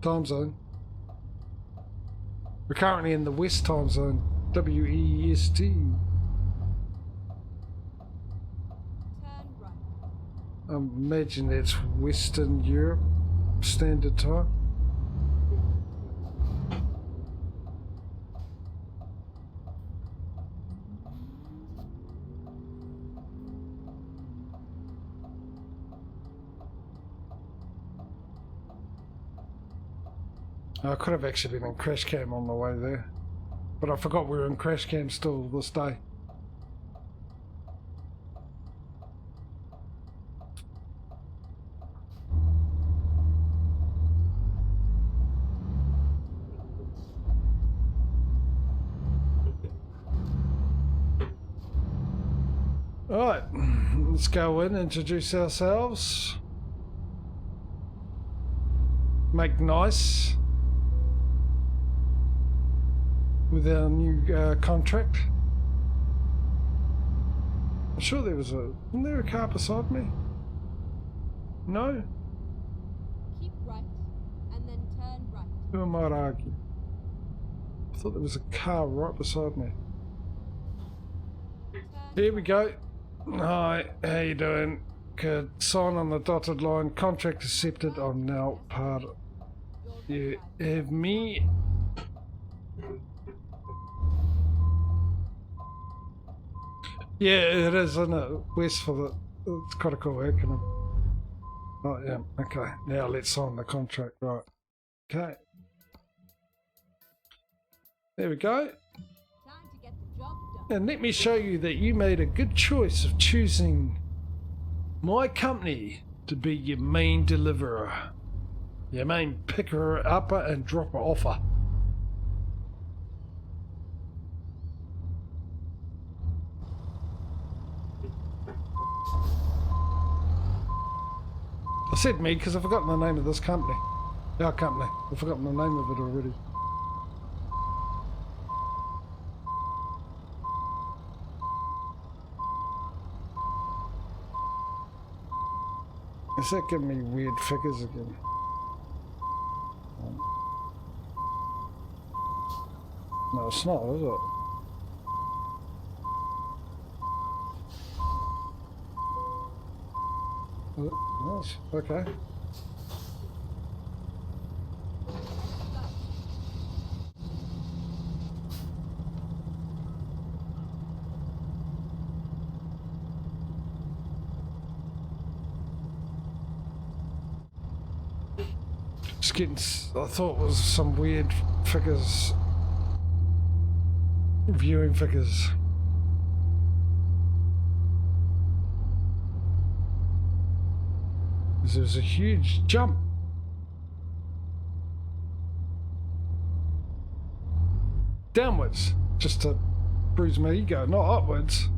time zone. We're currently in the West time zone, WEST. Turn right. I imagine that's Western Europe Standard Time. I could have actually been in crash cam on the way there, but I forgot we were in crash cam still this day. Alright, let's go in, introduce ourselves, make nice with our new contract. I'm sure wasn't there a car beside me? No? Keep right, and then turn right. Who might argue? I thought there was a car right beside me. Turn Here we go. Hi, how you doing? Could sign on the dotted line. Contract accepted. I'm now part of... You have me. Yeah, it is, isn't it? West for the... It's quite a cool acronym. Oh, yeah, okay. Now let's sign the contract, right. Okay. There we go. Time to get the job done. And let me show you that you made a good choice of choosing my company to be your main deliverer, your main picker upper and dropper offer. I said me because I've forgotten the name of this company. Our company. I've forgotten the name of it already. Is that giving me weird figures again? No, it's not, is it? Nice. Okay. Just getting, I thought it was some weird figures, viewing figures. There was a huge jump. Downwards, just to bruise my ego, not upwards.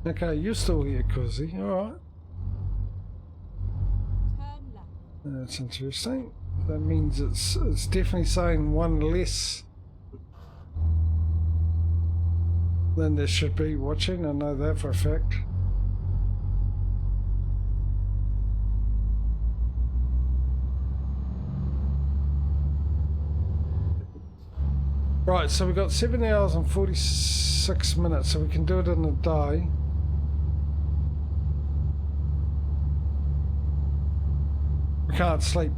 Okay, you're still here, Cozy. Alright. Turn left. That's interesting. That means it's definitely saying one less than there should be watching. I know that for a fact. Right, so we've got 7 hours and 46 minutes, so we can do it in a day. We can't sleep.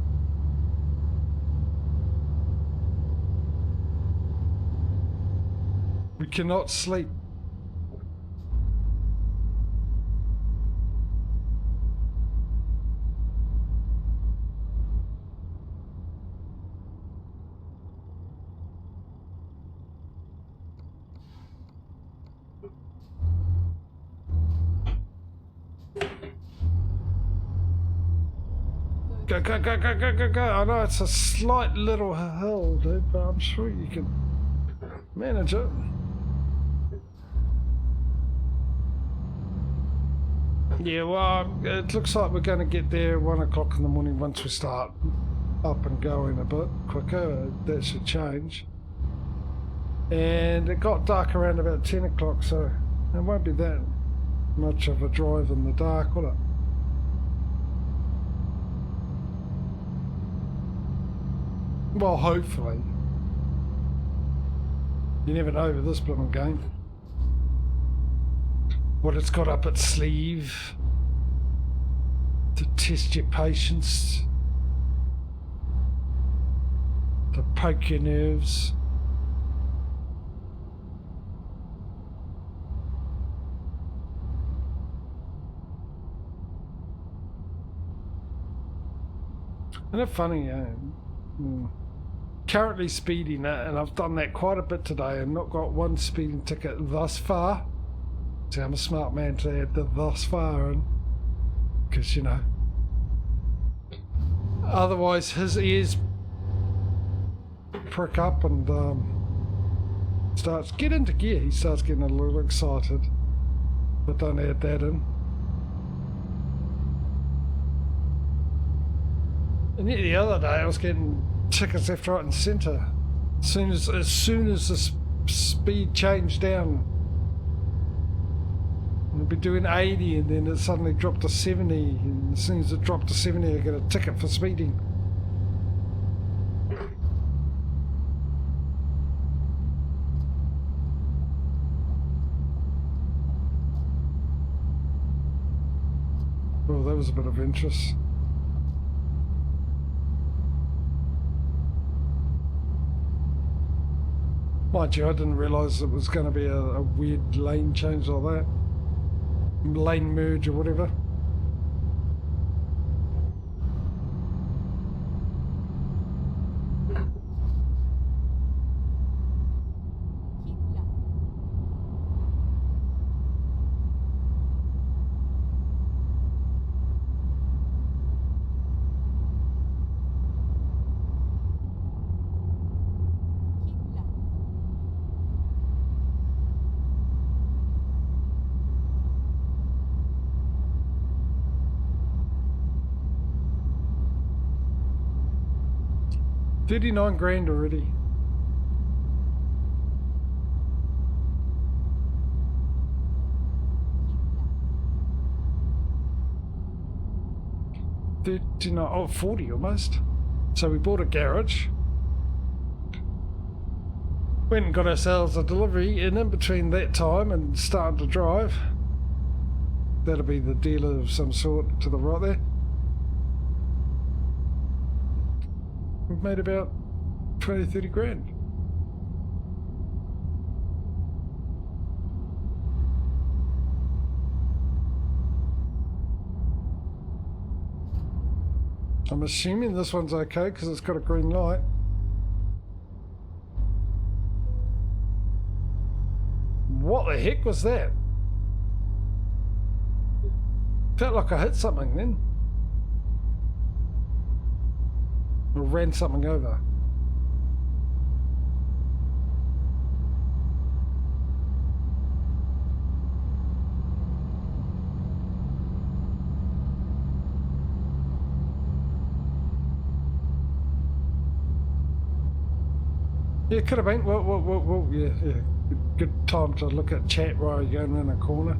We cannot sleep. Go, go, go, go, go, go, go. I know it's a slight little hill, dude, but I'm sure you can manage it. Yeah, well, it looks like we're going to get there 1 o'clock in the morning once we start up and going a bit quicker. That should change. And it got dark around about 10 o'clock, so it won't be that much of a drive in the dark, will it? Well, hopefully. You never know with this blooming game. What it's got up its sleeve to test your patience, to poke your nerves. Isn't it funny, currently speeding it, and I've done that quite a bit today and not got one speeding ticket thus far. See, I'm a smart man to add the thus far in, because, you know, otherwise his ears prick up and starts get into gear. He starts getting a little excited, but don't add that in. And yet the other day I was getting tickets left, right and centre. As soon as the speed changed down, I'd be doing 80 and then it suddenly dropped to 70, and as soon as it dropped to 70 I get a ticket for speeding. Well, that was a bit of interest. Mind you, I didn't realise it was going to be a weird lane change like that. Lane merge or whatever. Keep left. Keep left. 39 grand already. Keep left. 39, oh, 40 almost. So we bought a garage. Went and got ourselves a delivery, and in between that time and starting to drive, that'll be the dealer of some sort to the right there. We've made about 20, 30 grand. I'm assuming this one's okay because it's got a green light. What the heck was that? Felt like I hit something then. Or ran something over. Yeah, could have been. Well, yeah. Good time to look at chat while you're going around a corner.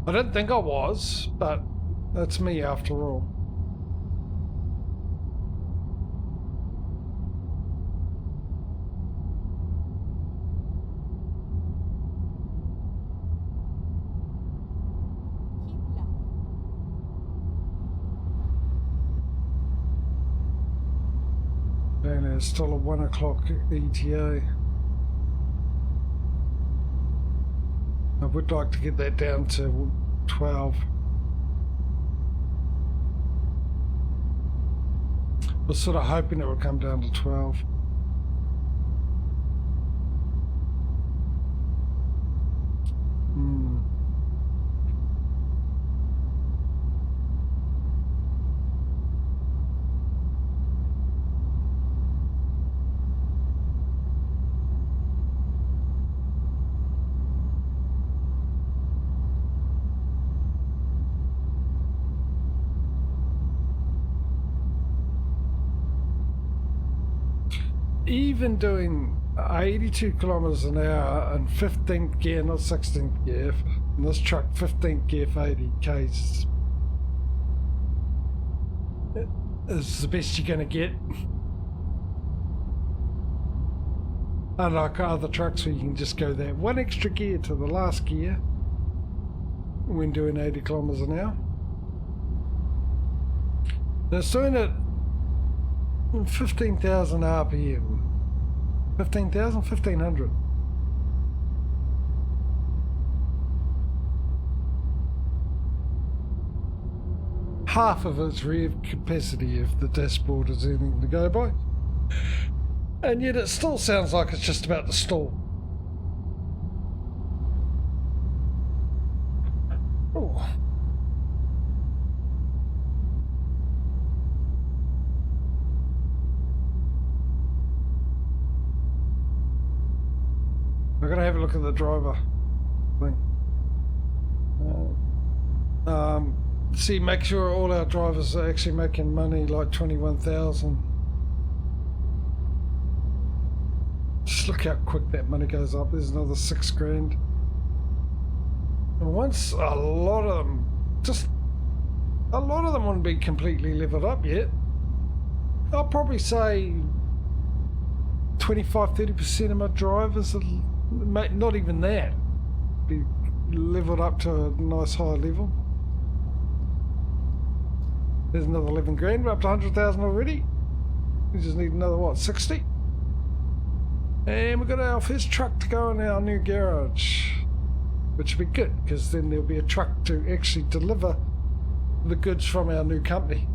I didn't think I was, but that's me after all. Keep left. And it's still a 1 o'clock ETA. I would like to get that down to 12. I was sort of hoping it would come down to 12. Even doing 82 kilometers an hour in 15th gear, not 16th gear, and this truck 15th gear for 80 k's is the best you're going to get. Unlike other trucks where you can just go that one extra gear to the last gear when doing 80 kilometers an hour. Now it's doing it 15,000 RPM. 15,000? 1,500. Half of its rev capacity if the dashboard is anything to go by. And yet it still sounds like it's just about to stall. Oh. I'm going to have a look at the driver thing. See, make sure all our drivers are actually making money, like 21,000. Just look how quick that money goes up. There's another 6 grand. And once a lot of them, wouldn't be completely leveled up yet. I'll probably say 25-30% of my drivers are, not even that, be leveled up to a nice high level. There's another 11 grand. We're up to 100,000 already. We just need another, what, 60? And we've got our first truck to go in our new garage, which will be good because then there'll be a truck to actually deliver the goods from our new company.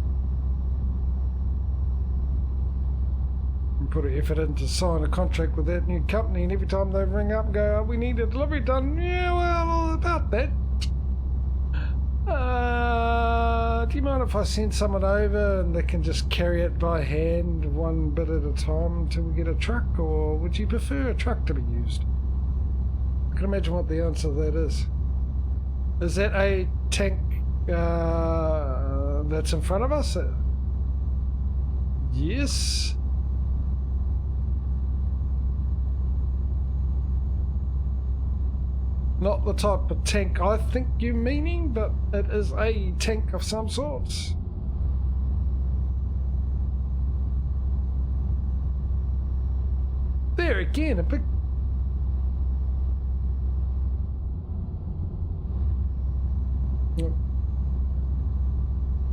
And put an effort in to sign a contract with that new company, and every time they ring up and go, oh, we need a delivery done, yeah, well, all about that. Do you mind if I send someone over and they can just carry it by hand one bit at a time until we get a truck, or would you prefer a truck to be used? I can imagine what the answer to that is. Is that a tank that's in front of us? Yes. Not the type of tank I think you're meaning, but it is a tank of some sorts. There again, a big...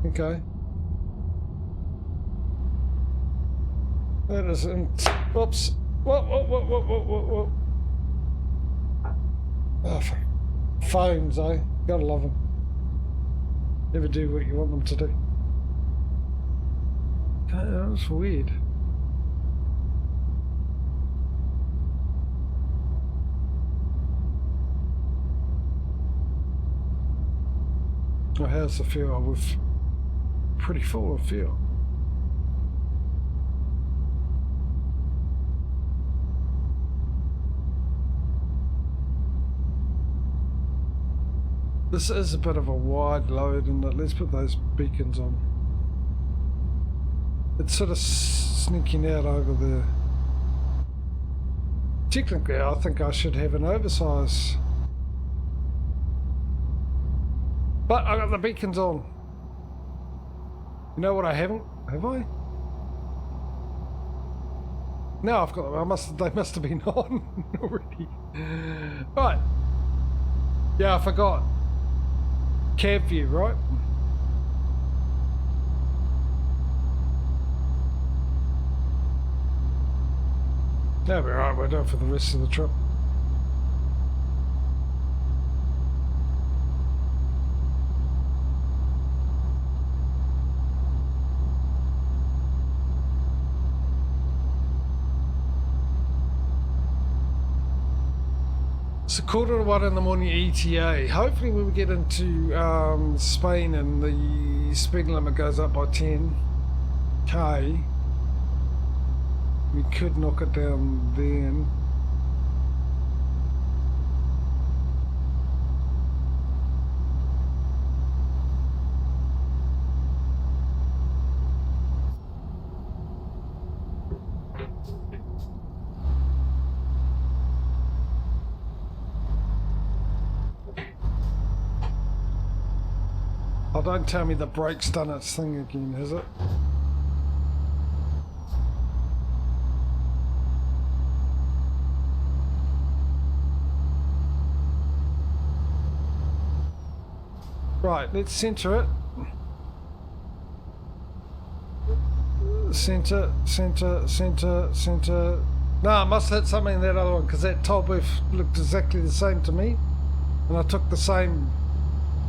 Okay. That is... Whoops. Whoa. Oh, phones, eh? Gotta love them. never do what you want them to do. That's weird. Oh, how's the fuel? We're pretty full of fuel. This is a bit of a wide load, and let's put those beacons on. It's sort of sneaking out over there. Technically, I think I should have an oversize. But I got the beacons on. You know what I haven't? Have I? No, I've got them. They must have been on already. Right. Yeah, I forgot. Cab view, right? That'll be right, we're done for the rest of the trip. It's a 1:45 in the morning ETA. Hopefully when we get into Spain and the speed limit goes up by 10k, we could knock it down then. Oh, don't tell me the brake's done its thing again, has it? Right, let's center it. Center, center, center, center. No, I must have hit something in that other one because that toll booth looked exactly the same to me. And I took the same,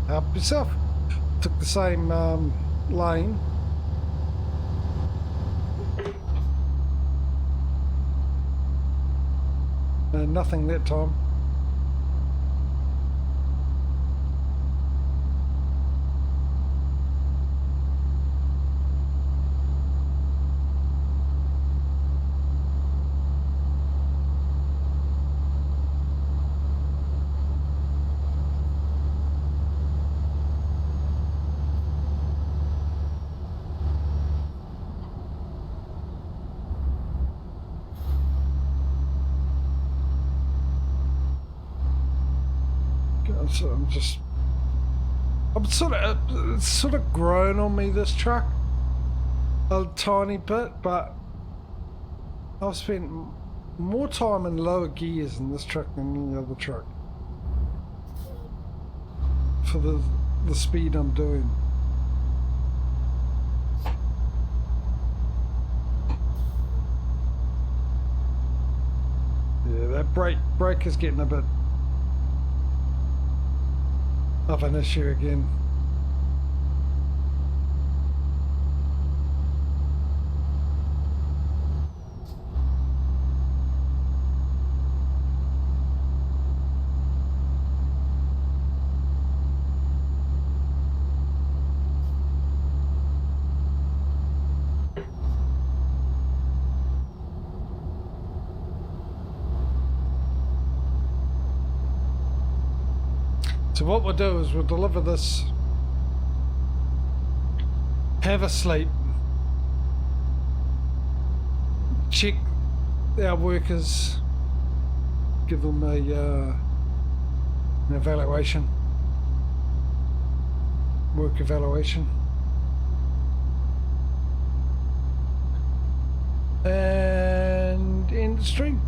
help yourself, took the same lane. And nothing that time. So I'm sort of grown on me, this truck, a tiny bit, but I've spent more time in lower gears in this truck than any other truck for the speed I'm doing. Yeah, that brake is getting a bit of an issue again. So what we'll do is we'll deliver this, have a sleep, check our workers, give them an evaluation, work evaluation, and end the stream.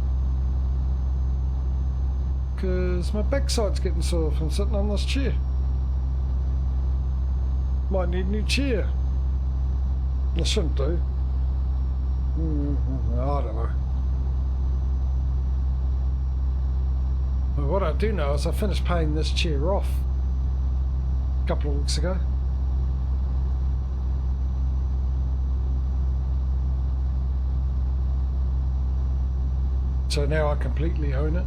Because my backside's getting sore from sitting on this chair. Might need a new chair. I shouldn't do. I don't know. But what I do know is I finished paying this chair off a couple of weeks ago. So now I completely own it.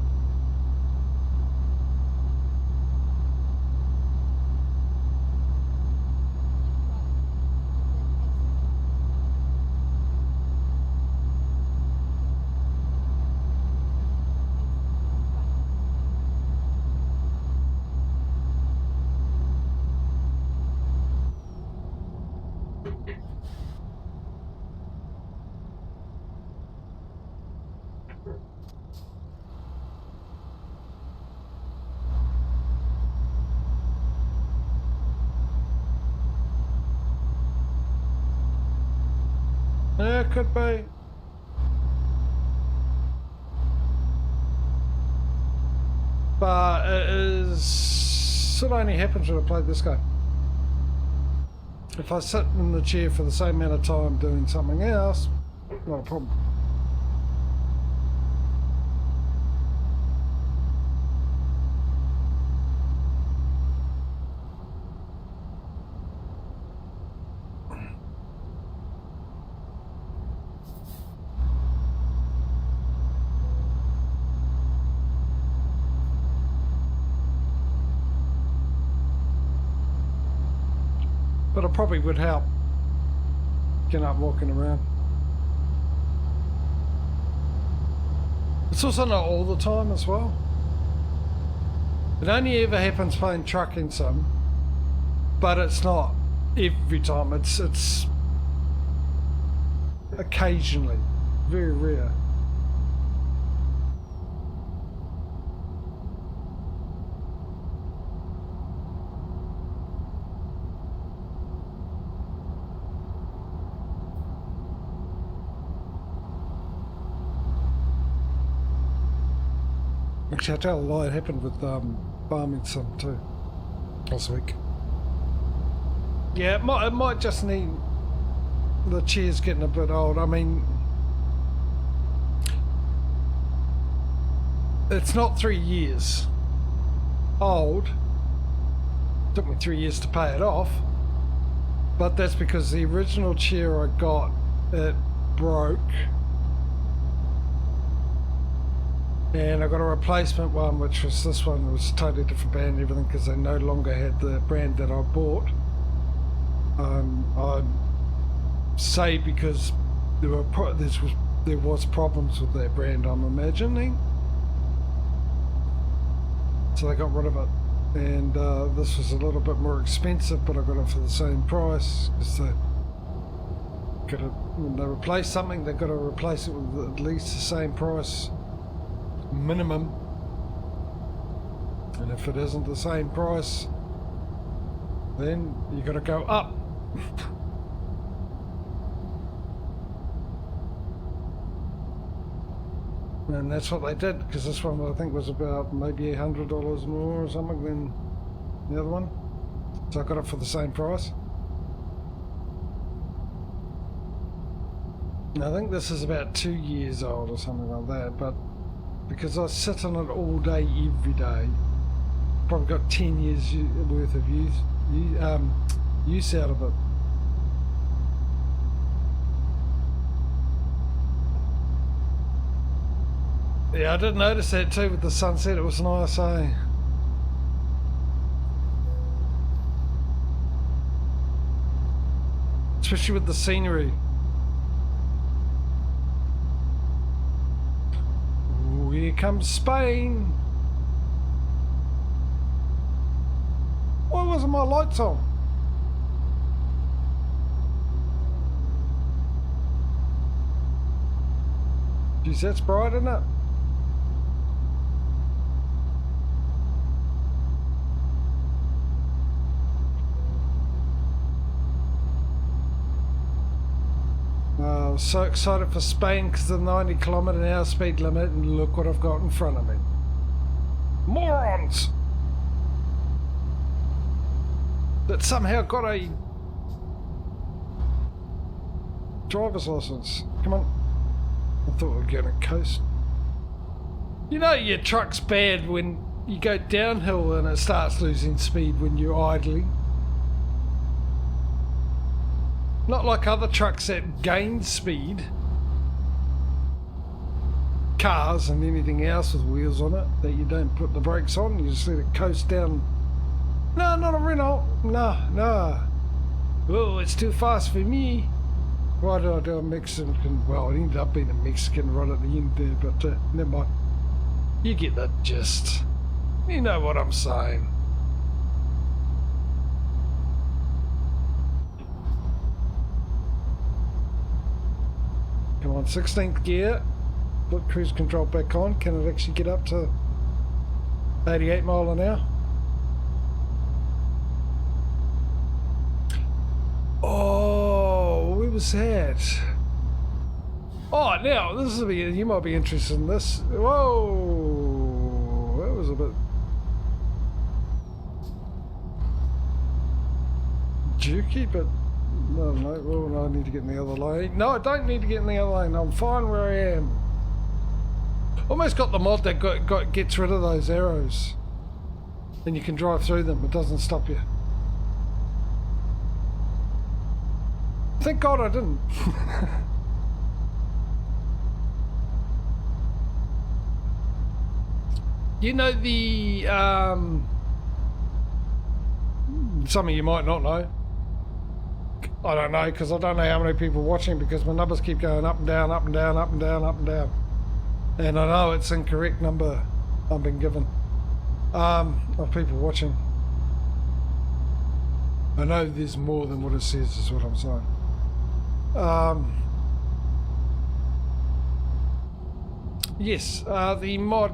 Yeah, could be. But it only happens when I play this game. If I sit in the chair for the same amount of time doing something else, not a problem. But it probably would help getting up, walking around. It's also not all the time as well. It only ever happens playing trucking sim, but it's not every time. It's occasionally, very rare. Actually, I tell a lie, it happened with farming sim too last week. Yeah, it might just need the chair's getting a bit old. I mean, it's not 3 years old. It took me 3 years to pay it off, but that's because the original chair I got, it broke. And I got a replacement one, which was this one. It was a totally different brand and everything because they no longer had the brand that I bought. I say because there was problems with that brand, I'm imagining. So they got rid of it. And this was a little bit more expensive, but I got it for the same price because when they replace something, they've got to replace it with at least the same price minimum, and if it isn't the same price, then you got to go up. And that's what they did, because this one I think was about maybe $100 more or something than the other one, so I got it for the same price. And I think this is about 2 years old or something like that, but because I sit on it all day, every day, probably got 10 years worth of use out of it. Yeah, I did notice that too with the sunset. It was nice, eh? Especially with the scenery. Here comes Spain. Why wasn't my lights on? Geez, that's bright, isn't it? I was so excited for Spain because of the 90km/h speed limit, and look what I've got in front of me. Morons! That somehow got a driver's license. Come on. I thought we were going to coast. You know your truck's bad when you go downhill and it starts losing speed when you're idling. Not like other trucks that gain speed. cars and anything else with wheels on it that you don't put the brakes on. You just let it coast down. No, not a Renault. No. Oh, it's too fast for me. Why did I do a Mexican? Well, it ended up being a Mexican right at the end there, but never mind. You get the gist. You know what I'm saying. Come on, 16th gear. Put cruise control back on. Can it actually get up to 88 mile an hour? Oh, where was that? Oh, now this is you might be interested in this. Whoa, that was a bit jerky, but no. Well, I need to get in the other lane. No, I don't need to get in the other lane. I'm fine where I am. Almost got the mod that gets rid of those arrows, and you can drive through them. It doesn't stop you. Thank God I didn't. You know the some of you might not know. I don't know because I don't know how many people are watching because my numbers keep going up and down, up and down, up and down, up and down. And I know it's incorrect number I've been given of people watching. I know there's more than what it says is what I'm saying. Yes, the mod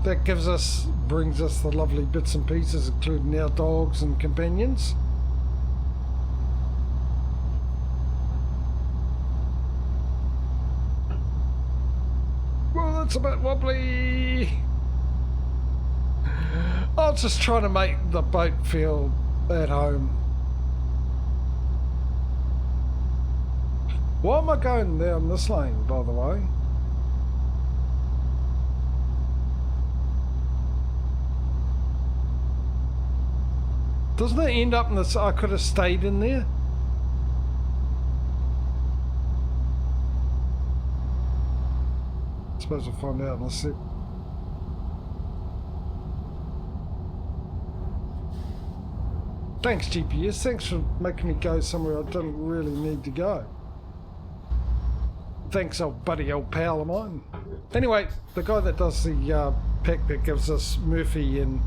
that brings us the lovely bits and pieces, including our dogs and companions. Well, it's a bit wobbly. I was just trying to make the boat feel at home. Why am I going down this lane, by the way? Doesn't it end up in this? I could have stayed in there. I suppose we'll find out in a sec. Thanks, GPS. Thanks for making me go somewhere I didn't really need to go. Thanks, old buddy, old pal of mine. Anyway, the guy that does the pack that gives us Murphy and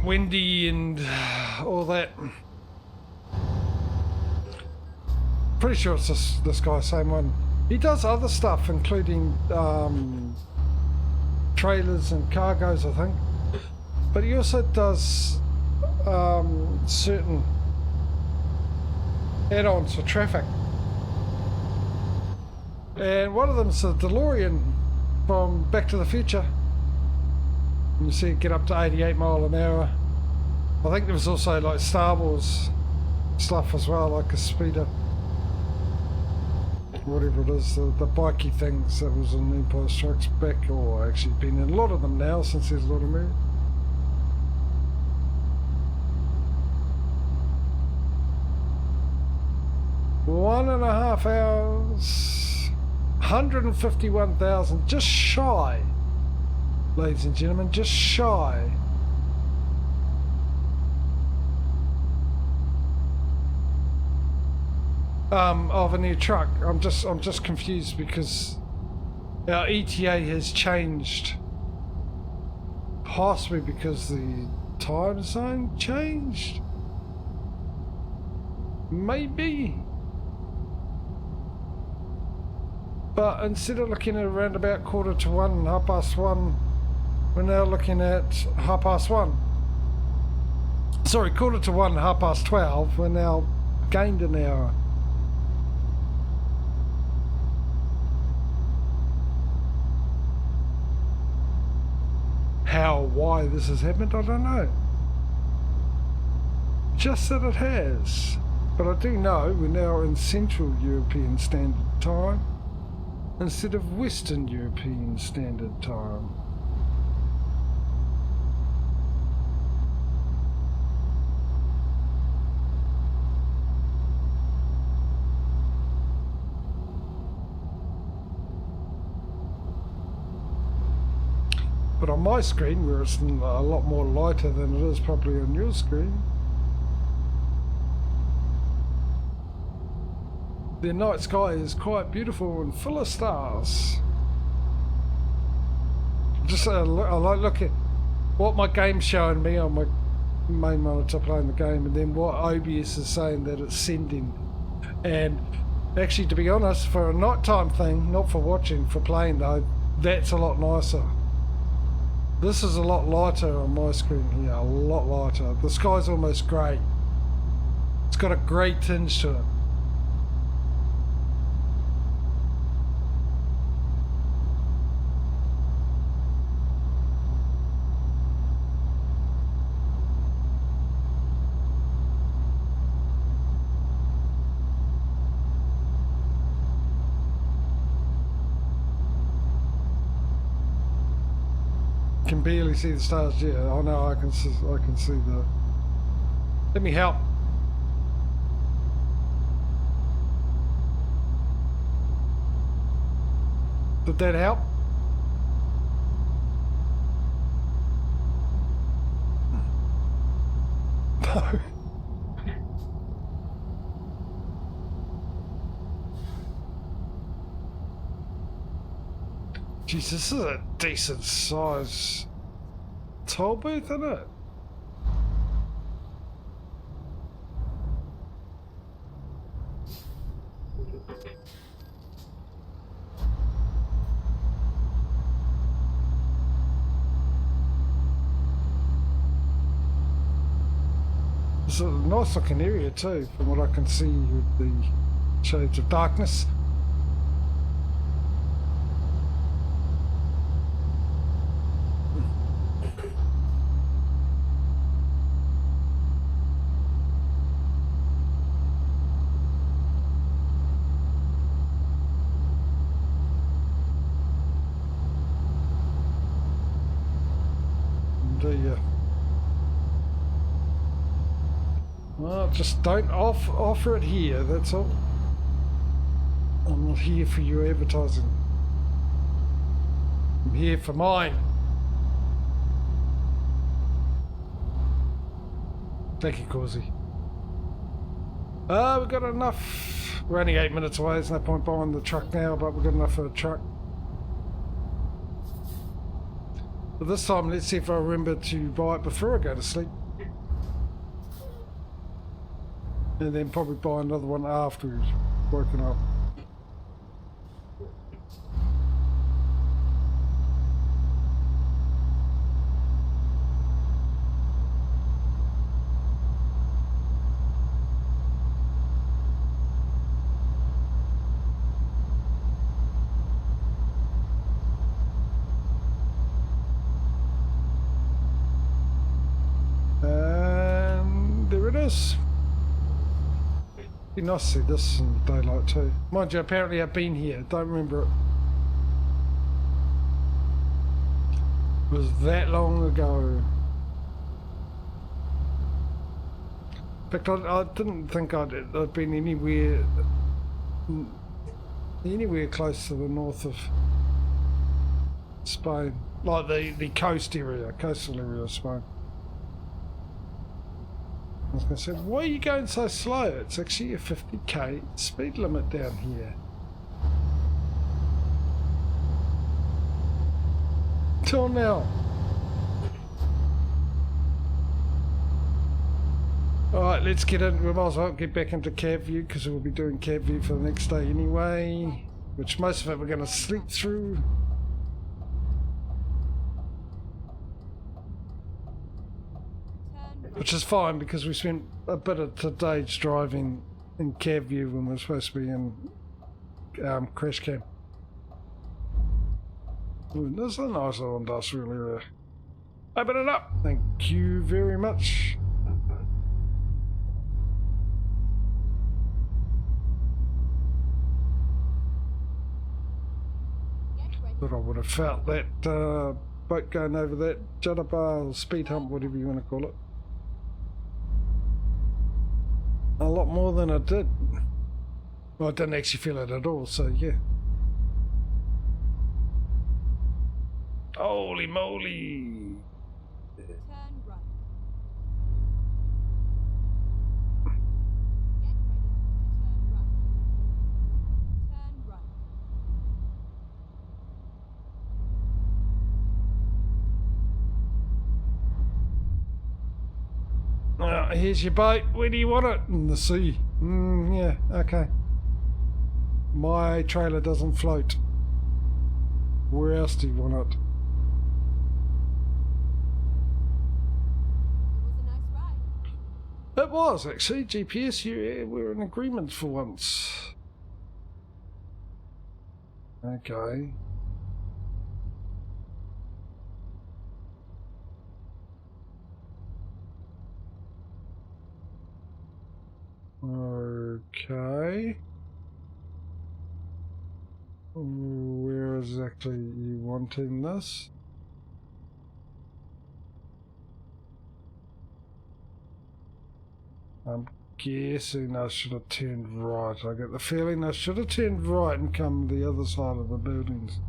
Wendy and all that. Pretty sure it's this guy, same one. He does other stuff, including trailers and cargoes, I think. But he also does certain add-ons for traffic. And one of them is a DeLorean from Back to the Future. And you see it get up to 88 mile an hour. I think there was also like Star Wars stuff as well, like a speeder. Whatever it is, the bikey things that was in Empire Strikes Back, or actually been in a lot of them now since there's a lot of movies. One and a half hours. 151,000, just shy, ladies and gentlemen, just shy. Of a new truck. I'm just confused because our ETA has changed, possibly because the time zone changed. Maybe. But instead of looking at around about 1:45, 1:30, we're now looking at 1:30. Sorry, 1:45, 12:30. We're now gained an hour. Why this has happened, I don't know. Just that it has. But I do know we're now in Central European Standard Time instead of Western European Standard Time. But on my screen, where it's a lot more lighter than it is probably on your screen, the night sky is quite beautiful and full of stars. Just I like look at what my game's showing me on my main monitor playing the game, and then what OBS is saying that it's sending. And actually, to be honest, for a nighttime thing, not for watching, for playing though, that's a lot nicer. This is a lot lighter on my screen here, a lot lighter. The sky's almost grey. It's got a grey tinge to it. Can barely see the stars yet. Oh no, I can see the. Let me help. Did that help? No. Jeez, this is a decent size toll booth, isn't it? It's a nice looking area too, from what I can see with the shades of darkness. Well, just don't offer it here, that's all. I'm not here for your advertising. I'm here for mine. Thank you, Causey. We've got enough. We're only 8 minutes away, there's no point buying the truck now, but we've got enough for a truck. But this time, let's see if I remember to buy it before I go to sleep. And then probably buy another one after he's woken up. And there it is. Be nice to see this in daylight too. Mind you, apparently I've been here. Don't remember it. It was that long ago. In fact, I didn't think I'd been anywhere close to the north of Spain, like the coastal area of Spain. I was going to say, why are you going so slow? It's actually a 50k speed limit down here. Till now. Alright, let's get in. We might as well get back into cab view because we'll be doing cab view for the next day anyway. Which most of it we're going to sleep through. Which is fine because we spent a bit of today's driving in cab view when we're supposed to be in crash cam. Ooh, this is a nice little industrial area. Open it up! Thank you very much. Thought I would have felt that boat going over that judder bar or speed hump, whatever you want to call it. A lot more than I did. Well, I didn't actually feel it at all, so yeah. Holy moly! Turn right. Get ready to turn right. Turn right. Here's your boat. Where do you want it? In the sea. Yeah, okay. My trailer doesn't float. Where else do you want it? It was a nice ride. It was, actually. GPS, we're in agreement for once. Okay. Okay. Where exactly are you wanting this? I'm guessing I should have turned right. I get the feeling I should have turned right and come the other side of the buildings.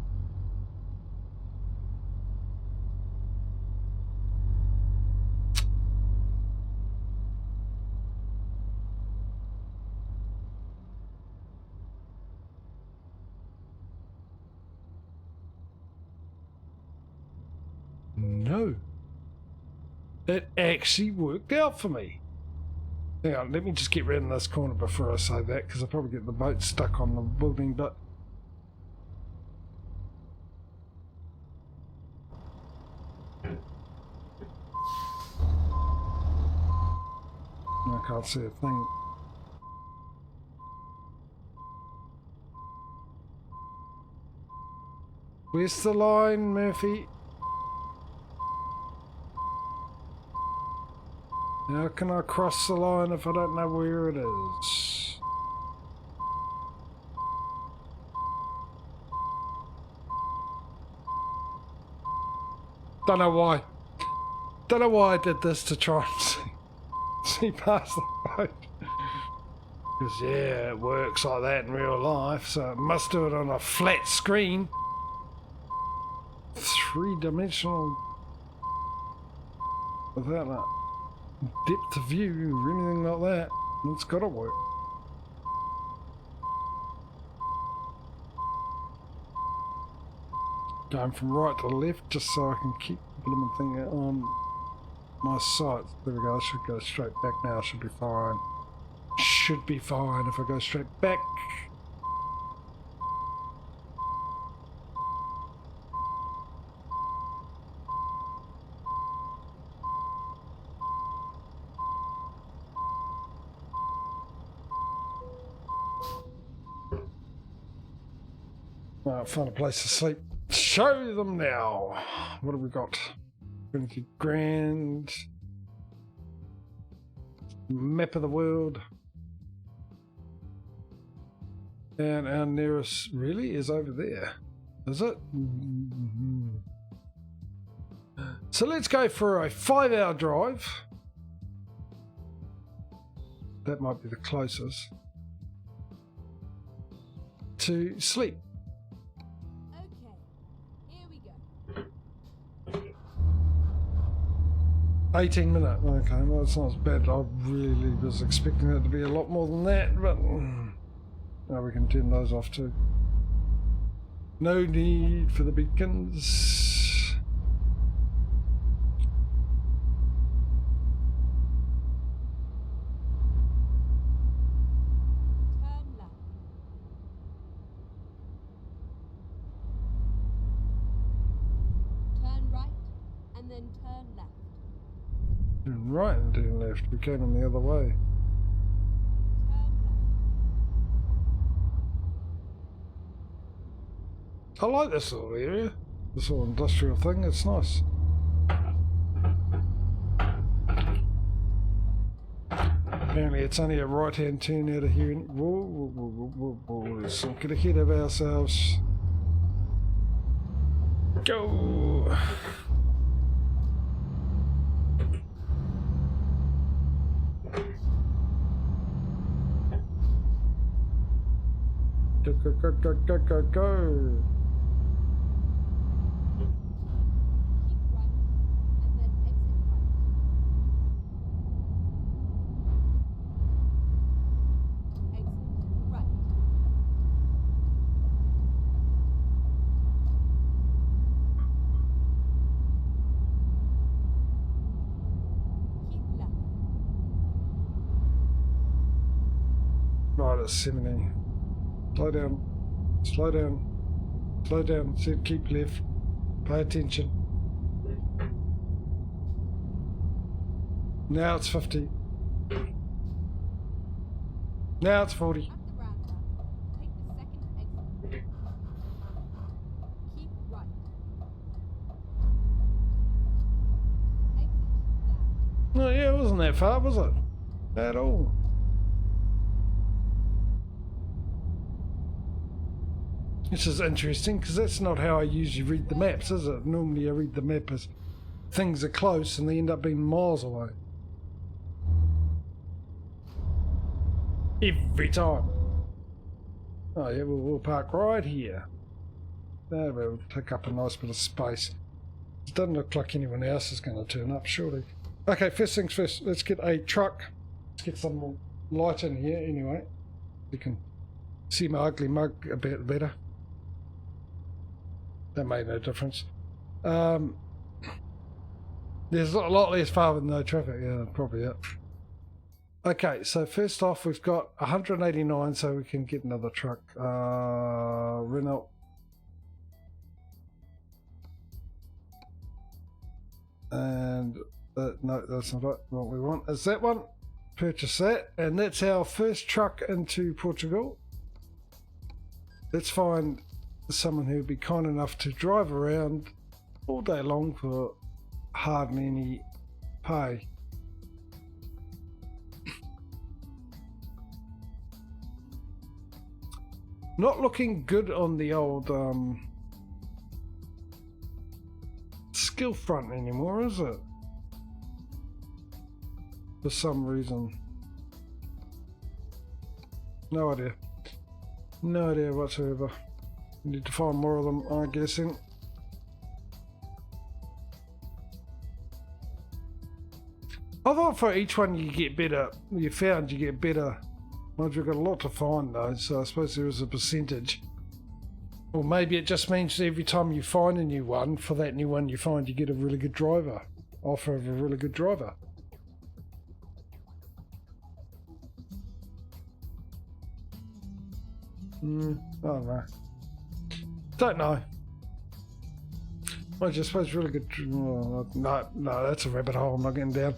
No. It actually worked out for me. Hang on, let me just get round this corner before I say that, because I'll probably get the boat stuck on the building, but... I can't see a thing. Where's the line, Murphy? How can I cross the line if I don't know where it is? Don't know why. Don't know why I did this to try and see past the boat. Because, yeah, it works like that in real life, so it must do it on a flat screen. Three-dimensional. Without that depth of view or anything like that. It's got to work. Going from right to left just so I can keep the blooming thing on my sights. There we go. I should go straight back now. Should be fine. Should be fine if I go straight back. Right, find a place to sleep. Show them now. What have we got? 20 grand. Map of the world. And our nearest really is over there. Is it? So let's go for a 5-hour drive. That might be the closest. To sleep. 18 minutes. Okay, well, that's not as bad. I really was expecting it to be a lot more than that, but now we can turn those off too. No need for the beacons. Turn left. Turn right, and then turn left. Turn right and turn left. We came in the other way. I like this little area. This little industrial thing. It's nice. Apparently it's only a right-hand turn out of here. Whoa, whoa, whoa, whoa, whoa. Let's not get ahead of ourselves. Go! Go, go, go, go, go, go, go. at 70. Slow down. Slow down. Slow down. Keep left. Pay attention. Now it's 50. Now it's 40. At the roundabout, take the second exit. Keep right. Exit now. Oh yeah, it wasn't that far, was it? At all. This is interesting because that's not how I usually read the maps, is it? Normally I read the map as things are close and they end up being miles away. Every time. Oh yeah, we'll park right here. There we'll pick up a nice bit of space. It doesn't look like anyone else is going to turn up, surely. Okay, first things first, let's get a truck. Let's get some more light in here anyway. You can see my ugly mug a bit better. That made no difference. There's a lot less far with no traffic, yeah, probably it. Okay, so first off, we've got 189, so we can get another truck. Renault. And no, that's not what we want. Is that one? Purchase that, and that's our first truck into Portugal. Let's find someone who would be kind enough to drive around all day long for hardly any pay. Not looking good on the old skill front anymore, is it? For some reason. No idea. No idea whatsoever. Need to find more of them, I'm guessing. I thought for each one you get better, you get better. Mind you, we've got a lot to find though, so I suppose there is a percentage. Or maybe it just means that every time you find a new one, for that new one you find, you get a really good driver. Offer of a really good driver. I don't know. Don't know. I just suppose really good. No, that's a rabbit hole. I'm not getting down.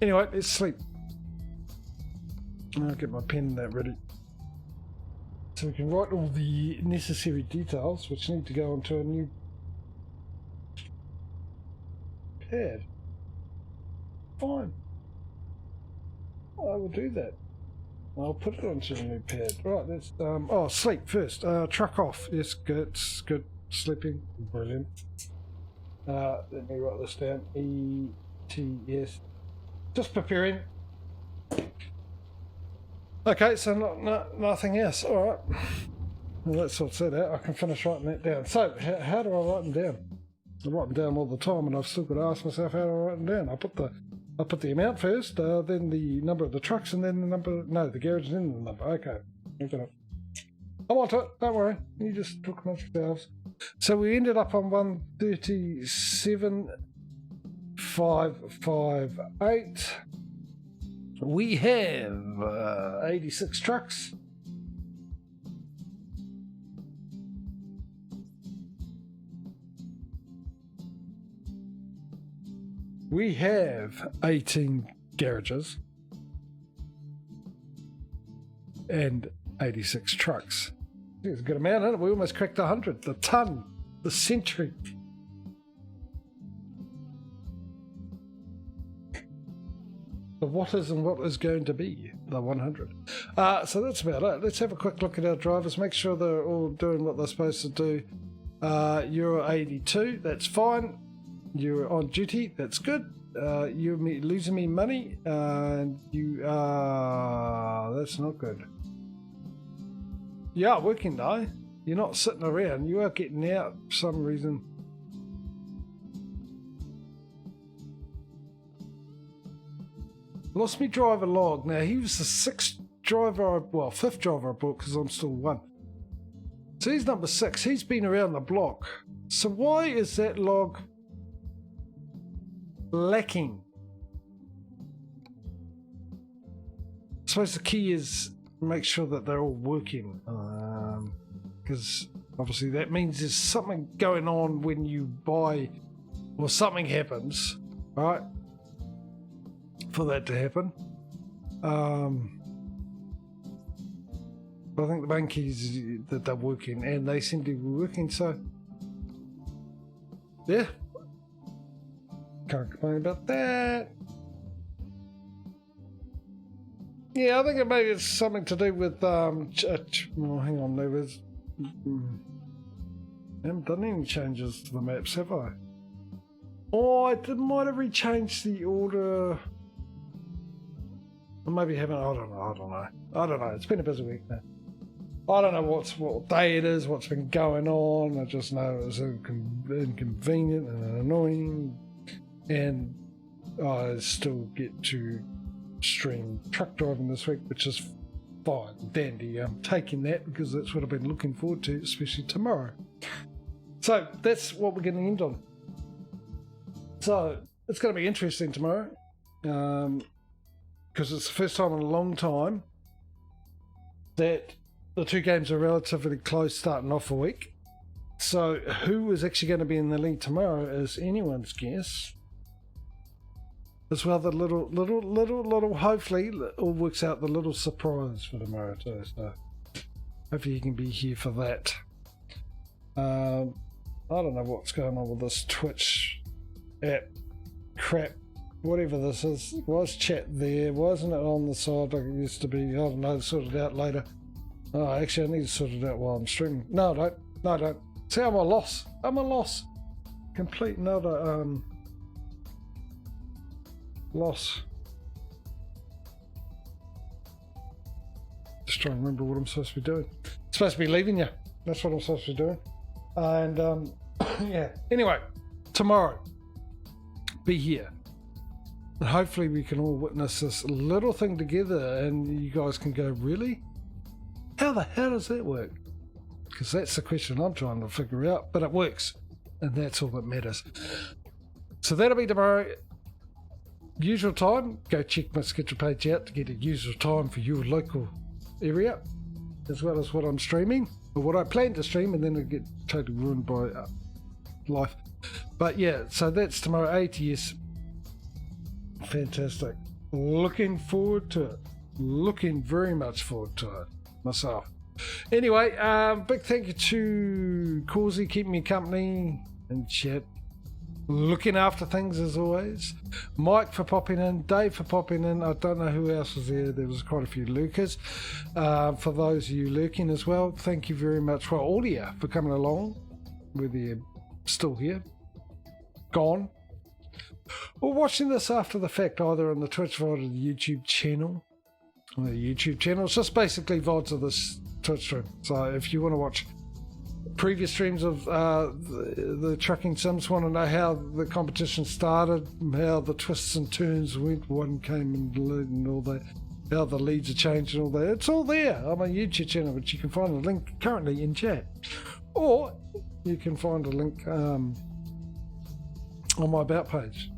Anyway, let's sleep. I'll get my pen and that ready. So we can write all the necessary details which need to go onto a new pad. Fine. I will do that. I'll put it onto a new pad. Right, let's sleep first. Truck off. Yes, good. It's good. Sleeping. Brilliant. Let me write this down. ETS. Just preparing. Okay, so nothing else. All right. Well, that sorts that out. I can finish writing that down. So, how do I write them down? I write them down all the time, and I've still got to ask myself how do I write them down. I put the amount first, then the number of the trucks, and then the number. No, the garage, and then the number. Okay, I got it. I'm onto it. Don't worry. You just talk amongst yourselves. So we ended up on 137,558. We have 86 trucks. We have 18 garages and 86 trucks. It's a good amount, isn't it? We almost cracked 100. The ton, the century. The what is and what is going to be the 100. So that's about it. Let's have a quick look at our drivers. Make sure they're all doing what they're supposed to do. You're 82. That's fine. You're on duty. That's good. You're losing me money. You are... That's not good. You are working though. You're not sitting around. You are getting out for some reason. Lost me driver log. Now he was the fifth driver I bought because I'm still one. So he's number 6. He's been around the block. So why is that log lacking? I suppose the key is make sure that they're all working, because obviously that means there's something going on when you buy, or something happens, right? For that to happen. But I think the main key is that they're working, and they seem to be working, so yeah, can't complain about that. Yeah, I think maybe it's something to do with well, hang on, there was I haven't done any changes to the maps, have I? Oh, I might have rechanged the order. Or maybe haven't. I don't know. It's been a busy week now. I don't know what day it is, what's been going on. I just know it's inconvenient and annoying, and I still get to stream truck driving this week, which is fine, dandy. I'm taking that because that's what I've been looking forward to, especially tomorrow. So that's what we're going to end on. So it's going to be interesting tomorrow, because it's the first time in a long time that the two games are relatively close starting off a week. So who is actually going to be in the lead tomorrow is anyone's guess. As well, the little, hopefully, it all works out, the little surprise for tomorrow too. So hopefully you can be here for that. I don't know what's going on with this Twitch app crap. Whatever this is, was chat there? Wasn't it on the side like it used to be? I don't know, sort it out later. Oh, actually, I need to sort it out while I'm streaming. No, I don't. See, I'm a loss. Complete another, loss. Just trying to remember what I'm supposed to be doing. I'm supposed to be leaving you. That's what I'm supposed to be doing. And, yeah. Anyway, tomorrow, be here. And hopefully we can all witness this little thing together, and you guys can go, really? How the hell does that work? Because that's the question I'm trying to figure out, but it works, and that's all that matters. So that'll be tomorrow. Usual time, go check my schedule page out to get a usual time for your local area, as well as what I'm streaming, or what I plan to stream, and then it'll get totally ruined by life. But yeah, so that's tomorrow, ATS. Fantastic. Looking forward to it. Looking very much forward to it myself. Anyway, big thank you to Causey keeping me company and chat. Looking after things as always. Mike for popping in. Dave for popping in. I don't know who else was there. There was quite a few lurkers. For those of you lurking as well, thank you very much. Well, all of you for coming along, whether you're still here, gone, or watching this after the fact, either on the Twitch VOD or the YouTube channel. On the YouTube channel, it's just basically VODs of this Twitch stream. So if you want to watch previous streams of the trucking sims, want to know how the competition started, how the twists and turns went, one came in the lead and all that, how the leads are changed and all that, it's all there on my YouTube channel, which you can find a link currently in chat, or you can find a link on my about page.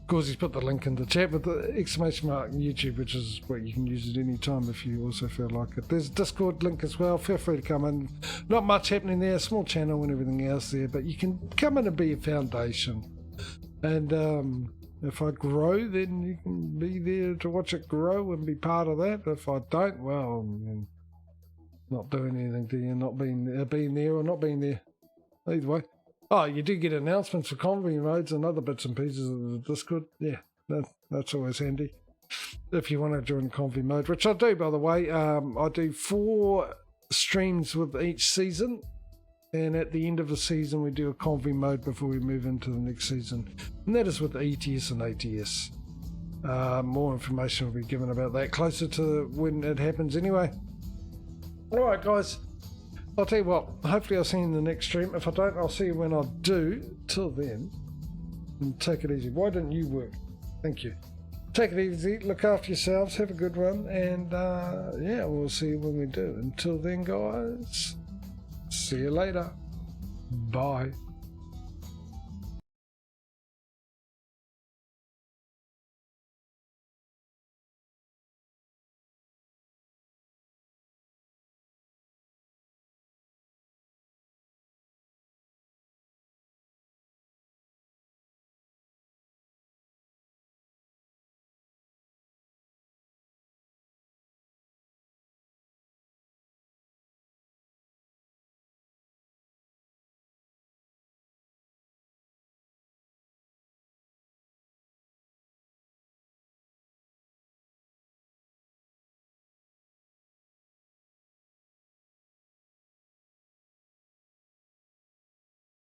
Of course, he's put the link in the chat with the exclamation mark in YouTube, which is what you can use at any time if you also feel like it. There's a Discord link as well. Feel free to come in. Not much happening there, small channel and everything else there, but you can come in and be a foundation. And if I grow, then you can be there to watch it grow and be part of that. If I don't, well, I'm not doing anything to you, not being there or not being there. Either way. Oh, you do get announcements for convoy modes and other bits and pieces of the Discord. Yeah, that's always handy. If you want to join convoy mode, which I do, by the way. I do 4 streams with each season. And at the end of the season, we do a convoy mode before we move into the next season. And that is with ETS and ATS. More information will be given about that closer to when it happens anyway. Alright, guys. I'll tell you what, hopefully I'll see you in the next stream. If I don't, I'll see you when I do. Till then, and take it easy. Why didn't you work? Thank you. Take it easy, look after yourselves, have a good one, and yeah, we'll see you when we do. Until then, guys, see you later. Bye.